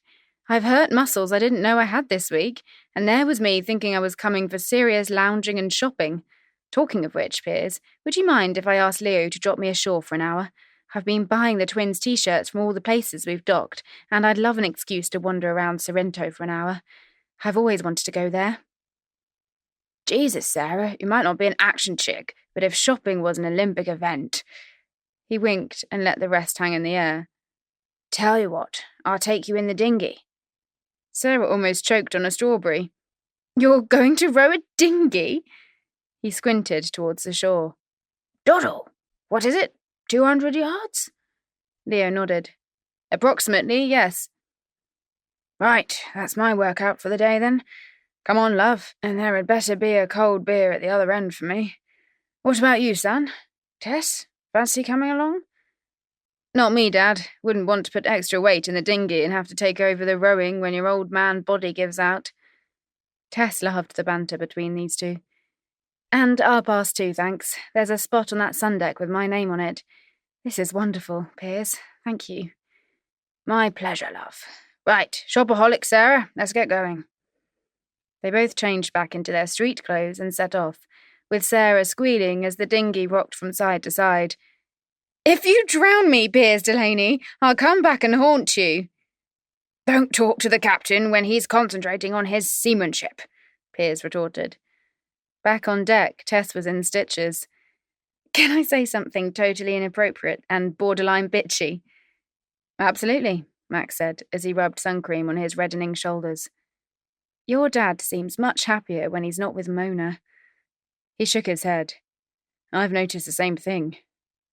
B: "I've hurt muscles I didn't know I had this week, and there was me thinking I was coming for serious lounging and shopping. Talking of which, Piers, would you mind if I asked Leo to drop me ashore for an hour? I've been buying the twins' t-shirts from all the places we've docked, and I'd love an excuse to wander around Sorrento for an hour. I've always wanted to go there." "Jesus, Sarah, you might not be an action chick, but if shopping was an Olympic event..." He winked and let the rest hang in the air. "Tell you what, I'll take you in the dinghy." Sarah almost choked on a strawberry. "You're going to row a dinghy?" He squinted towards the shore. "Doddle! What is it? 200 yards?" Leo nodded. "Approximately, yes." "Right, that's my workout for the day, then. Come on, love, and there had better be a cold beer at the other end for me. What about you, son? Tess, fancy coming along?" "Not me, Dad. Wouldn't want to put extra weight in the dinghy and have to take over the rowing when your old man body gives out." Tess loved the banter between these two. "And I'll pass too, thanks. There's a spot on that sun deck with my name on it. This is wonderful, Piers. Thank you." "My pleasure, love. Right, shopaholic, Sarah. Let's get going." They both changed back into their street clothes and set off, with Sarah squealing as the dinghy rocked from side to side. "If you drown me, Piers Delaney, I'll come back and haunt you." "Don't talk to the captain when he's concentrating on his seamanship," Piers retorted. Back on deck, Tess was in stitches. "Can I say something totally inappropriate and borderline bitchy?" "Absolutely," Max said as he rubbed sun cream on his reddening shoulders. "Your dad seems much happier when he's not with Mona." He shook his head. "I've noticed the same thing.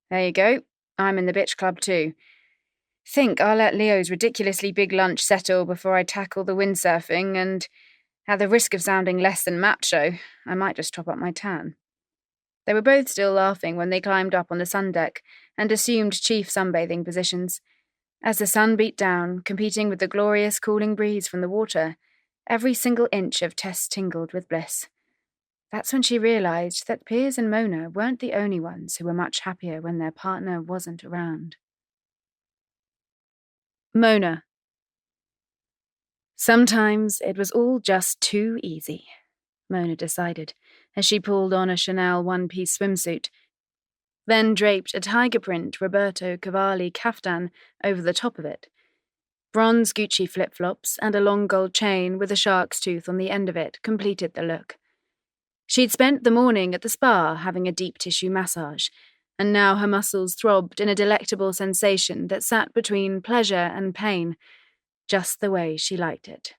B: There you go. I'm in the bitch club too. Think I'll let Leo's ridiculously big lunch settle before I tackle the windsurfing, and at the risk of sounding less than macho, I might just top up my tan." They were both still laughing when they climbed up on the sun deck and assumed chief sunbathing positions. As the sun beat down, competing with the glorious cooling breeze from the water, every single inch of Tess tingled with bliss. That's when she realised that Piers and Mona weren't the only ones who were much happier when their partner wasn't around. Mona. Sometimes it was all just too easy, Mona decided, as she pulled on a Chanel one-piece swimsuit, then draped a tiger print Roberto Cavalli caftan over the top of it. Bronze Gucci flip-flops and a long gold chain with a shark's tooth on the end of it completed the look. She'd spent the morning at the spa having a deep tissue massage, and now her muscles throbbed in a delectable sensation that sat between pleasure and pain, just the way she liked it.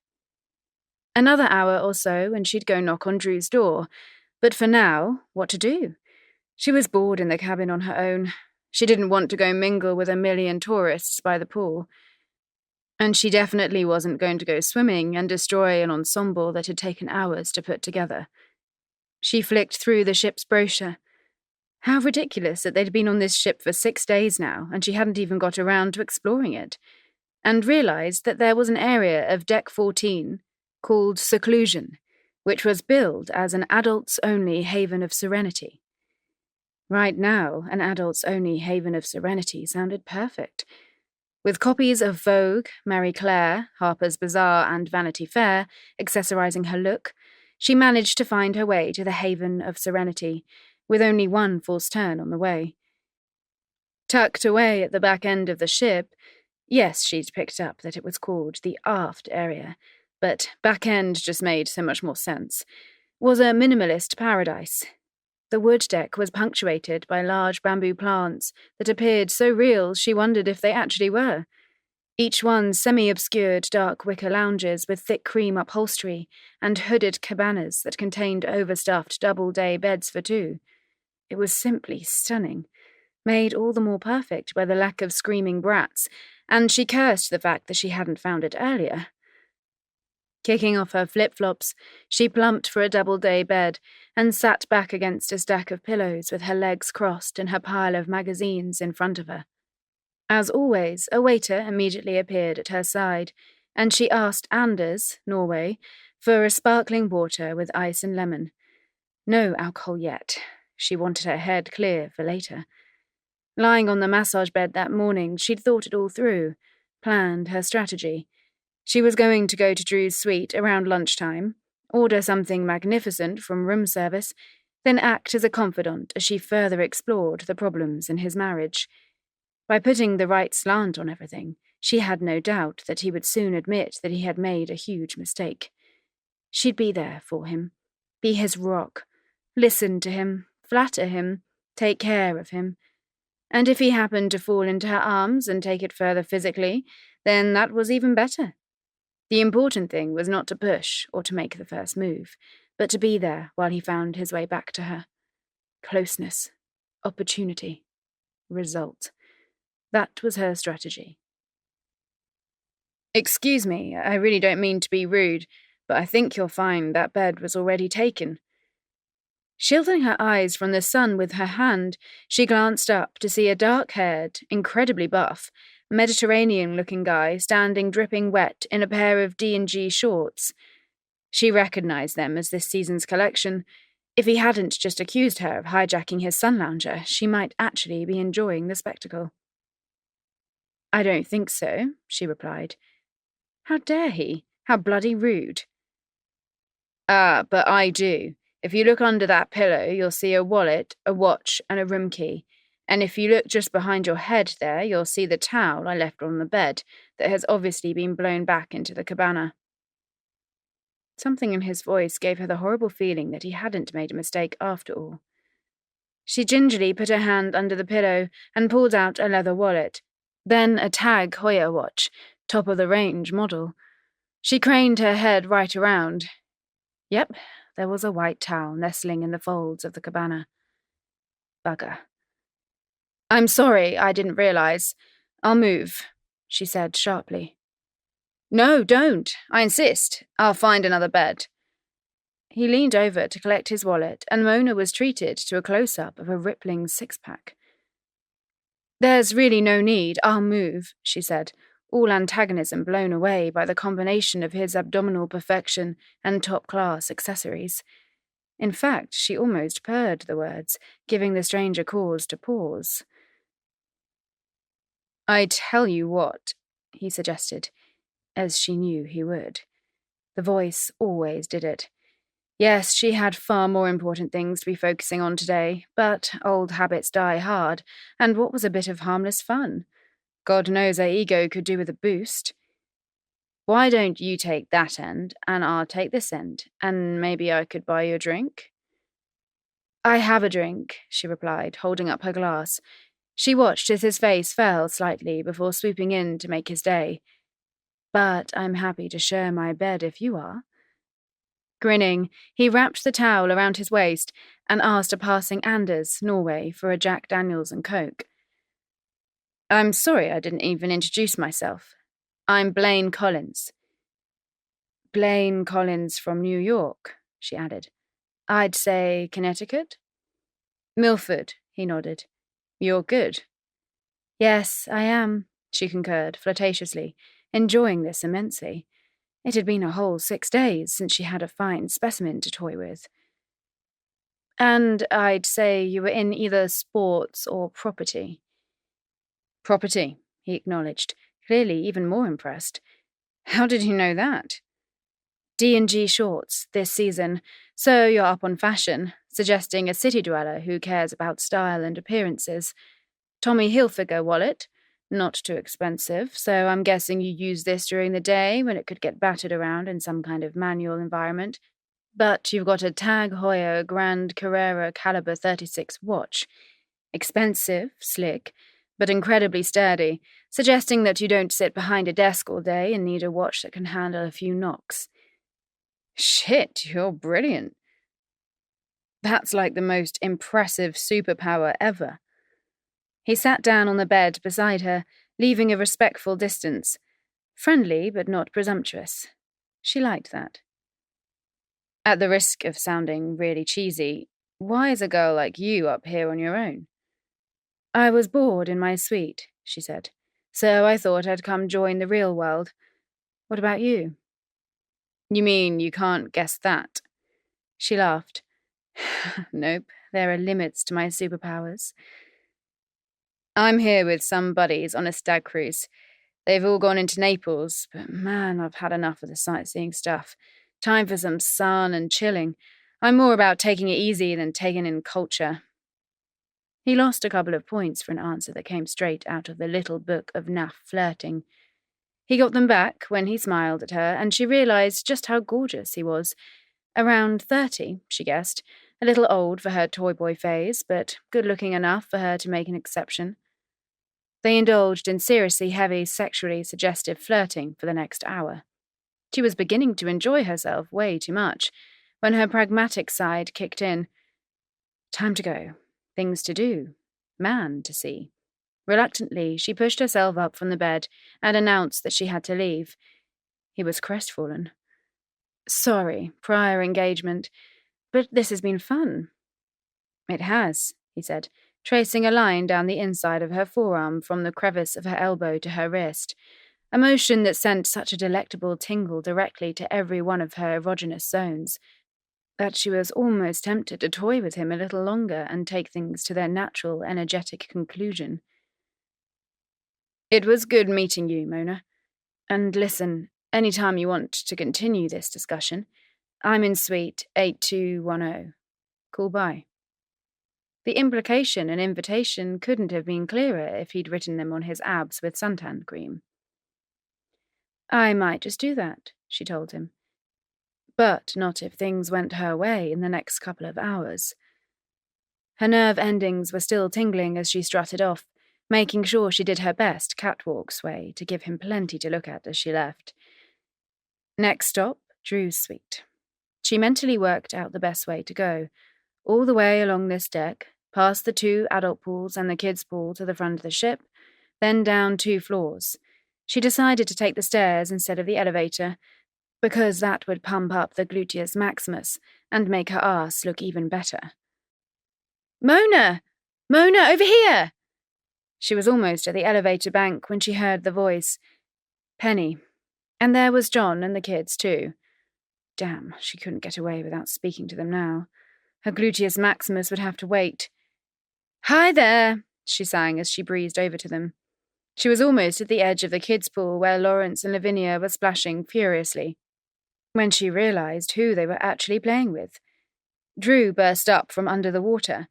B: Another hour or so and she'd go knock on Drew's door, but for now, what to do? She was bored in the cabin on her own. She didn't want to go mingle with a million tourists by the pool. And she definitely wasn't going to go swimming and destroy an ensemble that had taken hours to put together. She flicked through the ship's brochure. How ridiculous that they'd been on this ship for 6 days now and she hadn't even got around to exploring it, and realised that there was an area of Deck 14 called Seclusion, which was billed as an adults-only haven of serenity. Right now, an adults-only haven of serenity sounded perfect. With copies of Vogue, Marie Claire, Harper's Bazaar and Vanity Fair accessorising her look, she managed to find her way to the haven of serenity, with only one false turn on the way. Tucked away at the back end of the ship, yes, she'd picked up that it was called the aft area, but back end just made so much more sense, was a minimalist paradise. The wood deck was punctuated by large bamboo plants that appeared so real she wondered if they actually were. Each one semi-obscured dark wicker lounges with thick cream upholstery and hooded cabanas that contained overstuffed double-day beds for two. It was simply stunning, made all the more perfect by the lack of screaming brats, and she cursed the fact that she hadn't found it earlier. Kicking off her flip-flops, she plumped for a double-day bed and sat back against a stack of pillows with her legs crossed and her pile of magazines in front of her. As always, a waiter immediately appeared at her side, and she asked Anders, Norway, for a sparkling water with ice and lemon. No alcohol yet. She wanted her head clear for later. Lying on the massage bed that morning, she'd thought it all through, planned her strategy. She was going to go to Drew's suite around lunchtime, order something magnificent from room service, then act as a confidant as she further explored the problems in his marriage. By putting the right slant on everything, she had no doubt that he would soon admit that he had made a huge mistake. She'd be there for him, be his rock, listen to him, flatter him, take care of him. And if he happened to fall into her arms and take it further physically, then that was even better. The important thing was not to push or to make the first move, but to be there while he found his way back to her. Closeness, opportunity, result. That was her strategy. "Excuse me, I really don't mean to be rude, but I think you'll find that bed was already taken." Shielding her eyes from the sun with her hand, she glanced up to see a dark-haired, incredibly buff, Mediterranean-looking guy standing dripping wet in a pair of D&G shorts. She recognized them as this season's collection. If he hadn't just accused her of hijacking his sun lounger, she might actually be enjoying the spectacle. "I don't think so," she replied. How dare he? How bloody rude. "Ah, but I do. If you look under that pillow, you'll see a wallet, a watch, and a room key. And if you look just behind your head there, you'll see the towel I left on the bed that has obviously been blown back into the cabana." Something in his voice gave her the horrible feeling that he hadn't made a mistake after all. She gingerly put her hand under the pillow and pulled out a leather wallet, then a TAG Heuer watch, top-of-the-range model. She craned her head right around. Yep, there was a white towel nestling in the folds of the cabana. Bugger. "I'm sorry, I didn't realize. I'll move," she said sharply. "No, don't. I insist. I'll find another bed." He leaned over to collect his wallet, and Mona was treated to a close-up of a rippling six-pack. "There's really no need. I'll move," she said, all antagonism blown away by the combination of his abdominal perfection and top-class accessories. In fact, she almost purred the words, giving the stranger cause to pause. "I tell you what," he suggested, as she knew he would. The voice always did it. Yes, she had far more important things to be focusing on today, but old habits die hard, and what was a bit of harmless fun? God knows her ego could do with a boost. "Why don't you take that end, and I'll take this end, and maybe I could buy you a drink?" "I have a drink," she replied, holding up her glass. She watched as his face fell slightly before swooping in to make his day. "But I'm happy to share my bed if you are." Grinning, he wrapped the towel around his waist and asked a passing Anders, Norway, for a Jack Daniels and Coke. "I'm sorry I didn't even introduce myself. I'm Blaine Collins." "Blaine Collins from New York," she added. "I'd say Connecticut?" "Milford," he nodded. "You're good." "Yes, I am," she concurred flirtatiously, enjoying this immensely. It had been a whole 6 days since she had a fine specimen to toy with. "And I'd say you were in either sports or property." "Property," he acknowledged, clearly even more impressed. "How did you know that?" "D&G shorts, this season, so you're up on fashion, suggesting a city dweller who cares about style and appearances. Tommy Hilfiger wallet, not too expensive, so I'm guessing you use this during the day when it could get battered around in some kind of manual environment. But you've got a TAG Heuer Grand Carrera Caliber 36 watch. Expensive, slick, but incredibly sturdy, suggesting that you don't sit behind a desk all day and need a watch that can handle a few knocks." "Shit, you're brilliant." "That's like the most impressive superpower ever." He sat down on the bed beside her, leaving a respectful distance. Friendly, but not presumptuous. She liked that. "At the risk of sounding really cheesy, why is a girl like you up here on your own?" "I was bored in my suite," she said, "so I thought I'd come join the real world. What about you?" "You mean you can't guess that?" She laughed. "Nope, there are limits to my superpowers." "I'm here with some buddies on a stag cruise. They've all gone into Naples, but man, I've had enough of the sightseeing stuff. Time for some sun and chilling. I'm more about taking it easy than taking in culture." He lost a couple of points for an answer that came straight out of the little book of naff flirting. He got them back when he smiled at her, and she realized just how gorgeous he was. Around 30, she guessed, a little old for her toy boy phase, but good-looking enough for her to make an exception. They indulged in seriously heavy, sexually suggestive flirting for the next hour. She was beginning to enjoy herself way too much, when her pragmatic side kicked in. Time to go. Things to do. Man to see. Reluctantly, she pushed herself up from the bed and announced that she had to leave. He was crestfallen. Sorry, prior engagement, but this has been fun. It has, he said, tracing a line down the inside of her forearm from the crevice of her elbow to her wrist, a motion that sent such a delectable tingle directly to every one of her erogenous zones, that she was almost tempted to toy with him a little longer and take things to their natural, energetic conclusion. It was good meeting you, Mona. And listen, any time you want to continue this discussion, I'm in suite 8210. Call by. The implication and invitation couldn't have been clearer if he'd written them on his abs with suntan cream. I might just do that, she told him. But not if things went her way in the next couple of hours. Her nerve endings were still tingling as she strutted off, making sure she did her best catwalk sway to give him plenty to look at as she left. Next stop, Drew's suite. She mentally worked out the best way to go, all the way along this deck, past the 2 adult pools and the kids' pool to the front of the ship, then down 2 floors. She decided to take the stairs instead of the elevator, because that would pump up the gluteus maximus and make her ass look even better. Mona! Mona, over here! She was almost at the elevator bank when she heard the voice. Penny. And there was John and the kids, too. Damn, she couldn't get away without speaking to them now. Her gluteus maximus would have to wait. Hi there, she sang as she breezed over to them. She was almost at the edge of the kids' pool where Lawrence and Lavinia were splashing furiously, when she realized who they were actually playing with. Drew burst up from under the water,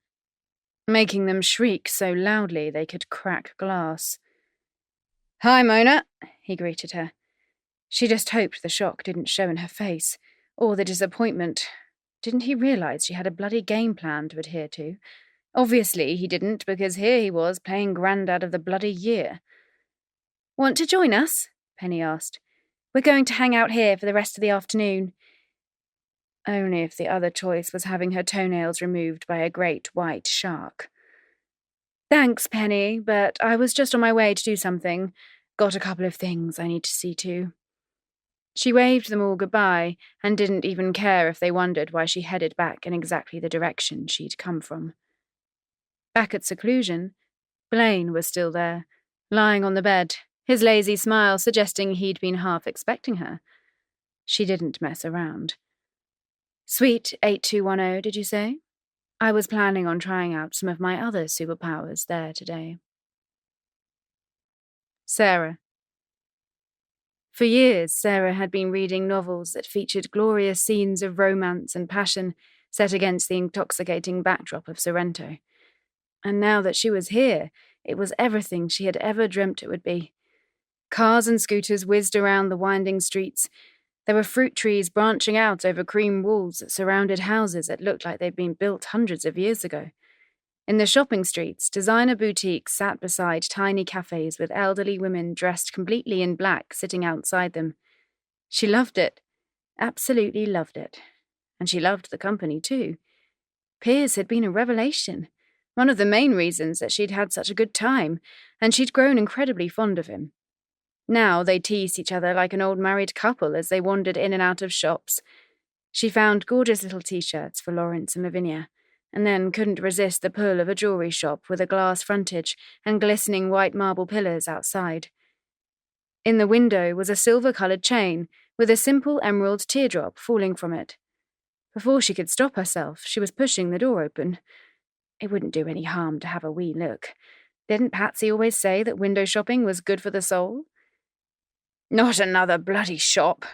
B: making them shriek so loudly they could crack glass. Hi, Mona, he greeted her. She just hoped the shock didn't show in her face, or the disappointment. Didn't he realize she had a bloody game plan to adhere to? Obviously he didn't, because here he was playing Grandad of the bloody year. Want to join us? Penny asked. We're going to hang out here for the rest of the afternoon. Only if the other choice was having her toenails removed by a great white shark. Thanks, Penny, but I was just on my way to do something. Got a couple of things I need to see to. She waved them all goodbye and didn't even care if they wondered why she headed back in exactly the direction she'd come from. Back at Seclusion, Blaine was still there, lying on the bed, his lazy smile suggesting he'd been half expecting her. She didn't mess around. Suite 8210, did you say? I was planning on trying out some of my other superpowers there today. Sarah. For years, Sarah had been reading novels that featured glorious scenes of romance and passion set against the intoxicating backdrop of Sorrento. And now that she was here, it was everything she had ever dreamt it would be. Cars and scooters whizzed around the winding streets. There were fruit trees branching out over cream walls that surrounded houses that looked like they'd been built hundreds of years ago. In the shopping streets, designer boutiques sat beside tiny cafes with elderly women dressed completely in black sitting outside them. She loved it. Absolutely loved it. And she loved the company, too. Piers had been a revelation. One of the main reasons that she'd had such a good time, and she'd grown incredibly fond of him. Now they teased each other like an old married couple as they wandered in and out of shops. She found gorgeous little T-shirts for Lawrence and Lavinia, and then couldn't resist the pull of a jewellery shop with a glass frontage and glistening white marble pillars outside. In the window was a silver-coloured chain with a simple emerald teardrop falling from it. Before she could stop herself, she was pushing the door open. It wouldn't do any harm to have a wee look. Didn't Patsy always say that window shopping was good for the soul? Not another bloody shop,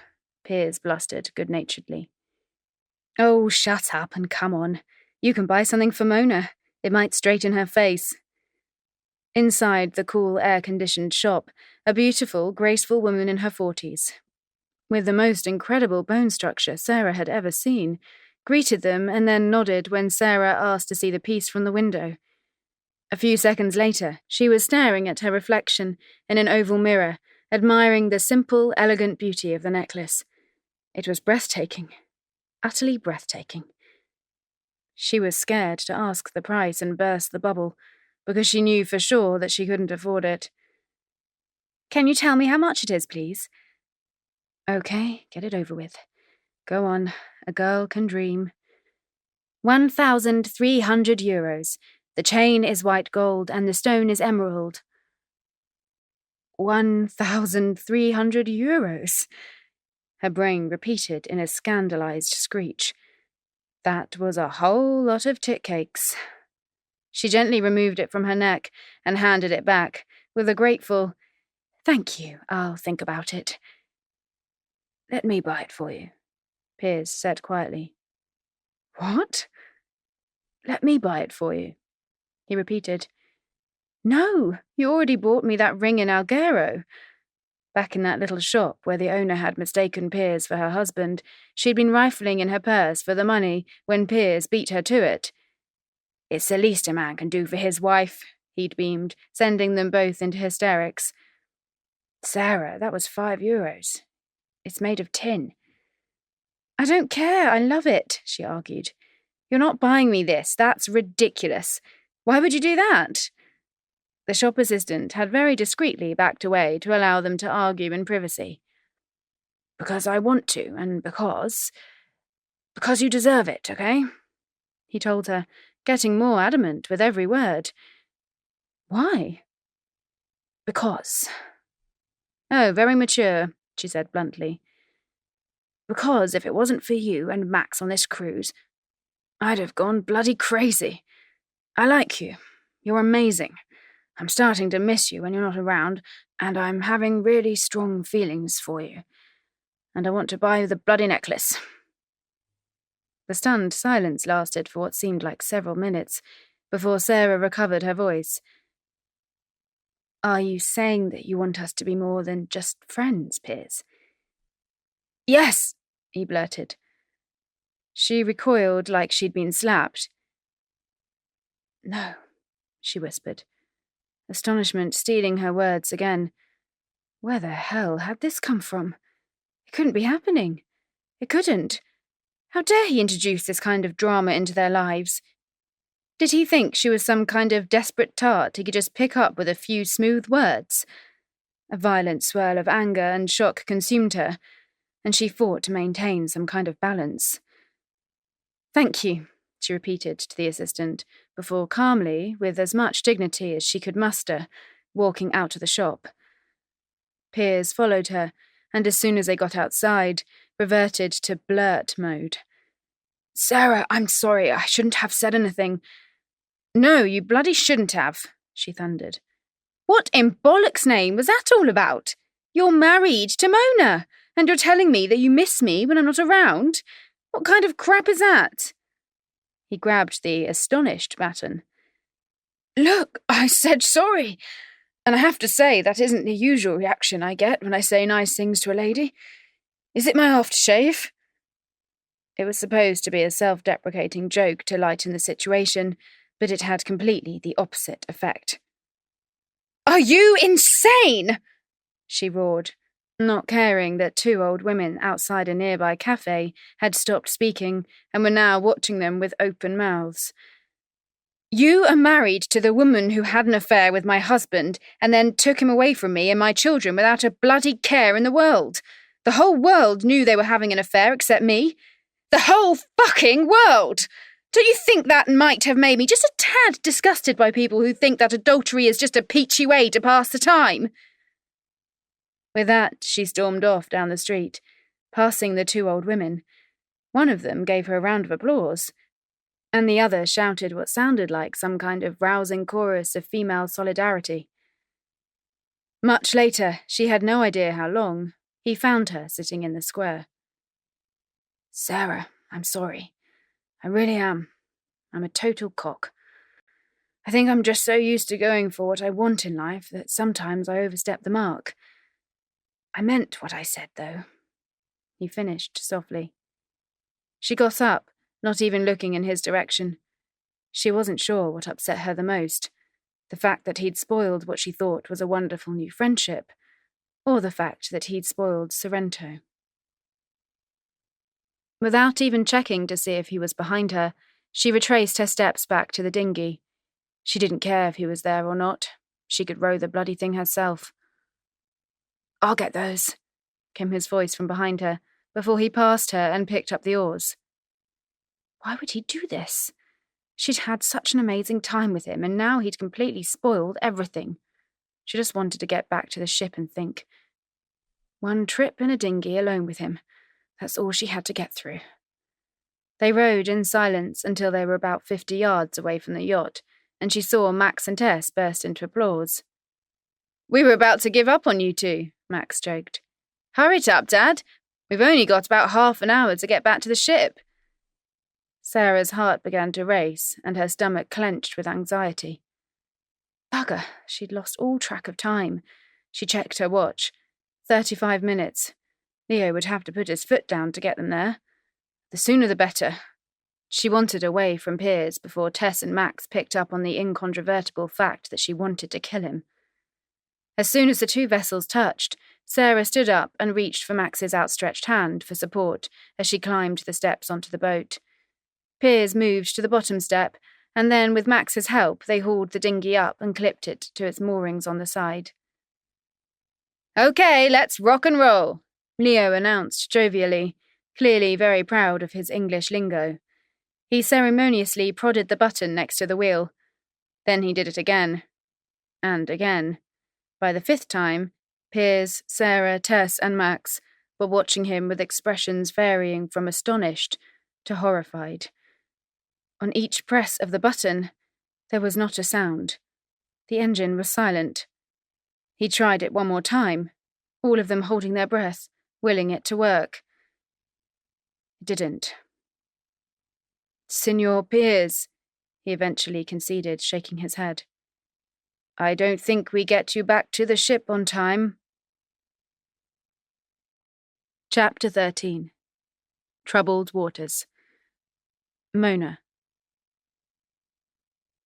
B: Piers blustered good-naturedly. Oh, shut up and come on. You can buy something for Mona. It might straighten her face. Inside the cool, air-conditioned shop, a beautiful, graceful woman in her 40s, with the most incredible bone structure Sarah had ever seen, greeted them, and then nodded when Sarah asked to see the piece from the window. A few seconds later, she was staring at her reflection in an oval mirror, admiring the simple, elegant beauty of the necklace. It was breathtaking. Utterly breathtaking. She was scared to ask the price and burst the bubble, because she knew for sure that she couldn't afford it. "Can you tell me how much it is, please?" "Okay, get it over with. Go on, a girl can dream." 1,300 euros. The chain is white gold and the stone is emerald." 1,300 euros? Her brain repeated in a scandalized screech. That was a whole lot of tit cakes. She gently removed it from her neck and handed it back, with a grateful, "Thank you, I'll think about it." "Let me buy it for you," Piers said quietly. "What?" "Let me buy it for you," he repeated. "No, you already bought me that ring in Alghero." Back in that little shop where the owner had mistaken Piers for her husband, she'd been rifling in her purse for the money when Piers beat her to it. "It's the least a man can do for his wife," he'd beamed, sending them both into hysterics. "Sarah, that was 5 euros. It's made of tin." "I don't care, I love it," she argued. "You're not buying me this, that's ridiculous. Why would you do that?" The shop assistant had very discreetly backed away to allow them to argue in privacy. "Because I want to, and because you deserve it, okay?" he told her, getting more adamant with every word. "Why?" "Because." "Oh, very mature," she said bluntly. "Because if it wasn't for you and Max on this cruise, I'd have gone bloody crazy. I like you. You're amazing. I'm starting to miss you when you're not around, and I'm having really strong feelings for you. And I want to buy you the bloody necklace." The stunned silence lasted for what seemed like several minutes, before Sarah recovered her voice. "Are you saying that you want us to be more than just friends, Piers?" "Yes," he blurted. She recoiled like she'd been slapped. "No," she whispered, astonishment stealing her words again. Where the hell had this come from? It couldn't be happening. It couldn't. How dare he introduce this kind of drama into their lives? Did he think she was some kind of desperate tart he could just pick up with a few smooth words? A violent swirl of anger and shock consumed her, and she fought to maintain some kind of balance. "Thank you," she repeated to the assistant, before calmly, with as much dignity as she could muster, walking out of the shop. Piers followed her, and as soon as they got outside, reverted to blurt mode. "Sarah, I'm sorry, I shouldn't have said anything." "No, you bloody shouldn't have," she thundered. "What in bollocks' name was that all about? You're married to Mona, and you're telling me that you miss me when I'm not around? What kind of crap is that?" He grabbed the astonished baton. "Look, I said sorry. And I have to say, that isn't the usual reaction I get when I say nice things to a lady. Is it my aftershave?" It was supposed to be a self-deprecating joke to lighten the situation, but it had completely the opposite effect. "Are you insane?" she roared, not caring that 2 old women outside a nearby cafe had stopped speaking and were now watching them with open mouths. "You are married to the woman who had an affair with my husband and then took him away from me and my children without a bloody care in the world. The whole world knew they were having an affair except me. The whole fucking world! Don't you think that might have made me just a tad disgusted by people who think that adultery is just a peachy way to pass the time?" With that, she stormed off down the street, passing the 2 old women. One of them gave her a round of applause, and the other shouted what sounded like some kind of rousing chorus of female solidarity. Much later, she had no idea how long, he found her sitting in the square. "Sarah, I'm sorry. I really am. I'm a total cock. I think I'm just so used to going for what I want in life that sometimes I overstep the mark. I meant what I said, though," he finished softly. She got up not even looking in his direction. She wasn't sure what upset her the most, the fact that he'd spoiled what she thought was a wonderful new friendship, or the fact that he'd spoiled Sorrento. Without even checking to see if he was behind her, she retraced her steps back to the dinghy. She didn't care if he was there or not. She could row the bloody thing herself. "I'll get those," came his voice from behind her, before he passed her and picked up the oars. Why would he do this? She'd had such an amazing time with him, and now he'd completely spoiled everything. She just wanted to get back to the ship and think. One trip in a dinghy alone with him. That's all she had to get through. They rowed in silence until they were about 50 yards away from the yacht, and she saw Max and Tess burst into applause. "We were about to give up on you two," Max joked. "Hurry it up, Dad. We've only got about half an hour to get back to the ship." Sarah's heart began to race, and her stomach clenched with anxiety. Bugger, she'd lost all track of time. She checked her watch. 35 minutes. Leo would have to put his foot down to get them there. The sooner the better. She wanted away from Piers before Tess and Max picked up on the incontrovertible fact that she wanted to kill him. As soon as the two vessels touched, Sarah stood up and reached for Max's outstretched hand for support as she climbed the steps onto the boat. Piers moved to the bottom step, and then, with Max's help, they hauled the dinghy up and clipped it to its moorings on the side. "Okay, let's rock and roll," Leo announced jovially, clearly very proud of his English lingo. He ceremoniously prodded the button next to the wheel. Then he did it again. And again. By the 5th time, Piers, Sarah, Tess, and Max were watching him with expressions varying from astonished to horrified. On each press of the button, there was not a sound. The engine was silent. He tried it one more time, all of them holding their breath, willing it to work. It didn't. "Signor Piers," he eventually conceded, shaking his head. "I don't think we get you back to the ship on time." Chapter 13. Troubled Waters. Mona.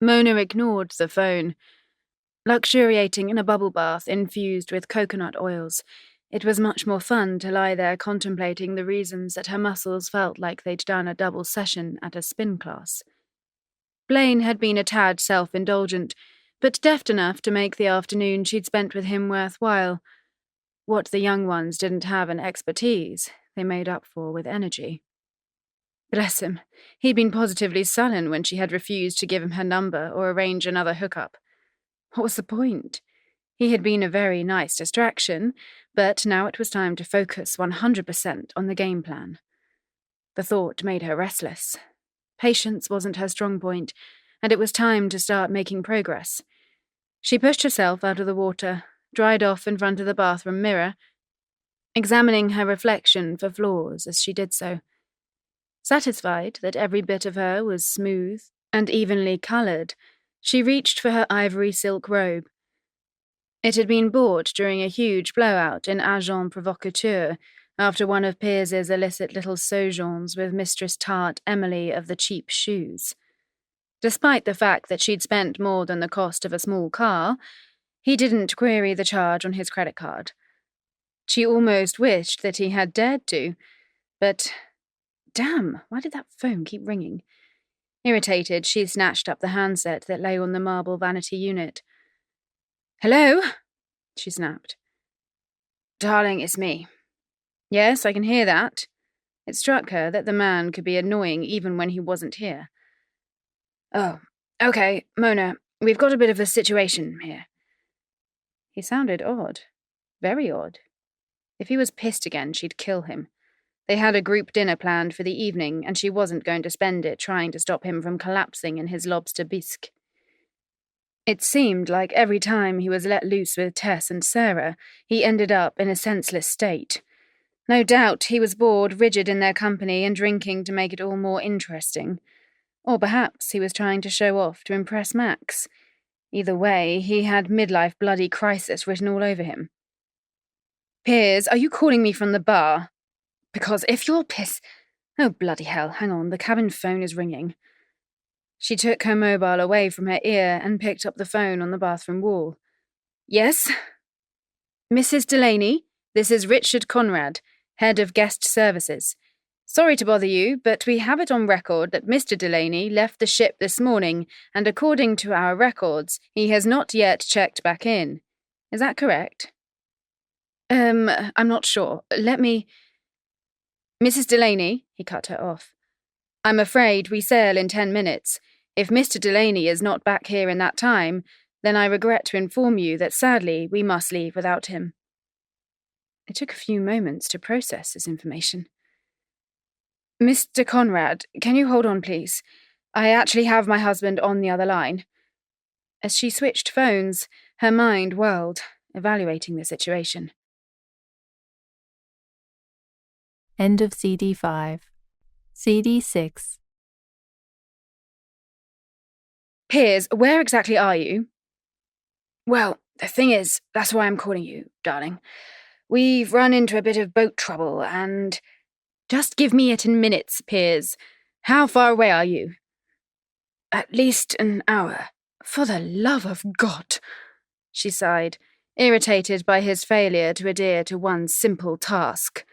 B: Mona ignored the phone. Luxuriating in a bubble bath infused with coconut oils, it was much more fun to lie there contemplating the reasons that her muscles felt like they'd done a double session at a spin class. Blaine had been a tad self-indulgent, but deft enough to make the afternoon she'd spent with him worthwhile. What the young ones didn't have in expertise, they made up for with energy. Bless him, he'd been positively sullen when she had refused to give him her number or arrange another hookup. What was the point? He had been a very nice distraction, but now it was time to focus 100% on the game plan. The thought made her restless. Patience wasn't her strong point, and it was time to start making progress. She pushed herself out of the water, dried off in front of the bathroom mirror, examining her reflection for flaws as she did so. Satisfied that every bit of her was smooth and evenly coloured, she reached for her ivory silk robe. It had been bought during a huge blowout in Agent Provocateur after one of Piers's illicit little sojourns with Mistress Tart Emily of the cheap shoes. Despite the fact that she'd spent more than the cost of a small car, he didn't query the charge on his credit card. She almost wished that he had dared to, but damn, why did that phone keep ringing? Irritated, she snatched up the handset that lay on the marble vanity unit. "Hello?" she snapped. "Darling, it's me." "Yes, I can hear that." It struck her that the man could be annoying even when he wasn't here. "Oh, okay, Mona, we've got a bit of a situation here." He sounded odd. Very odd. If he was pissed again, she'd kill him. They had a group dinner planned for the evening, and she wasn't going to spend it trying to stop him from collapsing in his lobster bisque. It seemed like every time he was let loose with Tess and Sarah, he ended up in a senseless state. No doubt he was bored, rigid in their company, and drinking to make it all more interesting. Or perhaps he was trying to show off to impress Max. Either way, he had midlife bloody crisis written all over him. "Piers, are you calling me from the bar? Because if you're Oh, bloody hell, hang on, the cabin phone is ringing. She took her mobile away from her ear and picked up the phone on the bathroom wall. Yes? Mrs. Delaney, this is Richard Conrad, head of guest services. Sorry to bother you, but we have it on record that Mr. Delaney left the ship this morning, and according to our records, he has not yet checked back in. Is that correct? I'm not sure. Let me... Mrs. Delaney, he cut her off. I'm afraid we sail in 10 minutes. If Mr. Delaney is not back here in that time, then I regret to inform you that sadly we must leave without him. It took a few moments to process this information. Mr. Conrad, can you hold on, please? I actually have my husband on the other line. As she switched phones, her mind whirled, evaluating the situation.
A: End of CD 5. CD 6.
B: Piers, where exactly are you? Well, the thing is, that's why I'm calling you, darling. We've run into a bit of boat trouble and... Just give me it in minutes, Piers. How far away are you? At least an hour. For the love of God, she sighed, irritated by his failure to adhere to one simple task.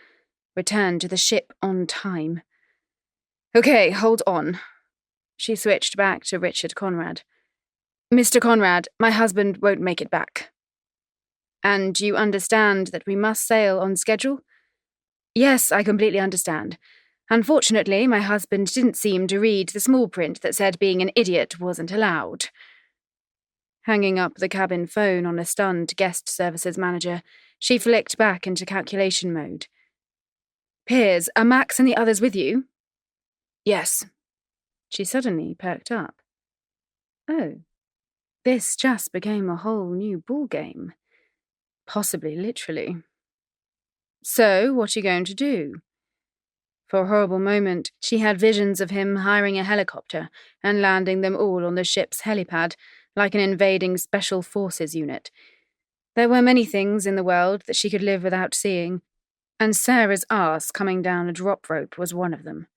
B: Return to the ship on time. Okay, hold on. She switched back to Richard Conrad. Mr. Conrad, my husband won't make it back. And you understand that we must sail on schedule? Yes, I completely understand. Unfortunately, my husband didn't seem to read the small print that said being an idiot wasn't allowed. Hanging up the cabin phone on a stunned guest services manager, she flicked back into calculation mode. Piers, are Max and the others with you? Yes. She suddenly perked up. Oh, this just became a whole new ballgame. Possibly literally. So, what are you going to do? For a horrible moment, she had visions of him hiring a helicopter and landing them all on the ship's helipad, like an invading special forces unit. There were many things in the world that she could live without seeing, and Sarah's arse coming down a drop rope was one of them.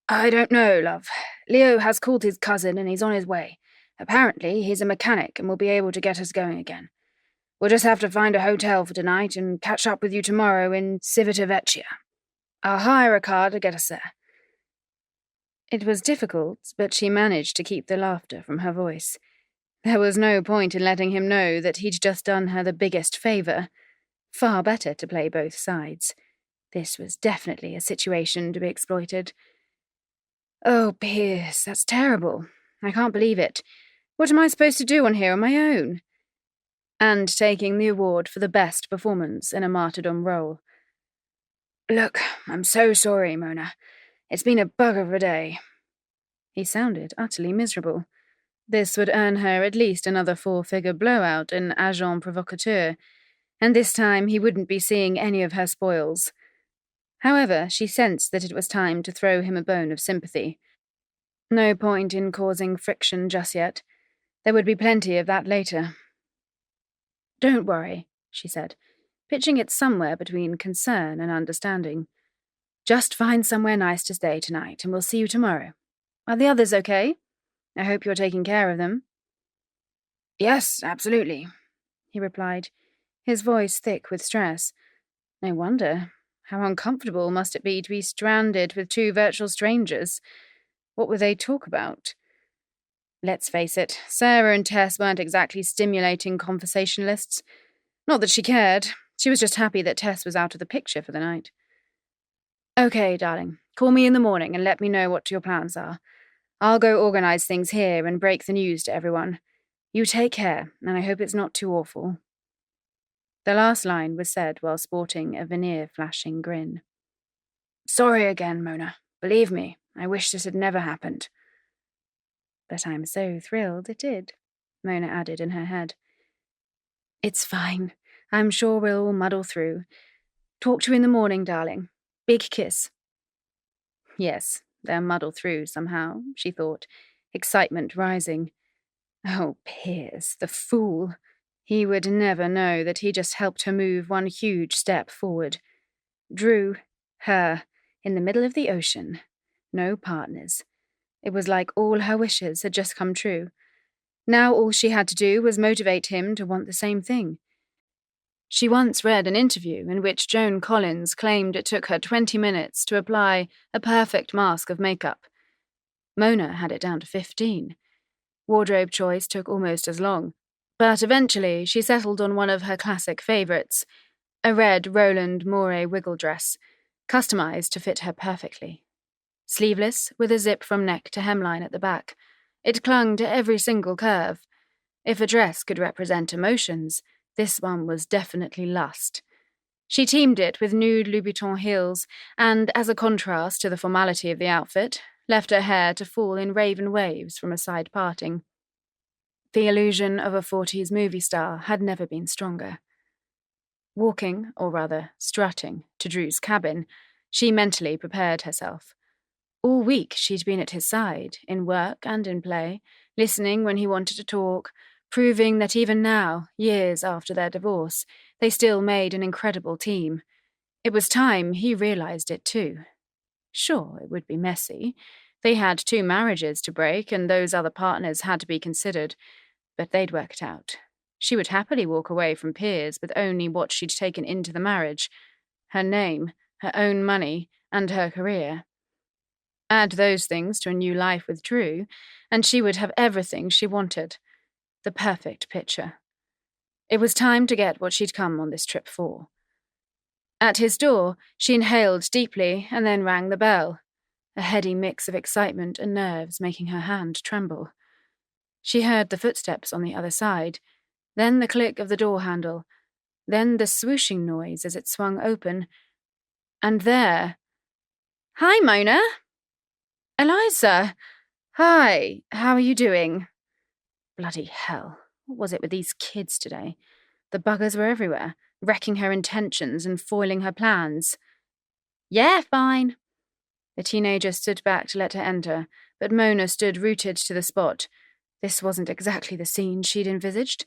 B: I don't know, love. Leo has called his cousin and he's on his way. Apparently, he's a mechanic and will be able to get us going again. We'll just have to find a hotel for tonight and catch up with you tomorrow in Civitavecchia. I'll hire a car to get us there. It was difficult, but she managed to keep the laughter from her voice. There was no point in letting him know that he'd just done her the biggest favour. Far better to play both sides. This was definitely a situation to be exploited. Oh, Piers, that's terrible. I can't believe it. What am I supposed to do on here on my own? And taking the award for the best performance in a martyrdom role. Look, I'm so sorry, Mona. It's been a bugger of a day. He sounded utterly miserable. This would earn her at least another 4-figure blowout in Agent Provocateur, and this time he wouldn't be seeing any of her spoils. However, she sensed that it was time to throw him a bone of sympathy. No point in causing friction just yet. There would be plenty of that later. Don't worry, she said, pitching it somewhere between concern and understanding. Just find somewhere nice to stay tonight, and we'll see you tomorrow. Are the others okay? I hope you're taking care of them. Yes, absolutely, he replied, his voice thick with stress. No wonder. How uncomfortable must it be to be stranded with 2 virtual strangers? What would they talk about? Let's face it, Sarah and Tess weren't exactly stimulating conversationalists. Not that she cared. She was just happy that Tess was out of the picture for the night. Okay, darling. Call me in the morning and let me know what your plans are. I'll go organise things here and break the news to everyone. You take care, and I hope it's not too awful. The last line was said while sporting a veneer-flashing grin. Sorry again, Mona. Believe me, I wish this had never happened. But I'm so thrilled it did, Mona added in her head. It's fine. I'm sure we'll all muddle through. Talk to you in the morning, darling. Big kiss. Yes, they'll muddle through somehow, she thought, excitement rising. Oh, Piers, the fool. He would never know that he just helped her move one huge step forward. Drew, her, in the middle of the ocean. No partners. It was like all her wishes had just come true. Now all she had to do was motivate him to want the same thing. She once read an interview in which Joan Collins claimed it took her 20 minutes to apply a perfect mask of makeup. Mona had it down to 15. Wardrobe choice took almost as long, but eventually she settled on one of her classic favourites, a red Roland Moray wiggle dress, customised to fit her perfectly. Sleeveless, with a zip from neck to hemline at the back, it clung to every single curve. If a dress could represent emotions, this one was definitely lust. She teamed it with nude Louboutin heels and, as a contrast to the formality of the outfit, left her hair to fall in raven waves from a side parting. The illusion of a 40s movie star had never been stronger. Walking, or rather strutting, to Drew's cabin, she mentally prepared herself. All week she'd been at his side, in work and in play, listening when he wanted to talk, proving that even now, years after their divorce, they still made an incredible team. It was time he realised it too. Sure, it would be messy. They had 2 marriages to break, and those other partners had to be considered, but they'd work it out. She would happily walk away from Piers with only what she'd taken into the marriage: her name, her own money, and her career. Add those things to a new life with Drew, and she would have everything she wanted. The perfect picture. It was time to get what she'd come on this trip for. At his door, she inhaled deeply and then rang the bell, a heady mix of excitement and nerves making her hand tremble. She heard the footsteps on the other side, then the click of the door handle, then the swooshing noise as it swung open, and there— "Hi, Mona!" "Eliza! Hi, how are you doing?" Bloody hell, what was it with these kids today? The buggers were everywhere, wrecking her intentions and foiling her plans. "Yeah, fine." The teenager stood back to let her enter, but Mona stood rooted to the spot. This wasn't exactly the scene she'd envisaged.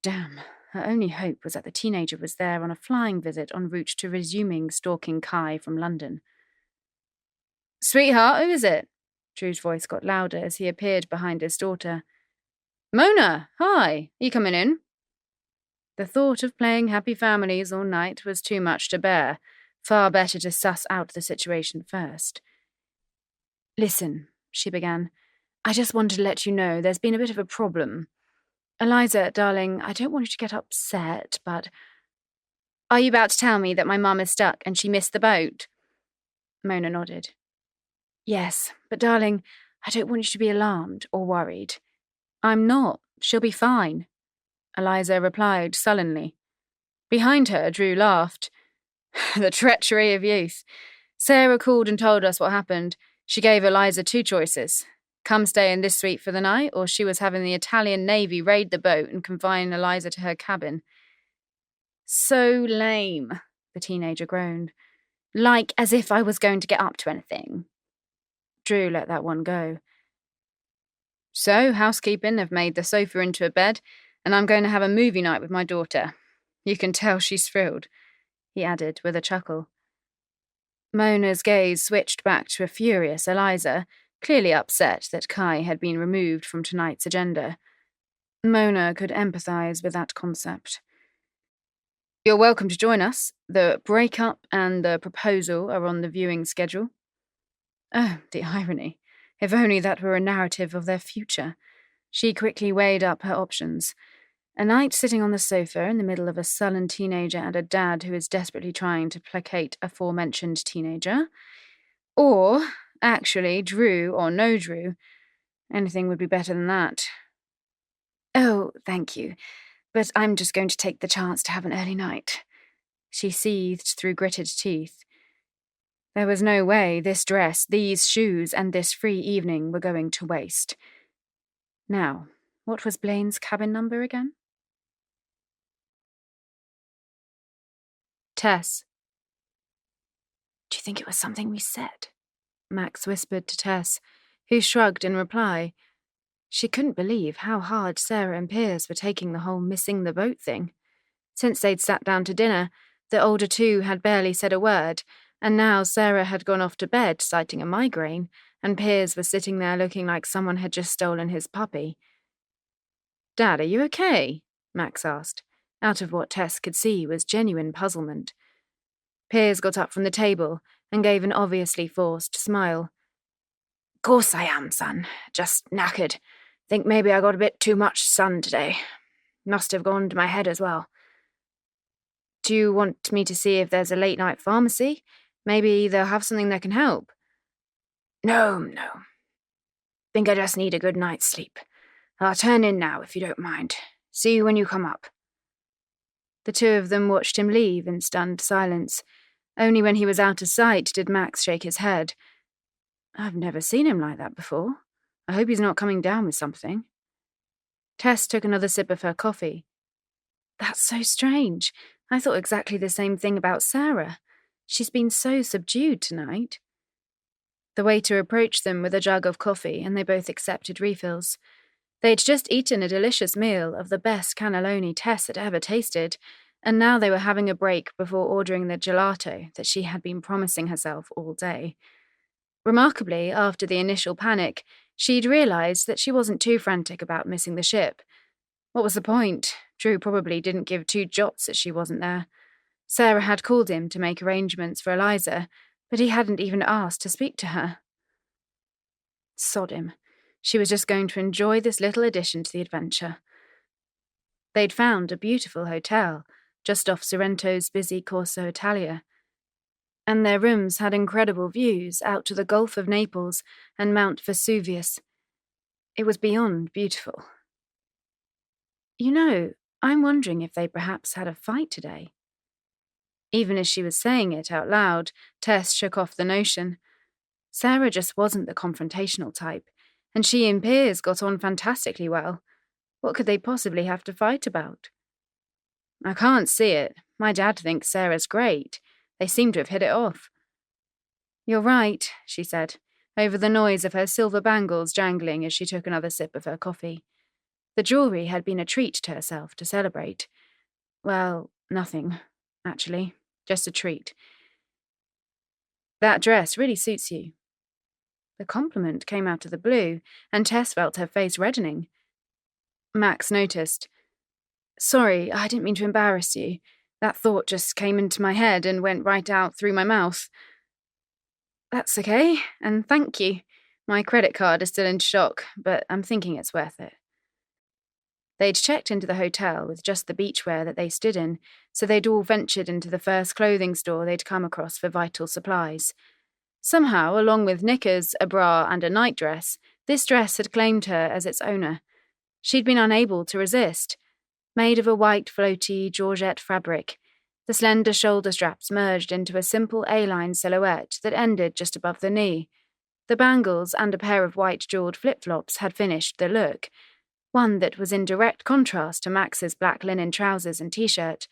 B: Damn, her only hope was that the teenager was there on a flying visit en route to resuming stalking Kai from London. "Sweetheart, who is it?" Drew's voice got louder as he appeared behind his daughter. "Mona, hi, you coming in?" The thought of playing happy families all night was too much to bear. Far better to suss out the situation first. "Listen," she began. "I just wanted to let you know there's been a bit of a problem. Eliza, darling, I don't want you to get upset, but—" "Are you about to tell me that my mum is stuck and she missed the boat?" Mona nodded. "Yes, but darling, I don't want you to be alarmed or worried." "I'm not. She'll be fine," Eliza replied sullenly. Behind her, Drew laughed. The treachery of youth. Sarah called and told us what happened. She gave Eliza 2 choices. Come stay in this suite for the night, or she was having the Italian Navy raid the boat and confine Eliza to her cabin. "So lame," the teenager groaned. "Like as if I was going to get up to anything." Drew let that one go. "So, housekeeping have made the sofa into a bed, and I'm going to have a movie night with my daughter. You can tell she's thrilled," he added with a chuckle. Mona's gaze switched back to a furious Eliza, clearly upset that Kai had been removed from tonight's agenda. Mona could empathise with that concept. "You're welcome to join us. The breakup and the proposal are on the viewing schedule." Oh, the irony. If only that were a narrative of their future. She quickly weighed up her options. A night sitting on the sofa in the middle of a sullen teenager and a dad who is desperately trying to placate aforementioned teenager. Or, actually, Drew or no Drew. Anything would be better than that. "Oh, thank you, but I'm just going to take the chance to have an early night," she seethed through gritted teeth. There was no way this dress, these shoes, and this free evening were going to waste. Now, what was Blaine's cabin number again? Tess. "Do you think it was something we said?" Max whispered to Tess, who shrugged in reply. She couldn't believe how hard Sarah and Piers were taking the whole missing the boat thing. Since they'd sat down to dinner, the older 2 had barely said a word, and now Sarah had gone off to bed citing a migraine, and Piers was sitting there looking like someone had just stolen his puppy. "Dad, are you okay?" Max asked, out of what Tess could see was genuine puzzlement. Piers got up from the table and gave an obviously forced smile. "Course I am, son. Just knackered. Think maybe I got a bit too much sun today. Must have gone to my head as well." "Do you want me to see if there's a late-night pharmacy? Maybe they'll have something that can help." No. Think I just need a good night's sleep. I'll turn in now if you don't mind. See you when you come up." The two of them watched him leave in stunned silence. Only when he was out of sight did Max shake his head. "I've never seen him like that before. I hope he's not coming down with something." Tess took another sip of her coffee. "That's so strange. I thought exactly the same thing about Sarah. She's been so subdued tonight." The waiter approached them with a jug of coffee, and they both accepted refills. They'd just eaten a delicious meal of the best cannelloni Tess had ever tasted, and now they were having a break before ordering the gelato that she had been promising herself all day. Remarkably, after the initial panic, she'd realised that she wasn't too frantic about missing the ship. What was the point? Drew probably didn't give two jots that she wasn't there. Sarah had called him to make arrangements for Eliza, but he hadn't even asked to speak to her. Sod him. She was just going to enjoy this little addition to the adventure. They'd found a beautiful hotel, just off Sorrento's busy Corso Italia, and their rooms had incredible views out to the Gulf of Naples and Mount Vesuvius. It was beyond beautiful. "You know, I'm wondering if they perhaps had a fight today." Even as she was saying it out loud, Tess shook off the notion. Sarah just wasn't the confrontational type, and she and Piers got on fantastically well. What could they possibly have to fight about? "I can't see it. My dad thinks Sarah's great. They seem to have hit it off." "You're right," she said, over the noise of her silver bangles jangling as she took another sip of her coffee. The jewellery had been a treat to herself to celebrate. Well, nothing, actually. Just a treat. "That dress really suits you." The compliment came out of the blue, and Tess felt her face reddening. Max noticed. "Sorry, I didn't mean to embarrass you. That thought just came into my head and went right out through my mouth." "That's okay, and thank you. My credit card is still in shock, but I'm thinking it's worth it." They'd checked into the hotel with just the beachwear that they stood in, so they'd all ventured into the first clothing store they'd come across for vital supplies. Somehow, along with knickers, a bra, and a nightdress, this dress had claimed her as its owner. She'd been unable to resist. Made of a white, floaty Georgette fabric, the slender shoulder straps merged into a simple A-line silhouette that ended just above the knee. The bangles and a pair of white jewelled flip-flops had finished the look, one that was in direct contrast to Max's black linen trousers and t-shirt.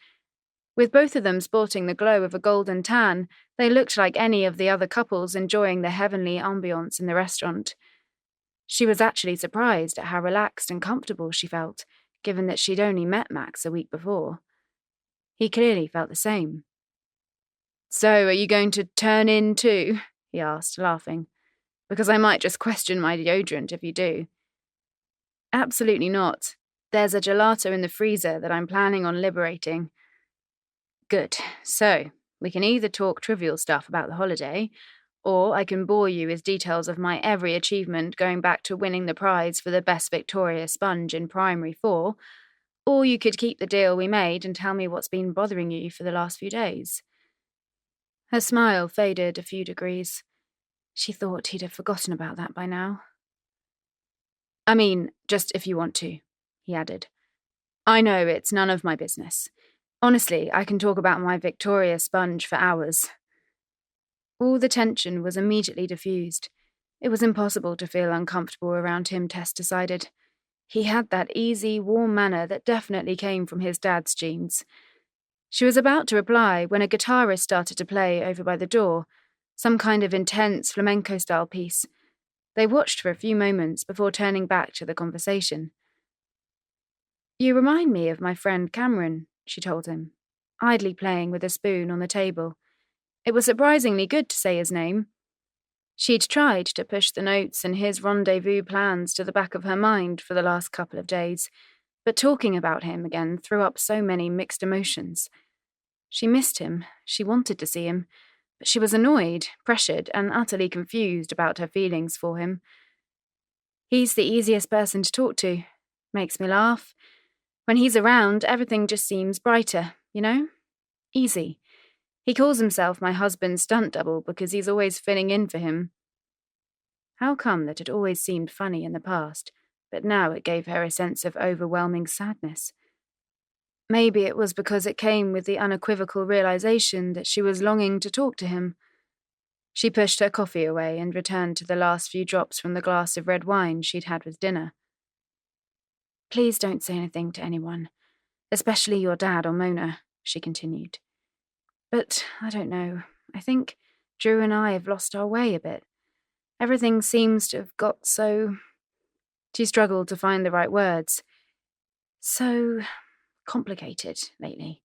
B: With both of them sporting the glow of a golden tan, they looked like any of the other couples enjoying the heavenly ambience in the restaurant. She was actually surprised at how relaxed and comfortable she felt, given that she'd only met Max a week before. He clearly felt the same. "So, are you going to turn in too?" he asked, laughing. "Because I might just question my deodorant if you do." "Absolutely not. There's a gelato in the freezer that I'm planning on liberating." "Good. So, we can either talk trivial stuff about the holiday, or I can bore you with details of my every achievement going back to winning the prize for the best Victoria sponge in Primary 4, or you could keep the deal we made and tell me what's been bothering you for the last few days." Her smile faded a few degrees. She thought he'd have forgotten about that by now. "I mean, just if you want to," he added. "I know it's none of my business. Honestly, I can talk about my Victoria sponge for hours." All the tension was immediately diffused. It was impossible to feel uncomfortable around him, Tess decided. He had that easy, warm manner that definitely came from his dad's genes. She was about to reply when a guitarist started to play over by the door, some kind of intense flamenco-style piece. They watched for a few moments before turning back to the conversation. "You remind me of my friend Cameron," she told him, idly playing with a spoon on the table. It was surprisingly good to say his name. She'd tried to push the notes and his rendezvous plans to the back of her mind for the last couple of days, but talking about him again threw up so many mixed emotions. She missed him, she wanted to see him, but she was annoyed, pressured, and utterly confused about her feelings for him. He's the easiest person to talk to. Makes me laugh. When he's around, everything just seems brighter, you know? Easy. He calls himself my husband's stunt double because he's always filling in for him. How come that it always seemed funny in the past, but now it gave her a sense of overwhelming sadness? Maybe it was because it came with the unequivocal realization that she was longing to talk to him. She pushed her coffee away and returned to the last few drops from the glass of red wine she'd had with dinner. Please don't say anything to anyone, especially your dad or Mona, she continued. But I don't know, I think Drew and I have lost our way a bit. Everything seems to have got so... She struggled to find the right words. So complicated lately.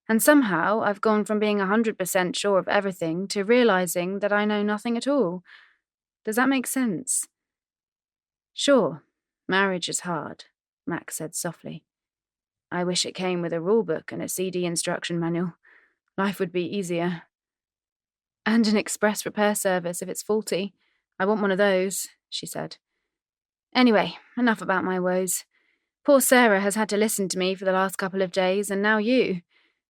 B: And somehow I've gone from being 100% sure of everything to realizing that I know nothing at all. Does that make sense? Sure, marriage is hard, Max said softly. I wish it came with a rulebook and a CD instruction manual. Life would be easier. And an express repair service if it's faulty. I want one of those, she said. Anyway, enough about my woes. Poor Sarah has had to listen to me for the last couple of days, and now you.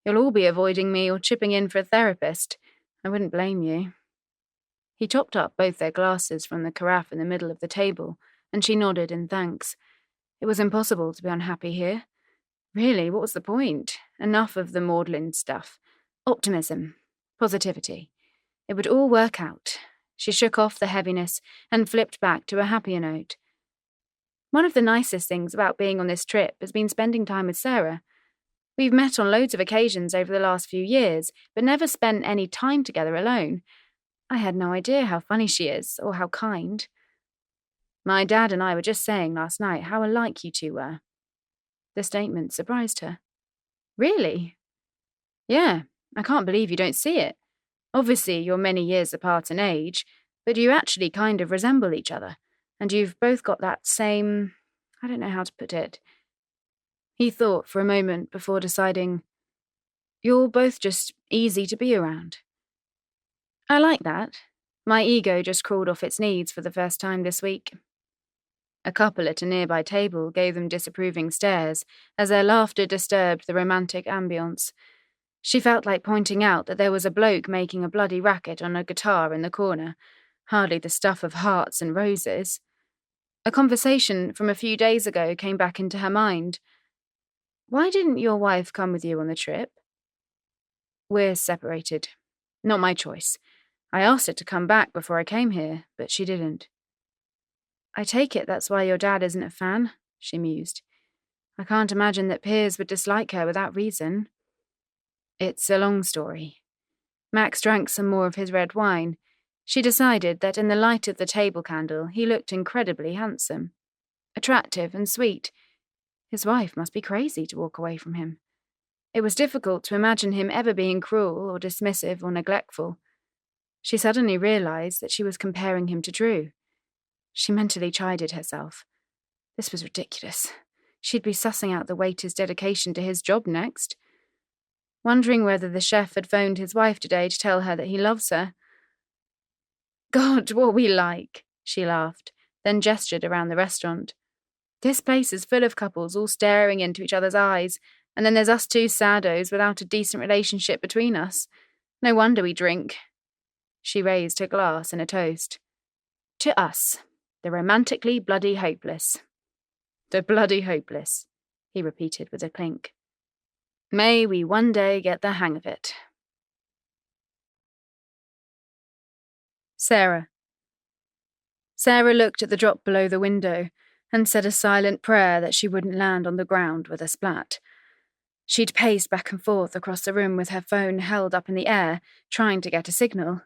B: You'll all be avoiding me or chipping in for a therapist. I wouldn't blame you. He topped up both their glasses from the carafe in the middle of the table, and she nodded in thanks. It was impossible to be unhappy here. Really, what was the point? Enough of the maudlin stuff. Optimism. Positivity. It would all work out. She shook off the heaviness and flipped back to a happier note. One of the nicest things about being on this trip has been spending time with Sarah. We've met on loads of occasions over the last few years, but never spent any time together alone. I had no idea how funny she is, or how kind. My dad and I were just saying last night how alike you two were. The statement surprised her. Really? Yeah, I can't believe you don't see it. Obviously, you're many years apart in age, but you actually kind of resemble each other, and you've both got that same... I don't know how to put it. He thought for a moment before deciding, you're both just easy to be around. I like that. My ego just crawled off its knees for the first time this week. A couple at a nearby table gave them disapproving stares as their laughter disturbed the romantic ambience. She felt like pointing out that there was a bloke making a bloody racket on a guitar in the corner, hardly the stuff of hearts and roses. A conversation from a few days ago came back into her mind. Why didn't your wife come with you on the trip? We're separated. Not my choice. I asked her to come back before I came here, but she didn't. I take it that's why your dad isn't a fan, she mused. I can't imagine that Piers would dislike her without reason. It's a long story. Max drank some more of his red wine. She decided that in the light of the table candle he looked incredibly handsome. Attractive and sweet. His wife must be crazy to walk away from him. It was difficult to imagine him ever being cruel or dismissive or neglectful. She suddenly realized that she was comparing him to Drew. She mentally chided herself. This was ridiculous. She'd be sussing out the waiter's dedication to his job next. Wondering whether the chef had phoned his wife today to tell her that he loves her. God, what we like, she laughed, then gestured around the restaurant. This place is full of couples all staring into each other's eyes, and then there's us two saddos without a decent relationship between us. No wonder we drink. She raised her glass in a toast. To us, the romantically bloody hopeless. The bloody hopeless, he repeated with a clink. May we one day get the hang of it. Sarah. Sarah looked at the drop below the window and said a silent prayer that she wouldn't land on the ground with a splat. She'd paced back and forth across the room with her phone held up in the air, trying to get a signal.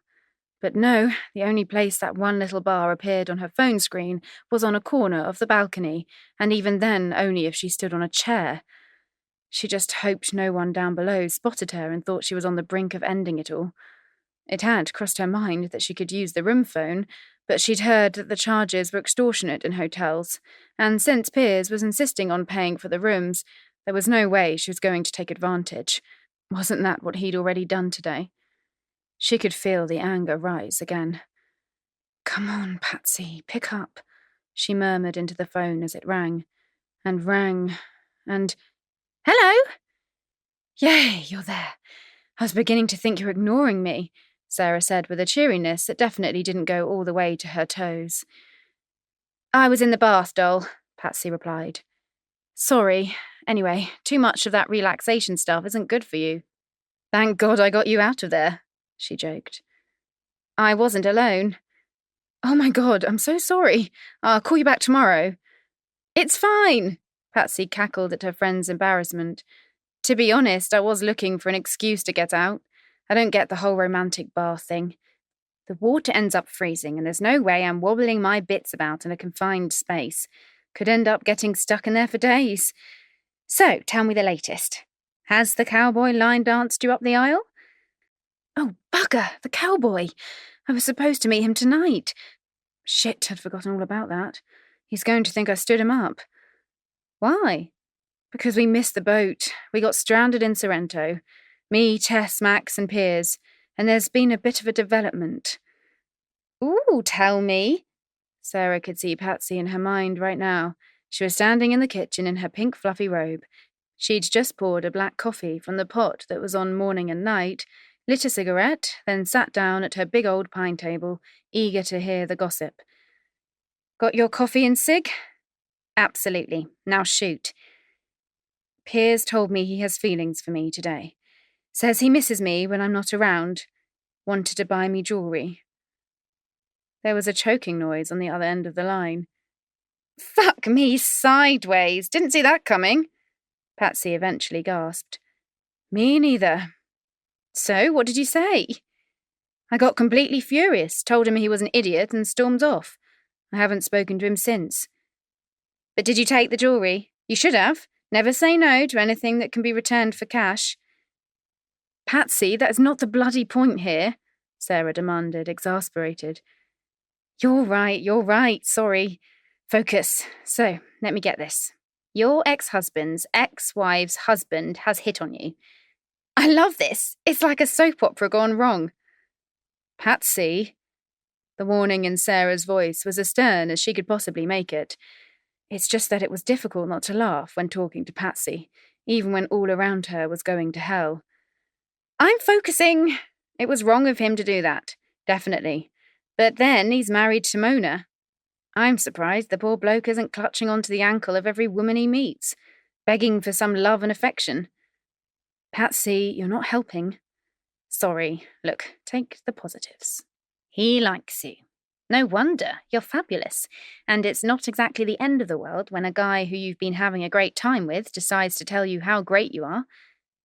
B: But no, the only place that one little bar appeared on her phone screen was on a corner of the balcony, and even then only if she stood on a chair. She just hoped no one down below spotted her and thought she was on the brink of ending it all. It had crossed her mind that she could use the room phone, but she'd heard that the charges were extortionate in hotels, and since Piers was insisting on paying for the rooms, there was no way she was going to take advantage. Wasn't that what he'd already done today? She could feel the anger rise again. "Come on, Patsy, pick up," she murmured into the phone as it rang, and rang, and... "Hello?" "Yay, you're there. I was beginning to think you're ignoring me," Sarah said with a cheeriness that definitely didn't go all the way to her toes. "I was in the bath, doll," Patsy replied. "Sorry. Anyway, too much of that relaxation stuff isn't good for you." "Thank God I got you out of there," she joked. "I wasn't alone." "Oh my God, I'm so sorry. I'll call you back tomorrow." "It's fine," Patsy cackled at her friend's embarrassment. "To be honest, I was looking for an excuse to get out. I don't get the whole romantic bath thing. The water ends up freezing, and there's no way I'm wobbling my bits about in a confined space. Could end up getting stuck in there for days. So, tell me the latest. Has the cowboy line danced you up the aisle?" "Oh, bugger, the cowboy. I was supposed to meet him tonight. Shit, I'd forgotten all about that. He's going to think I stood him up." "Why?" "Because we missed the boat. We got stranded in Sorrento. Me, Tess, Max, and Piers. And there's been a bit of a development." "Ooh, tell me." Sarah could see Patsy in her mind right now. She was standing in the kitchen in her pink fluffy robe. She'd just poured a black coffee from the pot that was on morning and night, lit a cigarette, then sat down at her big old pine table, eager to hear the gossip. "Got your coffee and cig?" "Absolutely. Now shoot." "Piers told me he has feelings for me today. Says he misses me when I'm not around. Wanted to buy me jewellery." There was a choking noise on the other end of the line. "Fuck me sideways. Didn't see that coming," Patsy eventually gasped. "Me neither." "So, what did you say?" "I got completely furious, told him he was an idiot, and stormed off. I haven't spoken to him since." "But did you take the jewellery? You should have. Never say no to anything that can be returned for cash." "Patsy, that is not the bloody point here," Sarah demanded, exasperated. You're right, sorry. Focus. So, let me get this. Your ex-husband's ex-wife's husband has hit on you. I love this. It's like a soap opera gone wrong." "Patsy." The warning in Sarah's voice was as stern as she could possibly make it. It's just that it was difficult not to laugh when talking to Patsy, even when all around her was going to hell. "I'm focusing. It was wrong of him to do that. Definitely. But then he's married to Mona. I'm surprised the poor bloke isn't clutching onto the ankle of every woman he meets, begging for some love and affection." "Patsy, you're not helping." "Sorry. Look, take the positives. He likes you. No wonder. You're fabulous. And it's not exactly the end of the world when a guy who you've been having a great time with decides to tell you how great you are.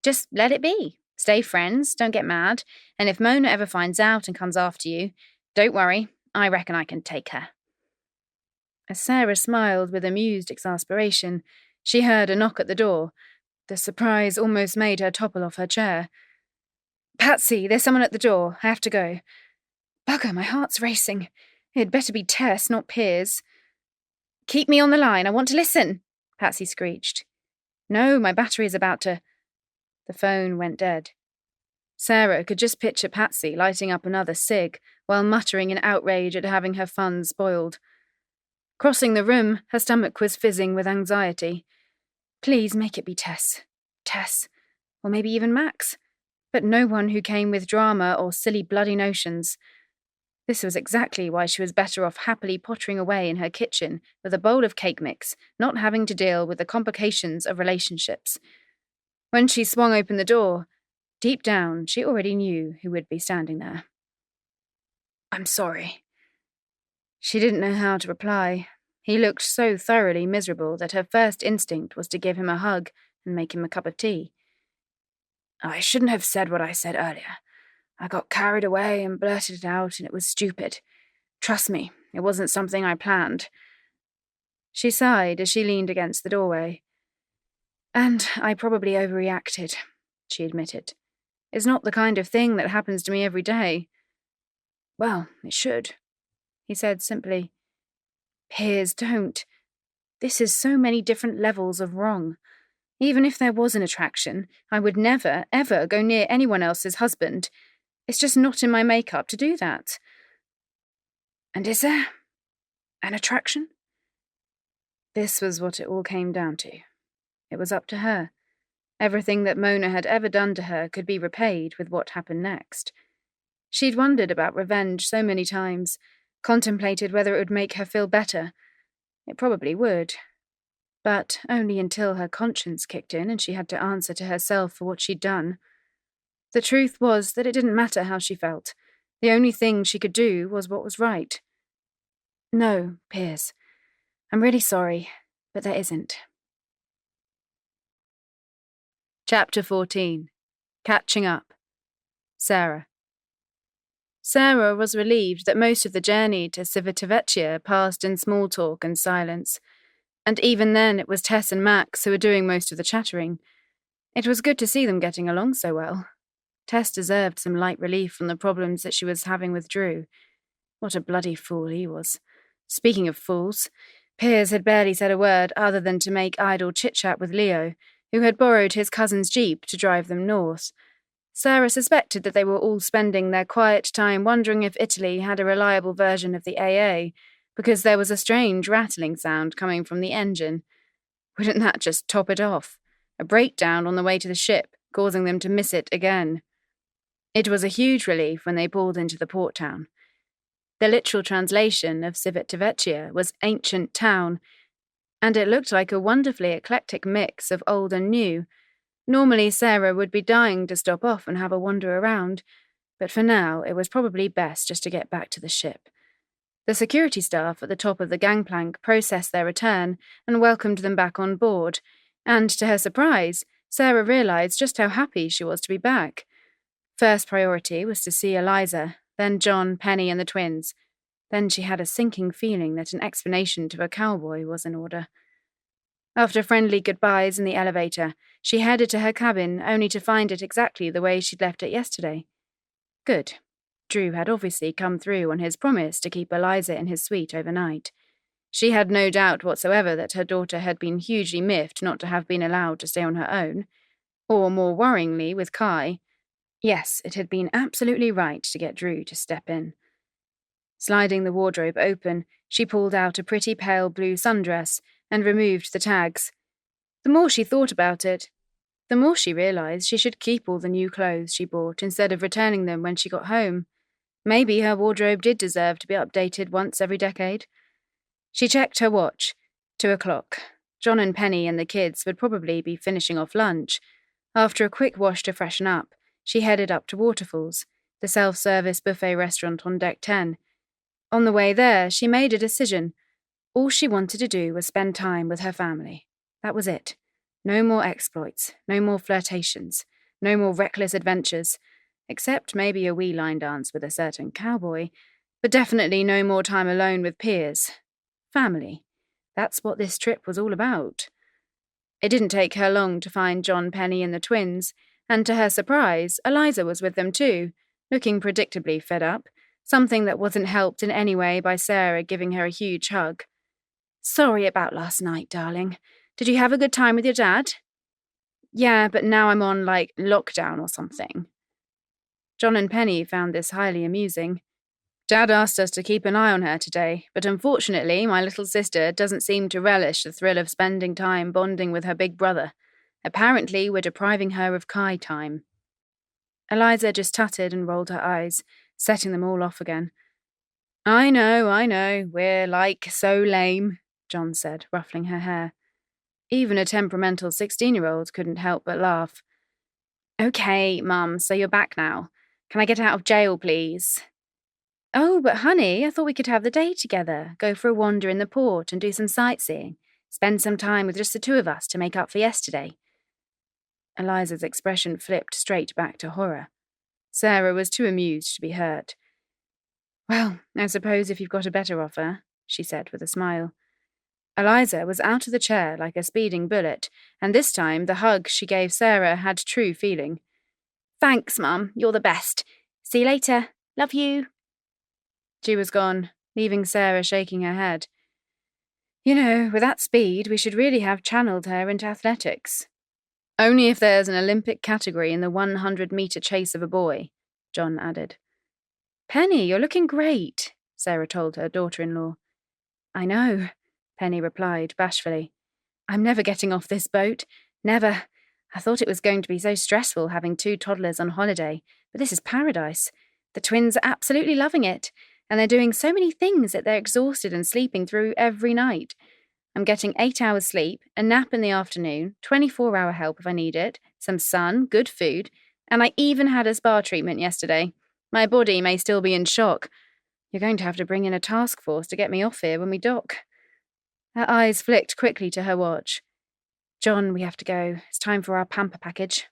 B: Just let it be. Stay friends, don't get mad, and if Mona ever finds out and comes after you, don't worry, I reckon I can take her." As Sarah smiled with amused exasperation, she heard a knock at the door. The surprise almost made her topple off her chair. "Patsy, there's someone at the door. I have to go." "Bugger, my heart's racing. It'd better be Tess, not Piers." "Keep me on the line, I want to listen," Patsy screeched. "No, my battery's about to..." The phone went dead. Sarah could just picture Patsy lighting up another cig while muttering in outrage at having her fun spoiled. Crossing the room, her stomach was fizzing with anxiety. Please make it be Tess. Tess. Or maybe even Max. But no one who came with drama or silly bloody notions. This was exactly why she was better off happily pottering away in her kitchen with a bowl of cake mix, not having to deal with the complications of relationships. When she swung open the door, deep down she already knew who would be standing there. "I'm sorry." She didn't know how to reply. He looked so thoroughly miserable that her first instinct was to give him a hug and make him a cup of tea. "I shouldn't have said what I said earlier. I got carried away and blurted it out, and it was stupid. Trust me, it wasn't something I planned." She sighed as she leaned against the doorway. "And I probably overreacted," she admitted. "It's not the kind of thing that happens to me every day. Well, it should, he said simply. Piers, don't. This is so many different levels of wrong. Even if there was an attraction, I would never, ever go near anyone else's husband. It's just not in my makeup to do that. And is there an attraction? This was what it all came down to. It was up to her. Everything that Mona had ever done to her could be repaid with what happened next. She'd wondered about revenge so many times, contemplated whether it would make her feel better. It probably would. But only until her conscience kicked in and she had to answer to herself for what she'd done. The truth was that it didn't matter how she felt. The only thing she could do was what was right. No, Piers. I'm really sorry, but there isn't. Chapter 14. Catching Up. Sarah. Sarah was relieved that most of the journey to Civitavecchia passed in small talk and silence, and even then it was Tess and Max who were doing most of the chattering. It was good to see them getting along so well. Tess deserved some light relief from the problems that she was having with Drew. What a bloody fool he was. Speaking of fools, Piers had barely said a word other than to make idle chit-chat with Leo, who had borrowed his cousin's jeep to drive them north. Sarah suspected that they were all spending their quiet time wondering if Italy had a reliable version of the AA, because there was a strange rattling sound coming from the engine. Wouldn't that just top it off? A breakdown on the way to the ship, causing them to miss it again. It was a huge relief when they pulled into the port town. The literal translation of Civitavecchia was ancient town, and it looked like a wonderfully eclectic mix of old and new. Normally Sarah would be dying to stop off and have a wander around, but for now it was probably best just to get back to the ship. The security staff at the top of the gangplank processed their return and welcomed them back on board, and to her surprise, Sarah realised just how happy she was to be back. First priority was to see Eliza, then John, Penny and the twins. Then she had a sinking feeling that an explanation to a cowboy was in order. After friendly goodbyes in the elevator, she headed to her cabin only to find it exactly the way she'd left it yesterday. Good. Drew had obviously come through on his promise to keep Eliza in his suite overnight. She had no doubt whatsoever that her daughter had been hugely miffed not to have been allowed to stay on her own. Or, more worryingly, with Kai. Yes, it had been absolutely right to get Drew to step in. Sliding the wardrobe open, she pulled out a pretty pale blue sundress and removed the tags. The more she thought about it, the more she realised she should keep all the new clothes she bought instead of returning them when she got home. Maybe her wardrobe did deserve to be updated once every decade. She checked her watch. 2:00. John and Penny and the kids would probably be finishing off lunch. After a quick wash to freshen up, she headed up to Waterfalls, the self-service buffet restaurant on Deck 10. On the way there, she made a decision. All she wanted to do was spend time with her family. That was it. No more exploits, no more flirtations, no more reckless adventures, except maybe a wee line dance with a certain cowboy, but definitely no more time alone with Piers. Family. That's what this trip was all about. It didn't take her long to find John, Penny and the twins, and to her surprise, Eliza was with them too, looking predictably fed up, something that wasn't helped in any way by Sarah giving her a huge hug. Sorry about last night, darling. Did you have a good time with your dad? Yeah, but now I'm on, lockdown or something. John and Penny found this highly amusing. Dad asked us to keep an eye on her today, but unfortunately my little sister doesn't seem to relish the thrill of spending time bonding with her big brother. Apparently we're depriving her of Kai time. Eliza just tutted and rolled her eyes, setting them all off again. I know, we're so lame, John said, ruffling her hair. Even a temperamental 16-year-old couldn't help but laugh. Okay, Mum, so you're back now. Can I get out of jail, please? Oh, but honey, I thought we could have the day together, go for a wander in the port and do some sightseeing, spend some time with just the two of us to make up for yesterday. Eliza's expression flipped straight back to horror. Sarah was too amused to be hurt. Well, I suppose if you've got a better offer, she said with a smile. Eliza was out of the chair like a speeding bullet, and this time the hug she gave Sarah had true feeling. Thanks, Mum. You're the best. See you later. Love you. She was gone, leaving Sarah shaking her head. You know, with that speed, we should really have channeled her into athletics. Only if there's an Olympic category in the 100-metre chase of a boy, John added. Penny, you're looking great, Sarah told her daughter-in-law. I know, Penny replied bashfully. I'm never getting off this boat. Never. I thought it was going to be so stressful having 2 toddlers on holiday, but this is paradise. The twins are absolutely loving it, and they're doing so many things that they're exhausted and sleeping through every night. I'm getting 8 hours sleep, a nap in the afternoon, 24-hour help if I need it, some sun, good food, and I even had a spa treatment yesterday. My body may still be in shock. You're going to have to bring in a task force to get me off here when we dock. Her eyes flicked quickly to her watch. John, we have to go. It's time for our pamper package.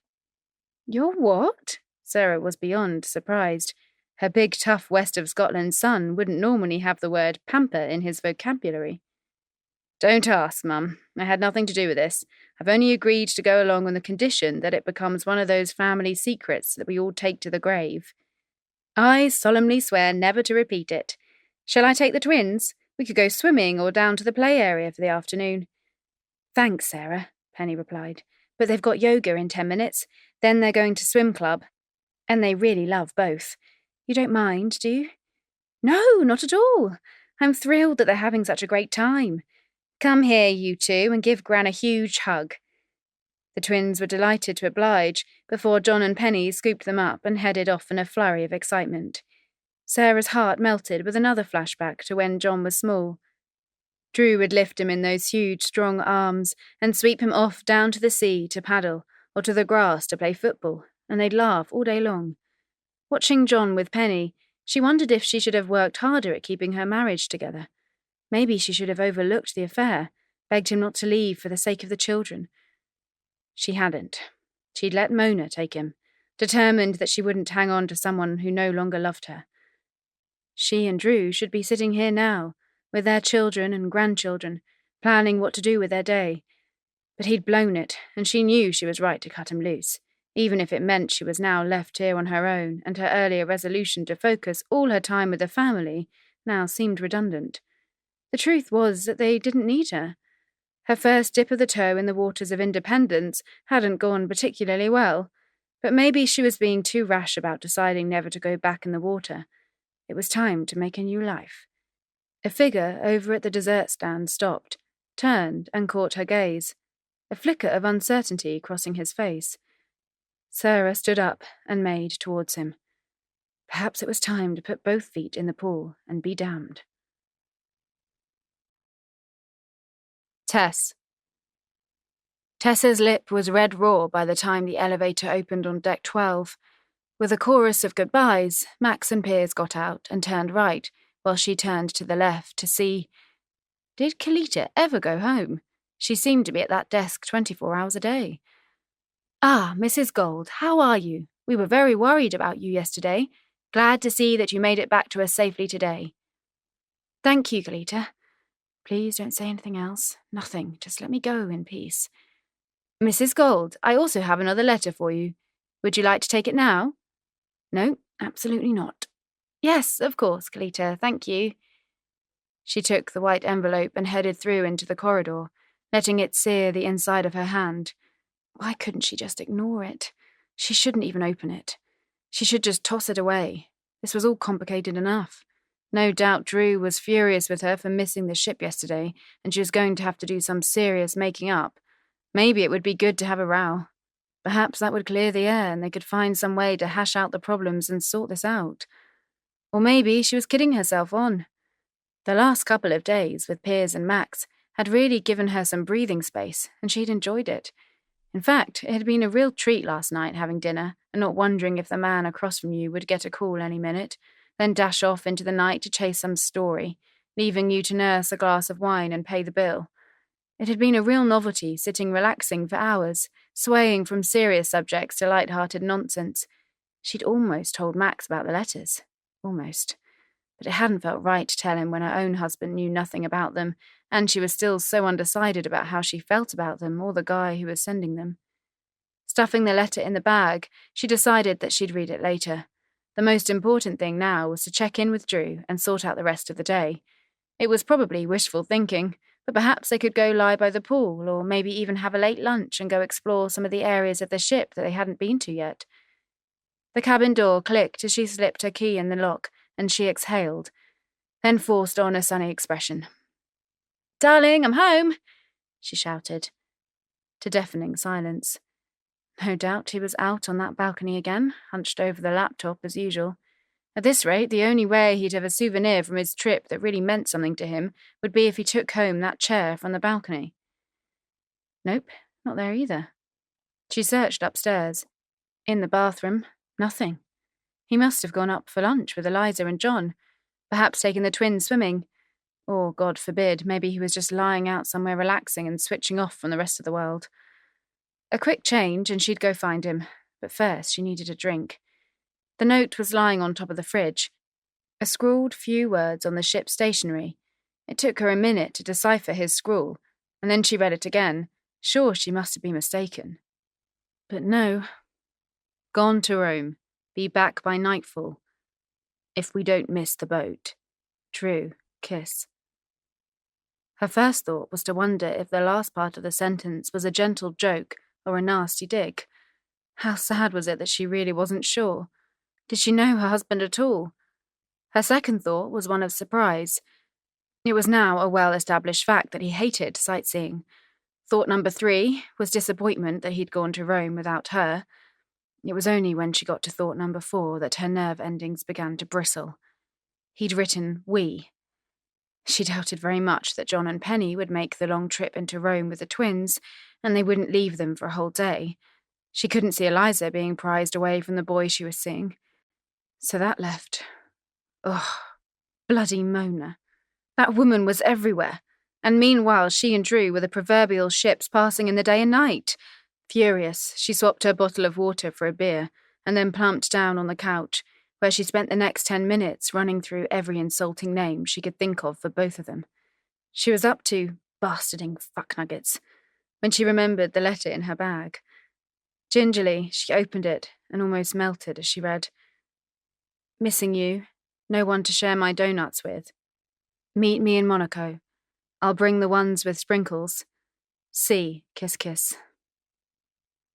B: Your what? Sarah was beyond surprised. Her big, tough West of Scotland son wouldn't normally have the word pamper in his vocabulary. Don't ask, Mum. I had nothing to do with this. I've only agreed to go along on the condition that it becomes one of those family secrets that we all take to the grave. I solemnly swear never to repeat it. Shall I take the twins? We could go swimming or down to the play area for the afternoon. Thanks, Sarah, Penny replied. But they've got yoga in 10 minutes. Then they're going to swim club. And they really love both. You don't mind, do you? No, not at all. I'm thrilled that they're having such a great time. Come here, you two, and give Gran a huge hug. The twins were delighted to oblige before John and Penny scooped them up and headed off in a flurry of excitement. Sarah's heart melted with another flashback to when John was small. Drew would lift him in those huge, strong arms and sweep him off down to the sea to paddle or to the grass to play football, and they'd laugh all day long. Watching John with Penny, she wondered if she should have worked harder at keeping her marriage together. Maybe she should have overlooked the affair, begged him not to leave for the sake of the children. She hadn't. She'd let Mona take him, determined that she wouldn't hang on to someone who no longer loved her. She and Drew should be sitting here now, with their children and grandchildren, planning what to do with their day. But he'd blown it, and she knew she was right to cut him loose, even if it meant she was now left here on her own, and her earlier resolution to focus all her time with the family now seemed redundant. The truth was that they didn't need her. Her first dip of the toe in the waters of independence hadn't gone particularly well, but maybe she was being too rash about deciding never to go back in the water. It was time to make a new life. A figure over at the dessert stand stopped, turned, and caught her gaze, a flicker of uncertainty crossing his face. Sarah stood up and made towards him. Perhaps it was time to put both feet in the pool and be damned. Tess. Tessa's lip was red raw by the time the elevator opened on deck 12. With a chorus of goodbyes, Max and Piers got out and turned right, while she turned to the left to see... Did Kalita ever go home? She seemed to be at that desk 24 hours a day. Ah, Mrs. Gold, how are you? We were very worried about you yesterday. Glad to see that you made it back to us safely today. Thank you, Kalita. Please don't say anything else. Nothing. Just let me go in peace. Mrs. Gold, I also have another letter for you. Would you like to take it now? No, absolutely not. Yes, of course, Kalita. Thank you. She took the white envelope and headed through into the corridor, letting it sear the inside of her hand. Why couldn't she just ignore it? She shouldn't even open it. She should just toss it away. This was all complicated enough. No doubt Drew was furious with her for missing the ship yesterday, and she was going to have to do some serious making up. Maybe it would be good to have a row. Perhaps that would clear the air and they could find some way to hash out the problems and sort this out. Or maybe she was kidding herself on. The last couple of days with Piers and Max had really given her some breathing space, and she'd enjoyed it. In fact, it had been a real treat last night having dinner and not wondering if the man across from you would get a call any minute, then dash off into the night to chase some story, leaving you to nurse a glass of wine and pay the bill. It had been a real novelty, sitting relaxing for hours, swaying from serious subjects to light-hearted nonsense. She'd almost told Max about the letters. Almost. But it hadn't felt right to tell him when her own husband knew nothing about them, and she was still so undecided about how she felt about them or the guy who was sending them. Stuffing the letter in the bag, she decided that she'd read it later. The most important thing now was to check in with Drew and sort out the rest of the day. It was probably wishful thinking, but perhaps they could go lie by the pool, or maybe even have a late lunch and go explore some of the areas of the ship that they hadn't been to yet. The cabin door clicked as she slipped her key in the lock, and she exhaled, then forced on a sunny expression. "Darling, I'm home," she shouted, to deafening silence. No doubt he was out on that balcony again, hunched over the laptop as usual. At this rate, the only way he'd have a souvenir from his trip that really meant something to him would be if he took home that chair from the balcony. Nope, not there either. She searched upstairs. In the bathroom, nothing. He must have gone up for lunch with Eliza and John, perhaps taken the twins swimming, or, God forbid, maybe he was just lying out somewhere relaxing and switching off from the rest of the world. A quick change and she'd go find him, but first she needed a drink. The note was lying on top of the fridge, a scrawled few words on the ship's stationery. It took her a minute to decipher his scrawl, and then she read it again, sure she must have been mistaken. But no. Gone to Rome. Be back by nightfall. If we don't miss the boat. Drew, kiss. Her first thought was to wonder if the last part of the sentence was a gentle joke or a nasty dig. How sad was it that she really wasn't sure? Did she know her husband at all? Her second thought was one of surprise. It was now a well-established fact that he hated sightseeing. Thought number 3 was disappointment that he'd gone to Rome without her. It was only when she got to thought number 4 that her nerve endings began to bristle. He'd written we. She doubted very much that John and Penny would make the long trip into Rome with the twins, and they wouldn't leave them for a whole day. She couldn't see Eliza being prized away from the boy she was seeing. So that left... Ugh, bloody Mona. That woman was everywhere, and meanwhile she and Drew were the proverbial ships passing in the day and night. Furious, she swapped her bottle of water for a beer, and then plumped down on the couch, where she spent the next 10 minutes running through every insulting name she could think of for both of them. She was up to bastarding fucknuggets when she remembered the letter in her bag. Gingerly, she opened it and almost melted as she read, "Missing you. No one to share my donuts with. Meet me in Monaco. I'll bring the ones with sprinkles. See, kiss kiss."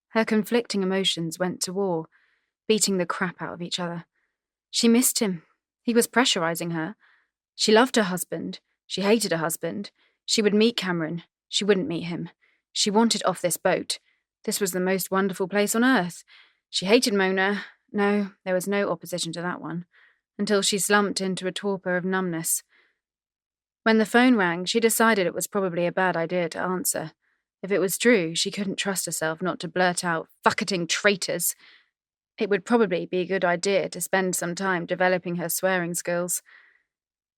B: Her conflicting emotions went to war, beating the crap out of each other. She missed him. He was pressurizing her. She loved her husband. She hated her husband. She would meet Cameron. She wouldn't meet him. She wanted off this boat. This was the most wonderful place on earth. She hated Mona. No, there was no opposition to that one, until she slumped into a torpor of numbness. When the phone rang, she decided it was probably a bad idea to answer. If it was Drew, she couldn't trust herself not to blurt out, "Fucketing traitors." It would probably be a good idea to spend some time developing her swearing skills.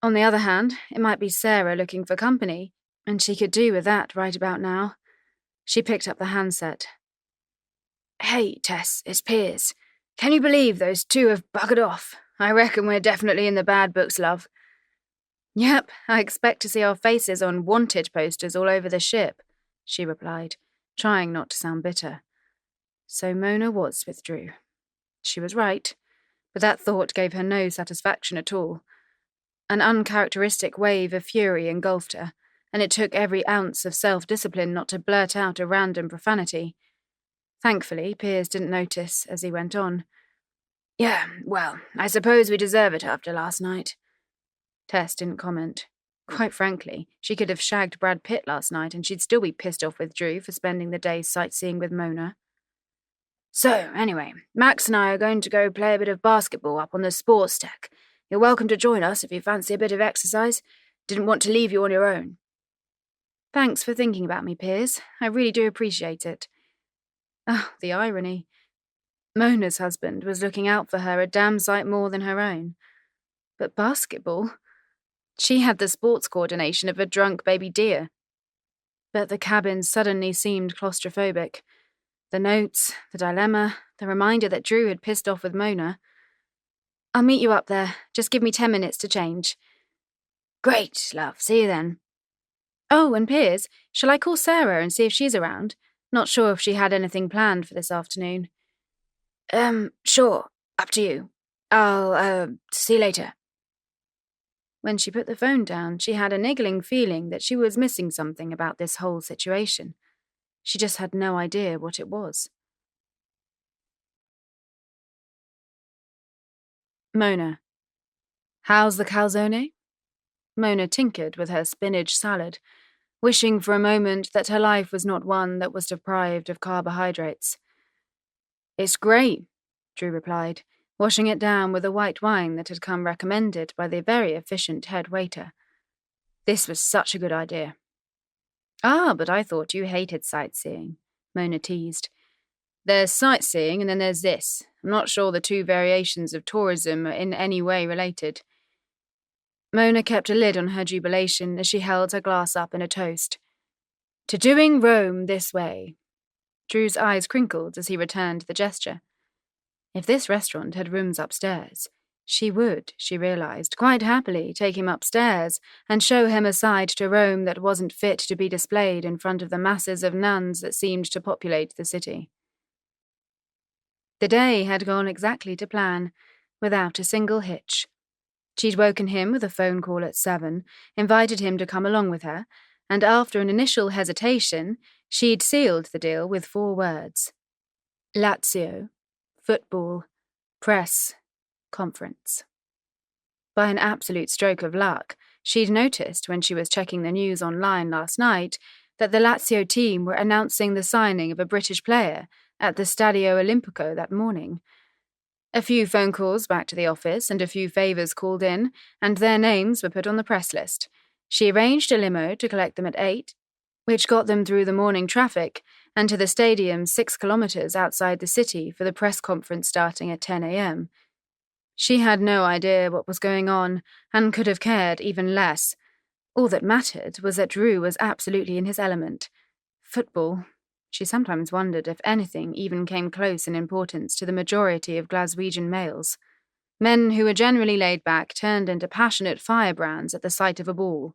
B: On the other hand, it might be Sarah looking for company, and she could do with that right about now. She picked up the handset. "Hey, Tess, it's Piers. Can you believe those two have buggered off? I reckon we're definitely in the bad books, love." "Yep, I expect to see our faces on wanted posters all over the ship," she replied, trying not to sound bitter. So Mona was with Drew. She was right, but that thought gave her no satisfaction at all. An uncharacteristic wave of fury engulfed her, and it took every ounce of self-discipline not to blurt out a random profanity. Thankfully, Piers didn't notice as he went on. "Yeah, well, I suppose we deserve it after last night." Tess didn't comment. Quite frankly, she could have shagged Brad Pitt last night and she'd still be pissed off with Drew for spending the day sightseeing with Mona. "So, anyway, Max and I are going to go play a bit of basketball up on the sports deck. You're welcome to join us if you fancy a bit of exercise. Didn't want to leave you on your own." "Thanks for thinking about me, Piers. I really do appreciate it." Oh, the irony. Mona's husband was looking out for her a damn sight more than her own. But basketball? She had the sports coordination of a drunk baby deer. But the cabin suddenly seemed claustrophobic. The notes, the dilemma, the reminder that Drew had pissed off with Mona. "I'll meet you up there. Just give me 10 minutes to change." "Great, love. See you then." "Oh, and Piers, shall I call Sarah and see if she's around? Not sure if she had anything planned for this afternoon." Sure. Up to you. I'll, see you later. When she put the phone down, she had a niggling feeling that she was missing something about this whole situation. She just had no idea what it was. Mona. How's the calzone? Mona tinkered with her spinach salad, wishing for a moment that her life was not one that was deprived of carbohydrates. It's great, Drew replied, washing it down with a white wine that had come recommended by the very efficient head waiter. This was such a good idea. Ah, but I thought you hated sightseeing, Mona teased. There's sightseeing and then there's this. I'm not sure the two variations of tourism are in any way related. Mona kept a lid on her jubilation as she held her glass up in a toast. To doing Rome this way. Drew's eyes crinkled as he returned the gesture. If this restaurant had rooms upstairs, she would, she realized, quite happily take him upstairs and show him a side to Rome that wasn't fit to be displayed in front of the masses of nuns that seemed to populate the city. The day had gone exactly to plan, without a single hitch. She'd woken him with a phone call at 7, invited him to come along with her, and after an initial hesitation, she'd sealed the deal with 4 words. Lazio, football, press, conference. By an absolute stroke of luck, she'd noticed when she was checking the news online last night that the Lazio team were announcing the signing of a British player at the Stadio Olimpico that morning. A few phone calls back to the office and a few favours called in, and their names were put on the press list. She arranged a limo to collect them at 8, which got them through the morning traffic and to the stadium 6 kilometres outside the city for the press conference starting at 10 a.m. She had no idea what was going on and could have cared even less. All that mattered was that Drew was absolutely in his element. Football. She sometimes wondered if anything even came close in importance to the majority of Glaswegian males. Men who were generally laid back turned into passionate firebrands at the sight of a ball.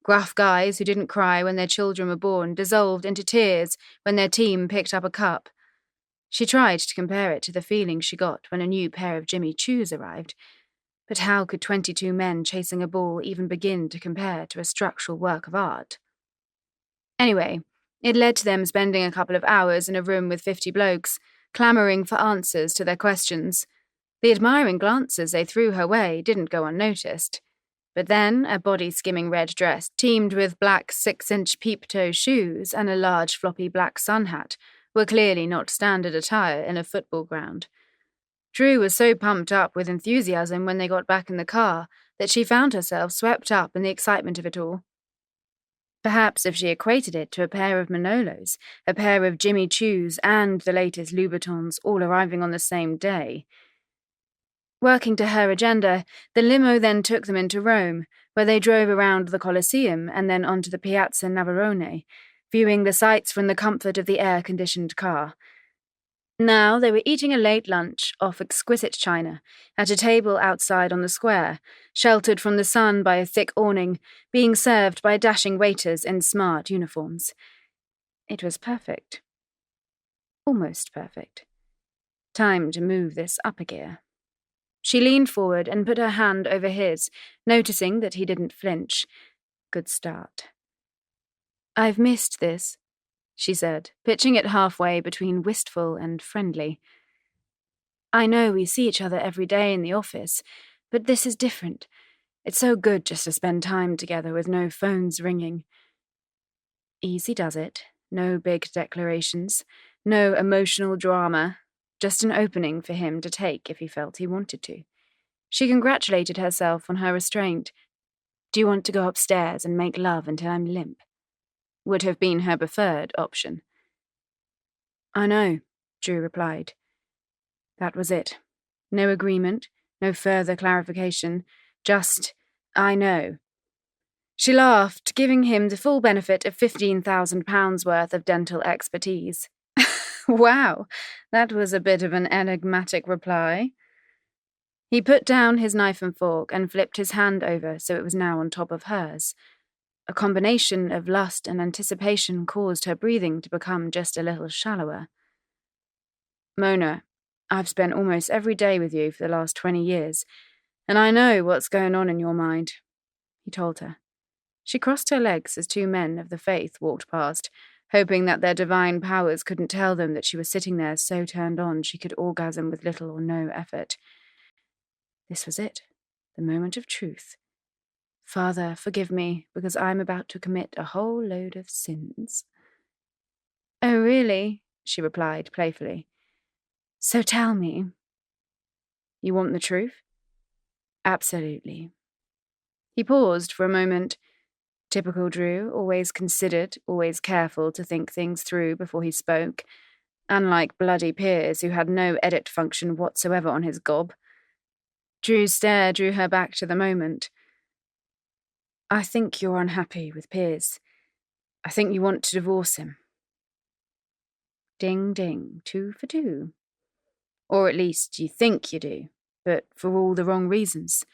B: Gruff guys who didn't cry when their children were born dissolved into tears when their team picked up a cup. She tried to compare it to the feeling she got when a new pair of Jimmy Choos arrived, but how could 22 men chasing a ball even begin to compare to a structural work of art? Anyway, it led to them spending a couple of hours in a room with 50 blokes, clamouring for answers to their questions. The admiring glances they threw her way didn't go unnoticed. But then a body-skimming red dress teamed with black 6-inch peep-toe shoes and a large floppy black sun hat were clearly not standard attire in a football ground. Drew was so pumped up with enthusiasm when they got back in the car that she found herself swept up in the excitement of it all. Perhaps if she equated it to a pair of Manolos, a pair of Jimmy Choos and the latest Louboutins all arriving on the same day. Working to her agenda, the limo then took them into Rome, where they drove around the Colosseum and then onto the Piazza Navarone, viewing the sights from the comfort of the air-conditioned car. Now they were eating a late lunch off exquisite china, at a table outside on the square, sheltered from the sun by a thick awning, being served by dashing waiters in smart uniforms. It was perfect. Almost perfect. Time to move this up a gear. She leaned forward and put her hand over his, noticing that he didn't flinch. Good start. I've missed this, she said, pitching it halfway between wistful and friendly. I know we see each other every day in the office, but this is different. It's so good just to spend time together with no phones ringing. Easy does it. No big declarations. No emotional drama. Just an opening for him to take if he felt he wanted to. She congratulated herself on her restraint. Do you want to go upstairs and make love until I'm limp? Would have been her preferred option. I know, Drew replied. That was it. No agreement, no further clarification, just, I know. She laughed, giving him the full benefit of £15,000 worth of dental expertise. Wow, that was a bit of an enigmatic reply. He put down his knife and fork and flipped his hand over so it was now on top of hers. A combination of lust and anticipation caused her breathing to become just a little shallower. Mona, I've spent almost every day with you for the last 20 years, and I know what's going on in your mind," he told her. She crossed her legs as two men of the faith walked past, hoping that their divine powers couldn't tell them that she was sitting there so turned on she could orgasm with little or no effort. This was it, the moment of truth. "Father, forgive me, because I'm about to commit a whole load of sins." "Oh, really?" she replied playfully. "So tell me." "You want the truth?" "Absolutely." He paused for a moment. Typical Drew, always considered, always careful to think things through before he spoke, unlike bloody Piers, who had no edit function whatsoever on his gob. Drew's stare drew her back to the moment. "I think you're unhappy with Piers. I think you want to divorce him." Ding, ding, 2 for 2. Or at least you think you do, but for all the wrong reasons.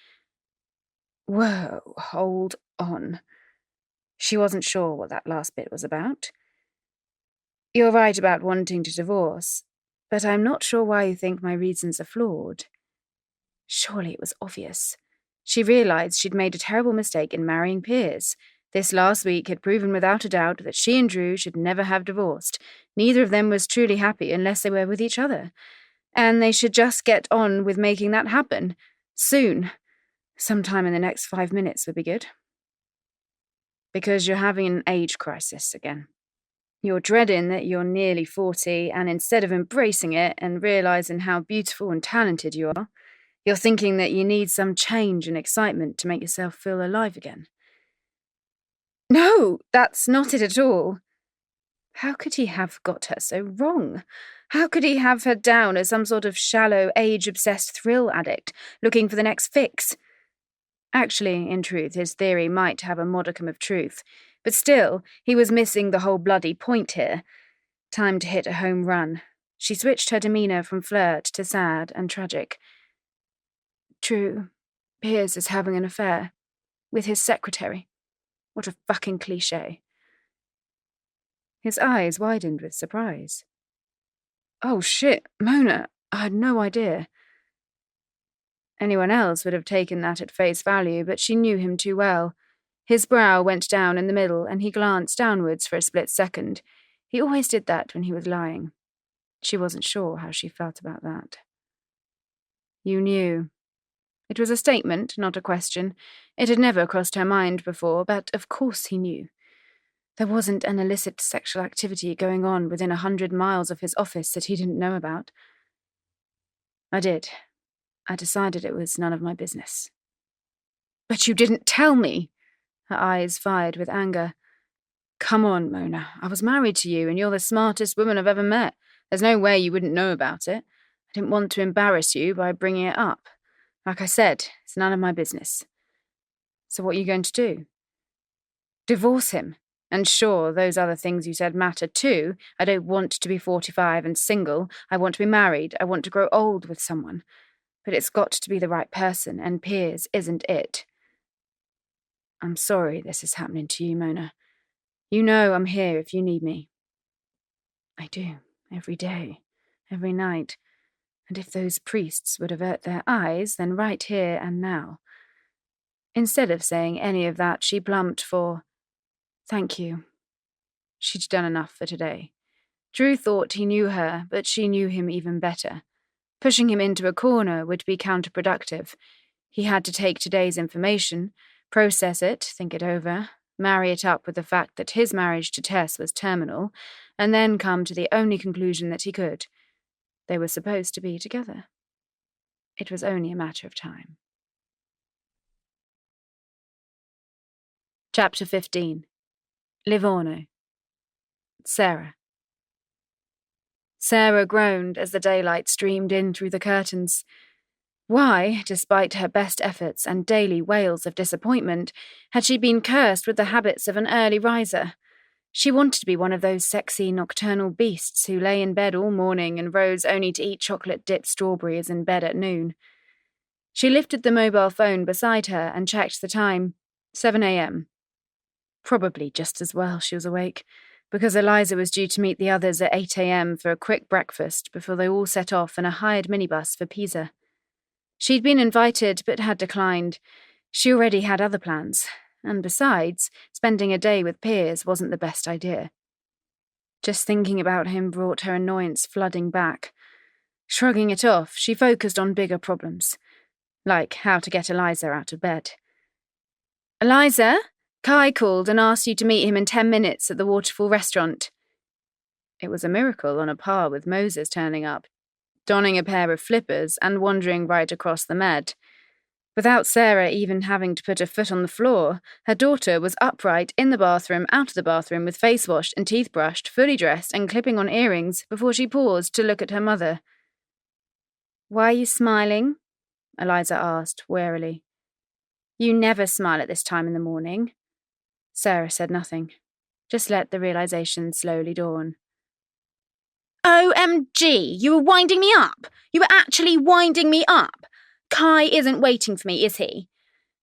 B: Whoa, hold on. She wasn't sure what that last bit was about. "You're right about wanting to divorce, but I'm not sure why you think my reasons are flawed." Surely it was obvious. She realized she'd made a terrible mistake in marrying Piers. This last week had proven without a doubt that she and Drew should never have divorced. Neither of them was truly happy unless they were with each other. And they should just get on with making that happen. Soon. Sometime in the next 5 minutes would be good. "Because you're having an age crisis again. You're dreading that you're nearly 40, and instead of embracing it and realizing how beautiful and talented you are, you're thinking that you need some change and excitement to make yourself feel alive again." "No, that's not it at all." How could he have got her so wrong? How could he have her down as some sort of shallow, age-obsessed thrill addict looking for the next fix? Actually, in truth, his theory might have a modicum of truth, but still, he was missing the whole bloody point here. Time to hit a home run. She switched her demeanour from flirt to sad and tragic. "True, Piers is having an affair. With his secretary. What a fucking cliché." His eyes widened with surprise. "Oh shit, Mona, I had no idea." Anyone else would have taken that at face value, but she knew him too well. His brow went down in the middle, and he glanced downwards for a split second. He always did that when he was lying. She wasn't sure how she felt about that. "You knew." It was a statement, not a question. It had never crossed her mind before, but of course he knew. There wasn't an illicit sexual activity going on within 100 miles of his office that he didn't know about. "I did. I decided it was none of my business." "But you didn't tell me!" Her eyes fired with anger. "Come on, Mona. I was married to you, and you're the smartest woman I've ever met. There's no way you wouldn't know about it. I didn't want to embarrass you by bringing it up. Like I said, it's none of my business." "So what are you going to do?" "Divorce him. And sure, those other things you said matter too. I don't want to be 45 and single. I want to be married. I want to grow old with someone. But it's got to be the right person, and Piers isn't it." "I'm sorry this is happening to you, Mona. You know I'm here if you need me." "I do, every day, every night. And if those priests would avert their eyes, then right here and now." Instead of saying any of that, she plumped for, "Thank you." She'd done enough for today. Drew thought he knew her, but she knew him even better. Pushing him into a corner would be counterproductive. He had to take today's information, process it, think it over, marry it up with the fact that his marriage to Tess was terminal, and then come to the only conclusion that he could. They were supposed to be together. It was only a matter of time. Chapter 15. Livorno. Sarah. Sarah groaned as the daylight streamed in through the curtains. Why, despite her best efforts and daily wails of disappointment, had she been cursed with the habits of an early riser? She wanted to be one of those sexy nocturnal beasts who lay in bed all morning and rose only to eat chocolate-dipped strawberries in bed at noon. She lifted the mobile phone beside her and checked the time. 7 a.m. Probably just as well she was awake. because Eliza was due to meet the others at 8 a.m. for a quick breakfast before they all set off in a hired minibus for Pisa. She'd been invited but had declined. She already had other plans, and besides, spending a day with Piers wasn't the best idea. Just thinking about him brought her annoyance flooding back. Shrugging it off, she focused on bigger problems, like how to get Eliza out of bed. "Eliza, Kai called and asked you to meet him in 10 minutes at the Waterfall restaurant." It was a miracle on a par with Moses turning up, donning a pair of flippers and wandering right across the Med. Without Sarah even having to put her foot on the floor, her daughter was upright in the bathroom, out of the bathroom, with face washed and teeth brushed, fully dressed and clipping on earrings before she paused to look at her mother. "Why are you smiling?" Eliza asked, warily. "You never smile at this time in the morning." Sarah said nothing, just let the realization slowly dawn. "OMG, you were winding me up! You were actually winding me up! Kai isn't waiting for me, is he?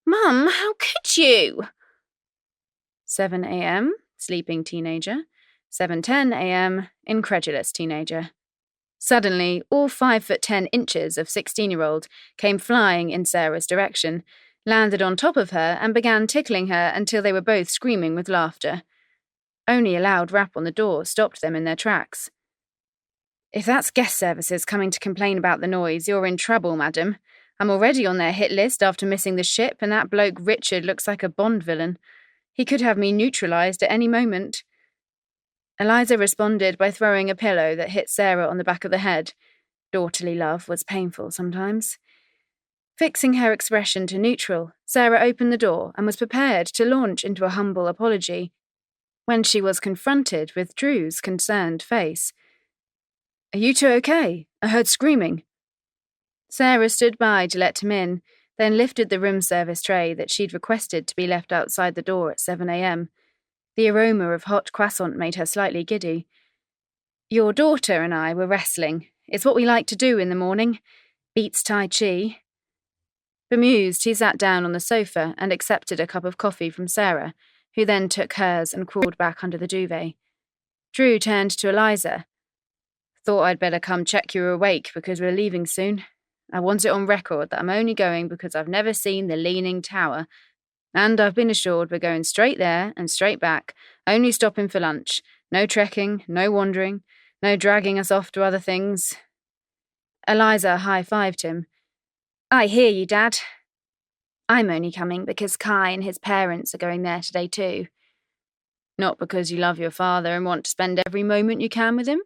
B: Mum, how could you?" 7 a.m., sleeping teenager. 7:10 a.m., incredulous teenager. Suddenly, all 5'10" of 16-year-old came flying in Sarah's direction, landed on top of her and began tickling her until they were both screaming with laughter. Only a loud rap on the door stopped them in their tracks. "If that's guest services coming to complain about the noise, you're in trouble, madam. I'm already on their hit list after missing the ship, and that bloke Richard looks like a Bond villain. He could have me neutralised at any moment." Eliza responded by throwing a pillow that hit Sarah on the back of the head. Daughterly love was painful sometimes. Fixing her expression to neutral, Sarah opened the door and was prepared to launch into a humble apology when she was confronted with Drew's concerned face. "Are you two okay? I heard screaming." Sarah stood by to let him in, then lifted the room service tray that she'd requested to be left outside the door at 7 a.m. The aroma of hot croissant made her slightly giddy. "Your daughter and I were wrestling. It's what we like to do in the morning. Beats Tai Chi." Bemused, he sat down on the sofa and accepted a cup of coffee from Sarah, who then took hers and crawled back under the duvet. Drew turned to Eliza. "Thought I'd better come check you were awake because we're leaving soon. I want it on record that I'm only going because I've never seen the Leaning Tower, and I've been assured we're going straight there and straight back, only stopping for lunch. No trekking, no wandering, no dragging us off to other things." Eliza high-fived him. "I hear you, Dad. I'm only coming because Kai and his parents are going there today too." "Not because you love your father and want to spend every moment you can with him?"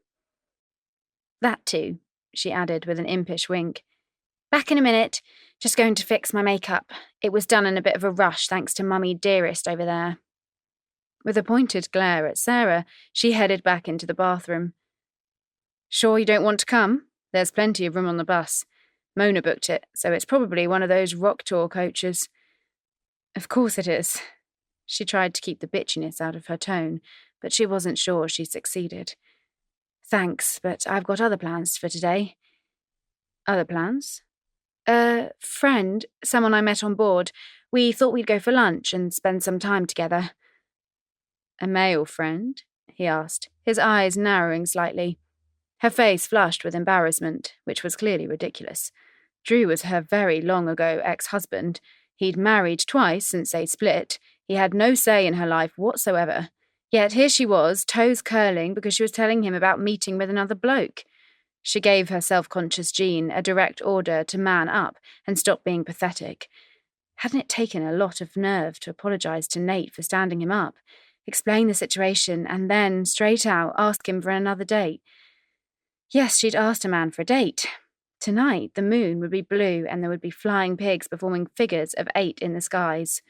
B: "That too," she added with an impish wink. "Back in a minute. Just going to fix my makeup. It was done in a bit of a rush thanks to Mummy Dearest over there." With a pointed glare at Sarah, she headed back into the bathroom. "Sure you don't want to come? There's plenty of room on the bus. Mona booked it, so it's probably one of those Rock Tour coaches." "Of course it is." She tried to keep the bitchiness out of her tone, but she wasn't sure she succeeded. "Thanks, but I've got other plans for today." "Other plans?" "A friend, someone I met on board. We thought we'd go for lunch and spend some time together." "A male friend?" he asked, his eyes narrowing slightly. Her face flushed with embarrassment, which was clearly ridiculous. Drew was her very long-ago ex-husband. He'd married twice since they'd split. He had no say in her life whatsoever. Yet here she was, toes curling because she was telling him about meeting with another bloke. She gave her self-conscious Jean a direct order to man up and stop being pathetic. Hadn't it taken a lot of nerve to apologise to Nate for standing him up, explain the situation, and then, straight out, ask him for another date? Yes, she'd asked a man for a date. Tonight, the moon would be blue and there would be flying pigs performing figures of 8 in the skies.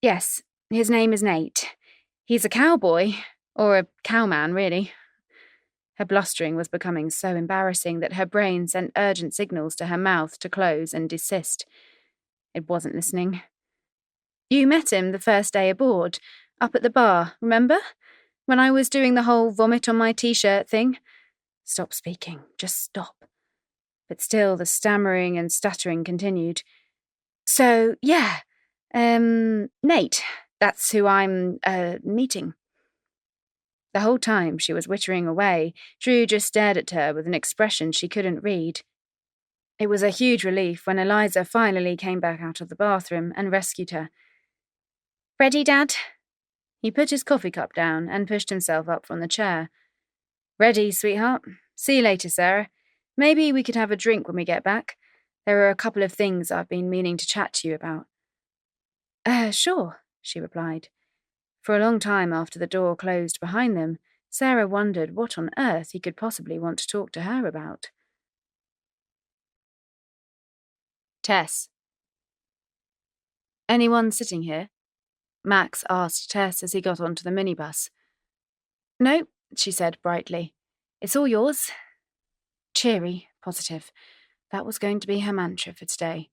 B: "Yes, his name is Nate. He's a cowboy, or a cowman, really." Her blustering was becoming so embarrassing that her brain sent urgent signals to her mouth to close and desist. It wasn't listening. "You met him the first day aboard, up at the bar, remember? When I was doing the whole vomit on my t-shirt thing." Stop speaking, just stop. But still the stammering and stuttering continued. "So, yeah, Nate, that's who I'm, meeting." The whole time she was wittering away, Drew just stared at her with an expression she couldn't read. It was a huge relief when Eliza finally came back out of the bathroom and rescued her. "Ready, Dad?" He put his coffee cup down and pushed himself up from the chair. "Ready, sweetheart. See you later, Sarah. Maybe we could have a drink when we get back. There are a couple of things I've been meaning to chat to you about." Sure," she replied. For a long time after the door closed behind them, Sarah wondered what on earth he could possibly want to talk to her about. Tess. "Anyone sitting here?" Max asked Tess as he got onto the minibus. "No," she said brightly. "It's all yours." Cheery, positive. That was going to be her mantra for today,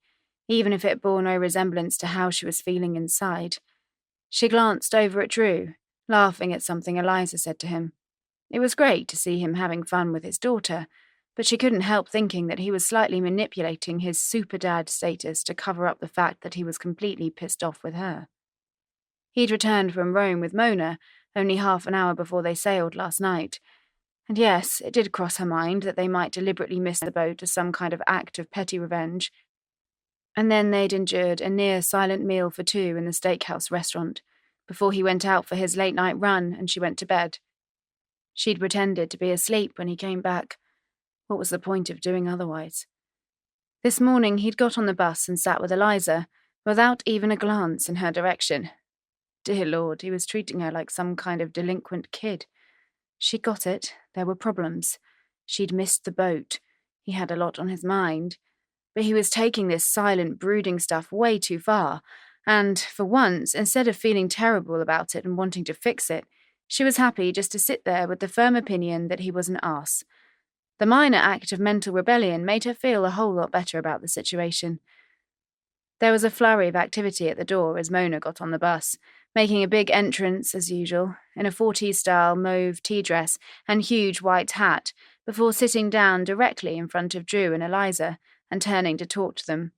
B: even if it bore no resemblance to how she was feeling inside. She glanced over at Drew, laughing at something Eliza said to him. It was great to see him having fun with his daughter, but she couldn't help thinking that he was slightly manipulating his super dad status to cover up the fact that he was completely pissed off with her. He'd returned from Rome with Mona only half an hour before they sailed last night, and yes, it did cross her mind that they might deliberately miss the boat as some kind of act of petty revenge. And then they'd endured a near-silent meal for two in the steakhouse restaurant, before he went out for his late-night run and she went to bed. She'd pretended to be asleep when he came back. What was the point of doing otherwise? This morning he'd got on the bus and sat with Eliza, without even a glance in her direction. Dear Lord, he was treating her like some kind of delinquent kid. She got it. There were problems. She'd missed the boat. He had a lot on his mind. But he was taking this silent, brooding stuff way too far, and, for once, instead of feeling terrible about it and wanting to fix it, she was happy just to sit there with the firm opinion that he was an arse. The minor act of mental rebellion made her feel a whole lot better about the situation. There was a flurry of activity at the door as Mona got on the bus, making a big entrance, as usual, in a 40s-style mauve tea dress and huge white hat, before sitting down directly in front of Drew and Eliza and turning to talk to them.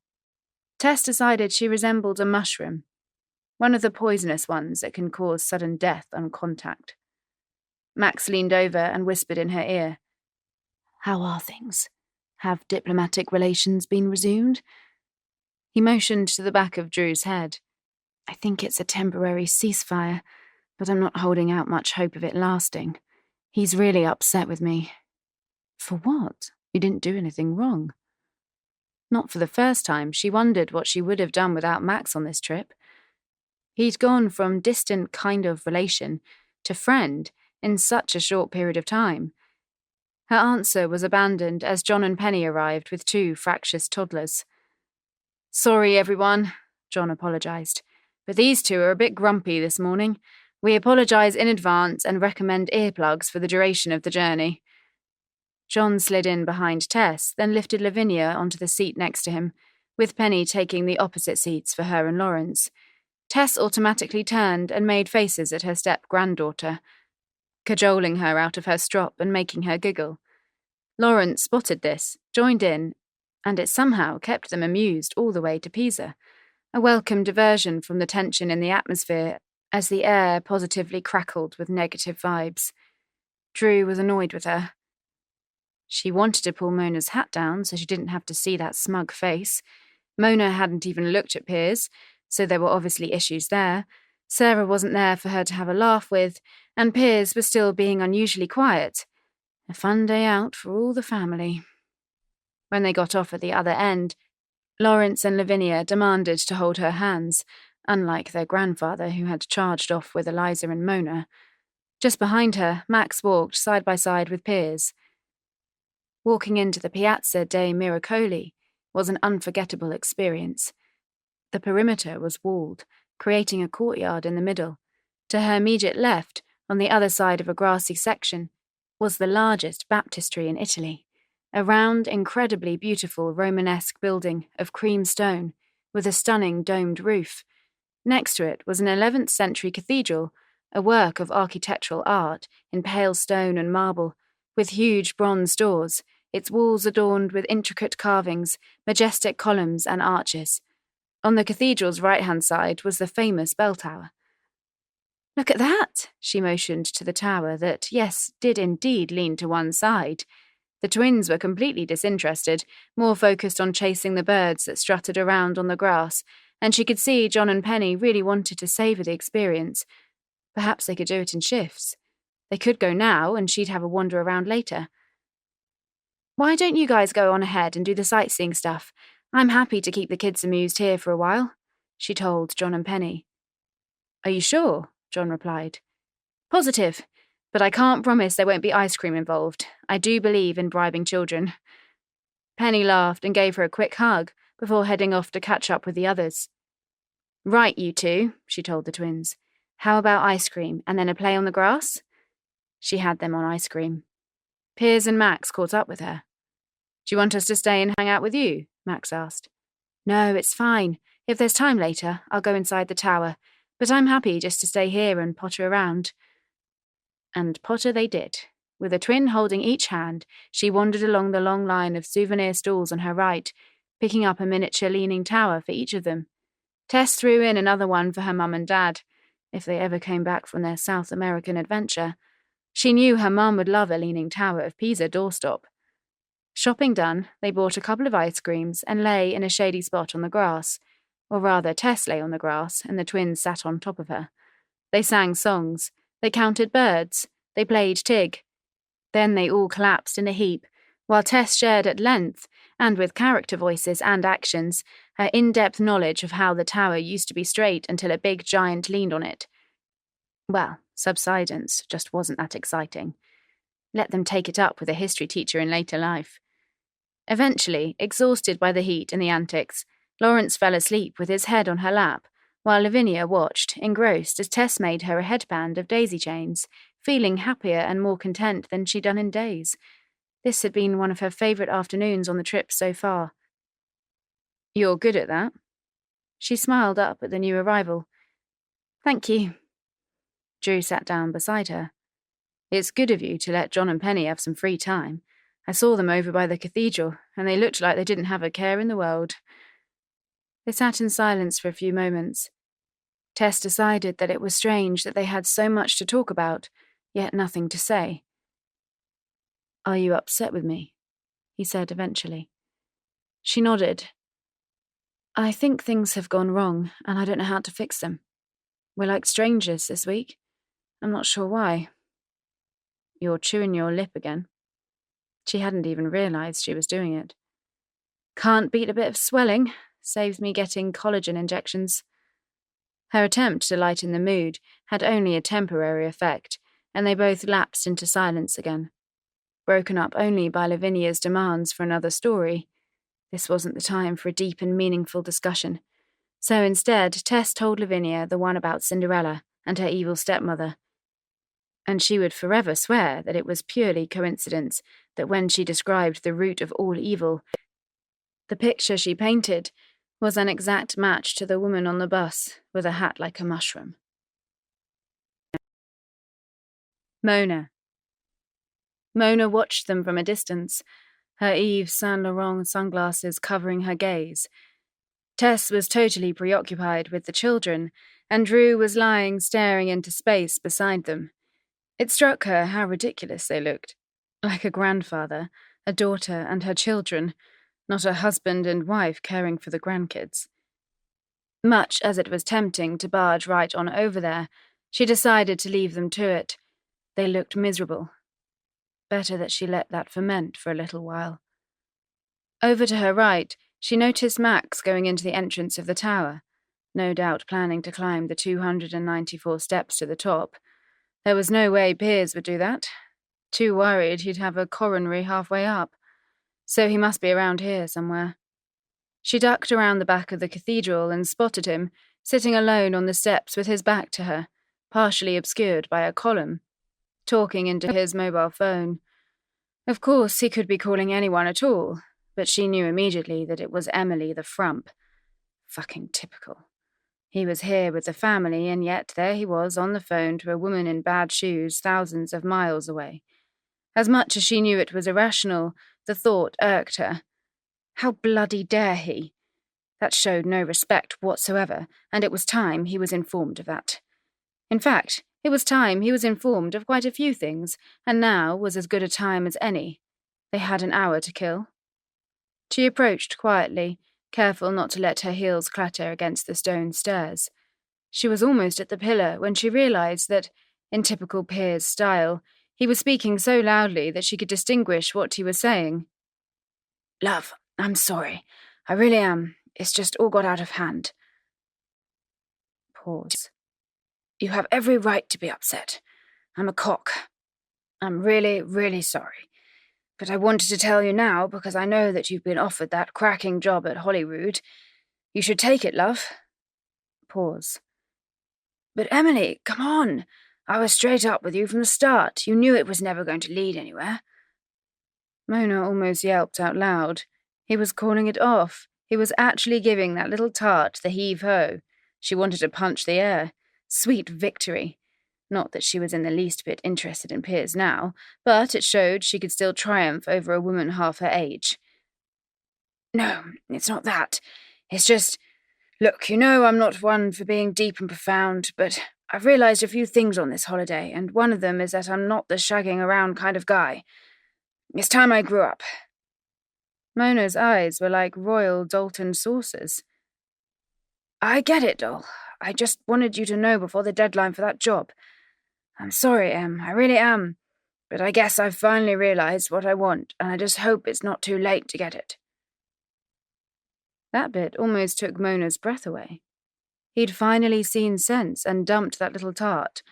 B: Tess decided she resembled a mushroom, one of the poisonous ones that can cause sudden death on contact. Max leaned over and whispered in her ear, "How are things? Have diplomatic relations been resumed?" He motioned to the back of Drew's head. "I think it's a temporary ceasefire, but I'm not holding out much hope of it lasting. He's really upset with me." For what? We didn't do anything wrong. Not for the first time, she wondered what she would have done without Max on this trip. He'd gone from distant kind of relation to friend in such a short period of time. Her answer was abandoned as John and Penny arrived with two fractious toddlers. "Sorry, everyone," John apologized, "but these two are a bit grumpy this morning. We apologize in advance and recommend earplugs for the duration of the journey." John slid in behind Tess, then lifted Lavinia onto the seat next to him, with Penny taking the opposite seats for her and Lawrence. Tess automatically turned and made faces at her step-granddaughter, cajoling her out of her strop and making her giggle. Lawrence spotted this, joined in, and it somehow kept them amused all the way to Pisa, a welcome diversion from the tension in the atmosphere as the air positively crackled with negative vibes. Drew was annoyed with her. She wanted to pull Mona's hat down so she didn't have to see that smug face. Mona hadn't even looked at Piers, so there were obviously issues there. Sarah wasn't there for her to have a laugh with, and Piers was still being unusually quiet. A fun day out for all the family. When they got off at the other end, Lawrence and Lavinia demanded to hold her hands, unlike their grandfather who had charged off with Eliza and Mona. Just behind her, Max walked side by side with Piers. Walking into the Piazza dei Miracoli was an unforgettable experience. The perimeter was walled, creating a courtyard in the middle. To her immediate left, on the other side of a grassy section, was the largest baptistry in Italy, a round, incredibly beautiful Romanesque building of cream stone with a stunning domed roof. Next to it was an 11th century cathedral, a work of architectural art in pale stone and marble, with huge bronze doors, its walls adorned with intricate carvings, majestic columns and arches. On the cathedral's right-hand side was the famous bell tower. Look at that, she motioned to the tower that, yes, did indeed lean to one side. The twins were completely disinterested, more focused on chasing the birds that strutted around on the grass, and she could see John and Penny really wanted to savour the experience. Perhaps they could do it in shifts. They could go now, and she'd have a wander around later. Why don't you guys go on ahead and do the sightseeing stuff? I'm happy to keep the kids amused here for a while, she told John and Penny. Are you sure? John replied. Positive, but I can't promise there won't be ice cream involved. I do believe in bribing children. Penny laughed and gave her a quick hug before heading off to catch up with the others. Right, you two, she told the twins. How about ice cream and then a play on the grass? She had them on ice cream. Piers and Max caught up with her. Do you want us to stay and hang out with you? Max asked. No, it's fine. If there's time later, I'll go inside the tower, but I'm happy just to stay here and potter around. And potter they did. With a twin holding each hand, she wandered along the long line of souvenir stalls on her right, picking up a miniature leaning tower for each of them. Tess threw in another one for her mum and dad, if they ever came back from their South American adventure. She knew her mum would love a leaning tower of Pisa doorstop. Shopping done, they bought a couple of ice creams and lay in a shady spot on the grass. Or rather, Tess lay on the grass, and the twins sat on top of her. They sang songs. They counted birds. They played Tig. Then they all collapsed in a heap, while Tess shared at length, and with character voices and actions, her in-depth knowledge of how the tower used to be straight until a big giant leaned on it. Well, subsidence just wasn't that exciting. Let them take it up with a history teacher in later life. Eventually, exhausted by the heat and the antics, Lawrence fell asleep with his head on her lap, while Lavinia watched, engrossed, as Tess made her a headband of daisy chains, feeling happier and more content than she'd done in days. This had been one of her favourite afternoons on the trip so far. You're good at that. She smiled up at the new arrival. Thank you. Drew sat down beside her. It's good of you to let John and Penny have some free time. I saw them over by the cathedral, and they looked like they didn't have a care in the world. They sat in silence for a few moments. Tess decided that it was strange that they had so much to talk about, yet nothing to say. Are you upset with me? He said eventually. She nodded. I think things have gone wrong, and I don't know how to fix them. We're like strangers this week. I'm not sure why. You're chewing your lip again. She hadn't even realised she was doing it. Can't beat a bit of swelling. Saves me getting collagen injections. Her attempt to lighten the mood had only a temporary effect, and they both lapsed into silence again. Broken up only by Lavinia's demands for another story. This wasn't the time for a deep and meaningful discussion. So instead, Tess told Lavinia the one about Cinderella and her evil stepmother. And she would forever swear that it was purely coincidence that when she described the root of all evil, the picture she painted was an exact match to the woman on the bus with a hat like a mushroom. Mona. Mona watched them from a distance, her Yves Saint Laurent sunglasses covering her gaze. Tess was totally preoccupied with the children, and Drew was lying staring into space beside them. It struck her how ridiculous they looked. Like a grandfather, a daughter and her children, not a husband and wife caring for the grandkids. Much as it was tempting to barge right on over there, she decided to leave them to it. They looked miserable. Better that she let that ferment for a little while. Over to her right, she noticed Max going into the entrance of the tower, no doubt planning to climb the 294 steps to the top. There was no way Piers would do that. Too worried he'd have a coronary halfway up. So he must be around here somewhere. She ducked around the back of the cathedral and spotted him, sitting alone on the steps with his back to her, partially obscured by a column, talking into his mobile phone. Of course, he could be calling anyone at all, but she knew immediately that it was Emily the frump. Fucking typical. He was here with the family, and yet there he was on the phone to a woman in bad shoes thousands of miles away. As much as she knew it was irrational, the thought irked her. How bloody dare he? That showed no respect whatsoever, and it was time he was informed of that. In fact, It was time he was informed of quite a few things, and now was as good a time as any. They had an hour to kill. She approached quietly, careful not to let her heels clatter against the stone stairs. She was almost at the pillar when she realized that, in typical Piers style, he was speaking so loudly that she could distinguish what he was saying. "Love, I'm sorry. I really am. It's just all got out of hand." Pause. "You have every right to be upset. I'm a cock. I'm really, really sorry. But I wanted to tell you now because I know that you've been offered that cracking job at Holyrood. You should take it, love." Pause. "But Emily, come on. I was straight up with you from the start. You knew it was never going to lead anywhere." Mona almost yelped out loud. He was calling it off. He was actually giving that little tart the heave-ho. She wanted to punch the air. Sweet victory. Not that she was in the least bit interested in Piers now, but it showed she could still triumph over a woman half her age. "No, it's not that. It's just... Look, you know I'm not one for being deep and profound, but I've realised a few things on this holiday, and one of them is that I'm not the shagging around kind of guy. It's time I grew up." Mona's eyes were like royal Dalton saucers. "I get it, doll. I just wanted you to know before the deadline for that job. I'm sorry, Em, I really am. But I guess I've finally realised what I want, and I just hope it's not too late to get it." That bit almost took Mona's breath away. He'd finally seen sense and dumped that little tart.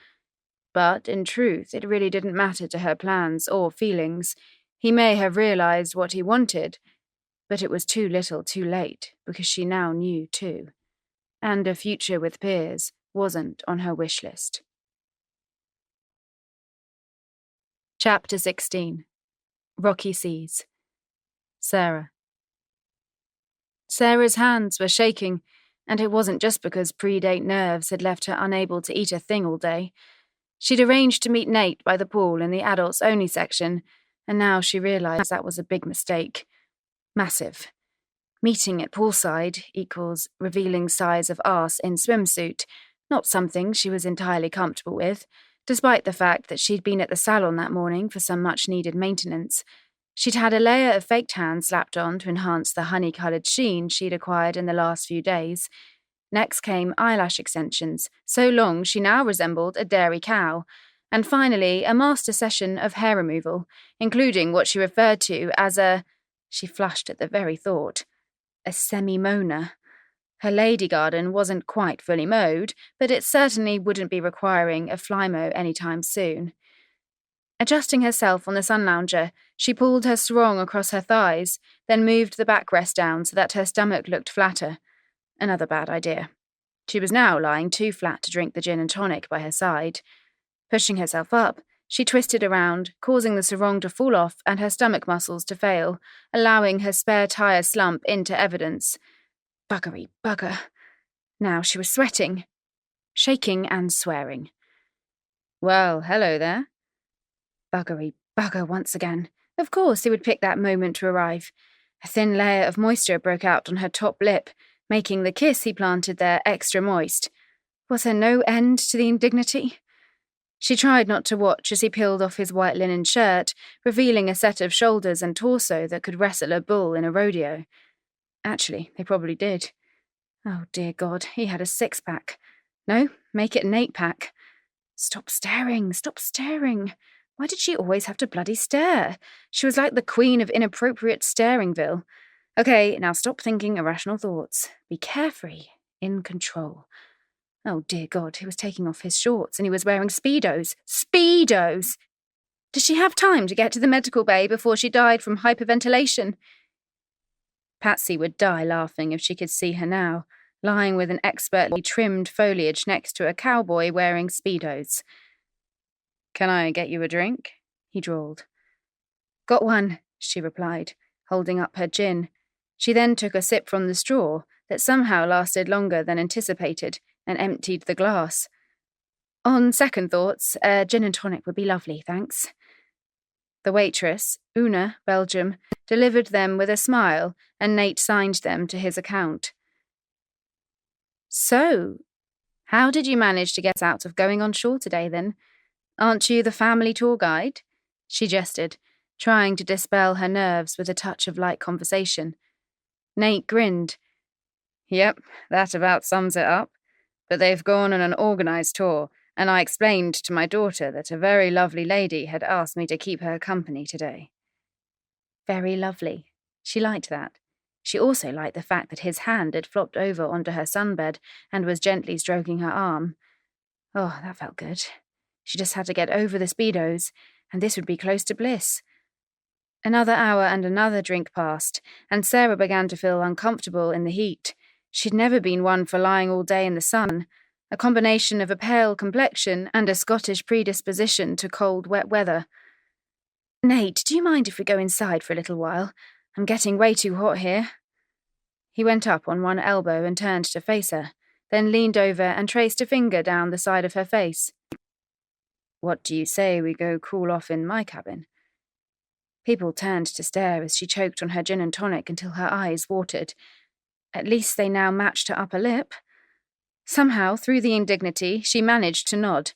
B: But, in truth, it really didn't matter to her plans or feelings. He may have realised what he wanted, but it was too little too late, because she now knew too. And a future with Piers wasn't on her wish list. Chapter 16. Rocky Seas. Sarah. Sarah's hands were shaking, and it wasn't just because predate nerves had left her unable to eat a thing all day. She'd arranged to meet Nate by the pool in the adults-only section, and now she realised that was a big mistake. Massive. Meeting at poolside equals revealing size of arse in swimsuit, not something she was entirely comfortable with, despite the fact that she'd been at the salon that morning for some much-needed maintenance. She'd had a layer of fake tan slapped on to enhance the honey-coloured sheen she'd acquired in the last few days. Next came eyelash extensions, so long she now resembled a dairy cow, and finally a master session of hair removal, including what she referred to as a... She flushed at the very thought. A semi-Mona. Her lady garden wasn't quite fully mowed, but it certainly wouldn't be requiring a flymo anytime soon. Adjusting herself on the sun lounger, she pulled her sarong across her thighs, then moved the backrest down so that her stomach looked flatter. Another bad idea. She was now lying too flat to drink the gin and tonic by her side. Pushing herself up, she twisted around, causing the sarong to fall off and her stomach muscles to fail, allowing her spare tire slump into evidence. Buggery bugger. Now she was sweating, shaking and swearing. "Well, hello there." Buggery bugger once again. Of course he would pick that moment to arrive. A thin layer of moisture broke out on her top lip, making the kiss he planted there extra moist. Was there no end to the indignity? She tried not to watch as he peeled off his white linen shirt, revealing a set of shoulders and torso that could wrestle a bull in a rodeo. Actually, they probably did. Oh, dear God, he had a six-pack. No, make it an eight-pack. Stop staring, stop staring. Why did she always have to bloody stare? She was like the queen of inappropriate Staringville. Okay, now stop thinking irrational thoughts. Be carefree, in control. Oh, dear God, he was taking off his shorts and he was wearing Speedos. Speedos! Does she have time to get to the medical bay before she died from hyperventilation? Patsy would die laughing if she could see her now, lying with an expertly trimmed foliage next to a cowboy wearing Speedos. "Can I get you a drink?" he drawled. "Got one," she replied, holding up her gin. She then took a sip from the straw that somehow lasted longer than anticipated and emptied the glass. "On second thoughts, a gin and tonic would be lovely, thanks." The waitress, Una, Belgium, delivered them with a smile, and Nate signed them to his account. "So," How did you manage to get out of going on shore today, then? Aren't you the family tour guide? She gestured, trying to dispel her nerves with a touch of light conversation. Nate grinned. Yep, that about sums it up. But they've gone on an organised tour, and I explained to my daughter that a very lovely lady had asked me to keep her company today. Very lovely. She liked that. She also liked the fact that his hand had flopped over onto her sunbed and was gently stroking her arm. Oh, that felt good. She just had to get over the Speedos, and this would be close to bliss. Another hour and another drink passed, and Sarah began to feel uncomfortable in the heat. She'd never been one for lying all day in the sun, a combination of a pale complexion and a Scottish predisposition to cold, wet weather. Nate, do you mind if we go inside for a little while? I'm getting way too hot here. He went up on one elbow and turned to face her, then leaned over and traced a finger down the side of her face. What do you say we go cool off in my cabin? People turned to stare as she choked on her gin and tonic until her eyes watered. At least they now matched her upper lip. Somehow, through the indignity, she managed to nod.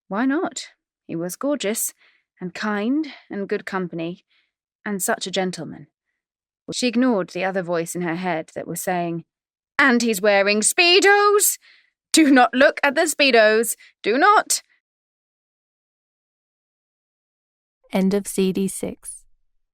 B: Why not? He was gorgeous, and kind, and good company, and such a gentleman. She ignored the other voice in her head that was saying, And he's wearing Speedos! Do not look at the Speedos! Do not!
A: End of CD 6.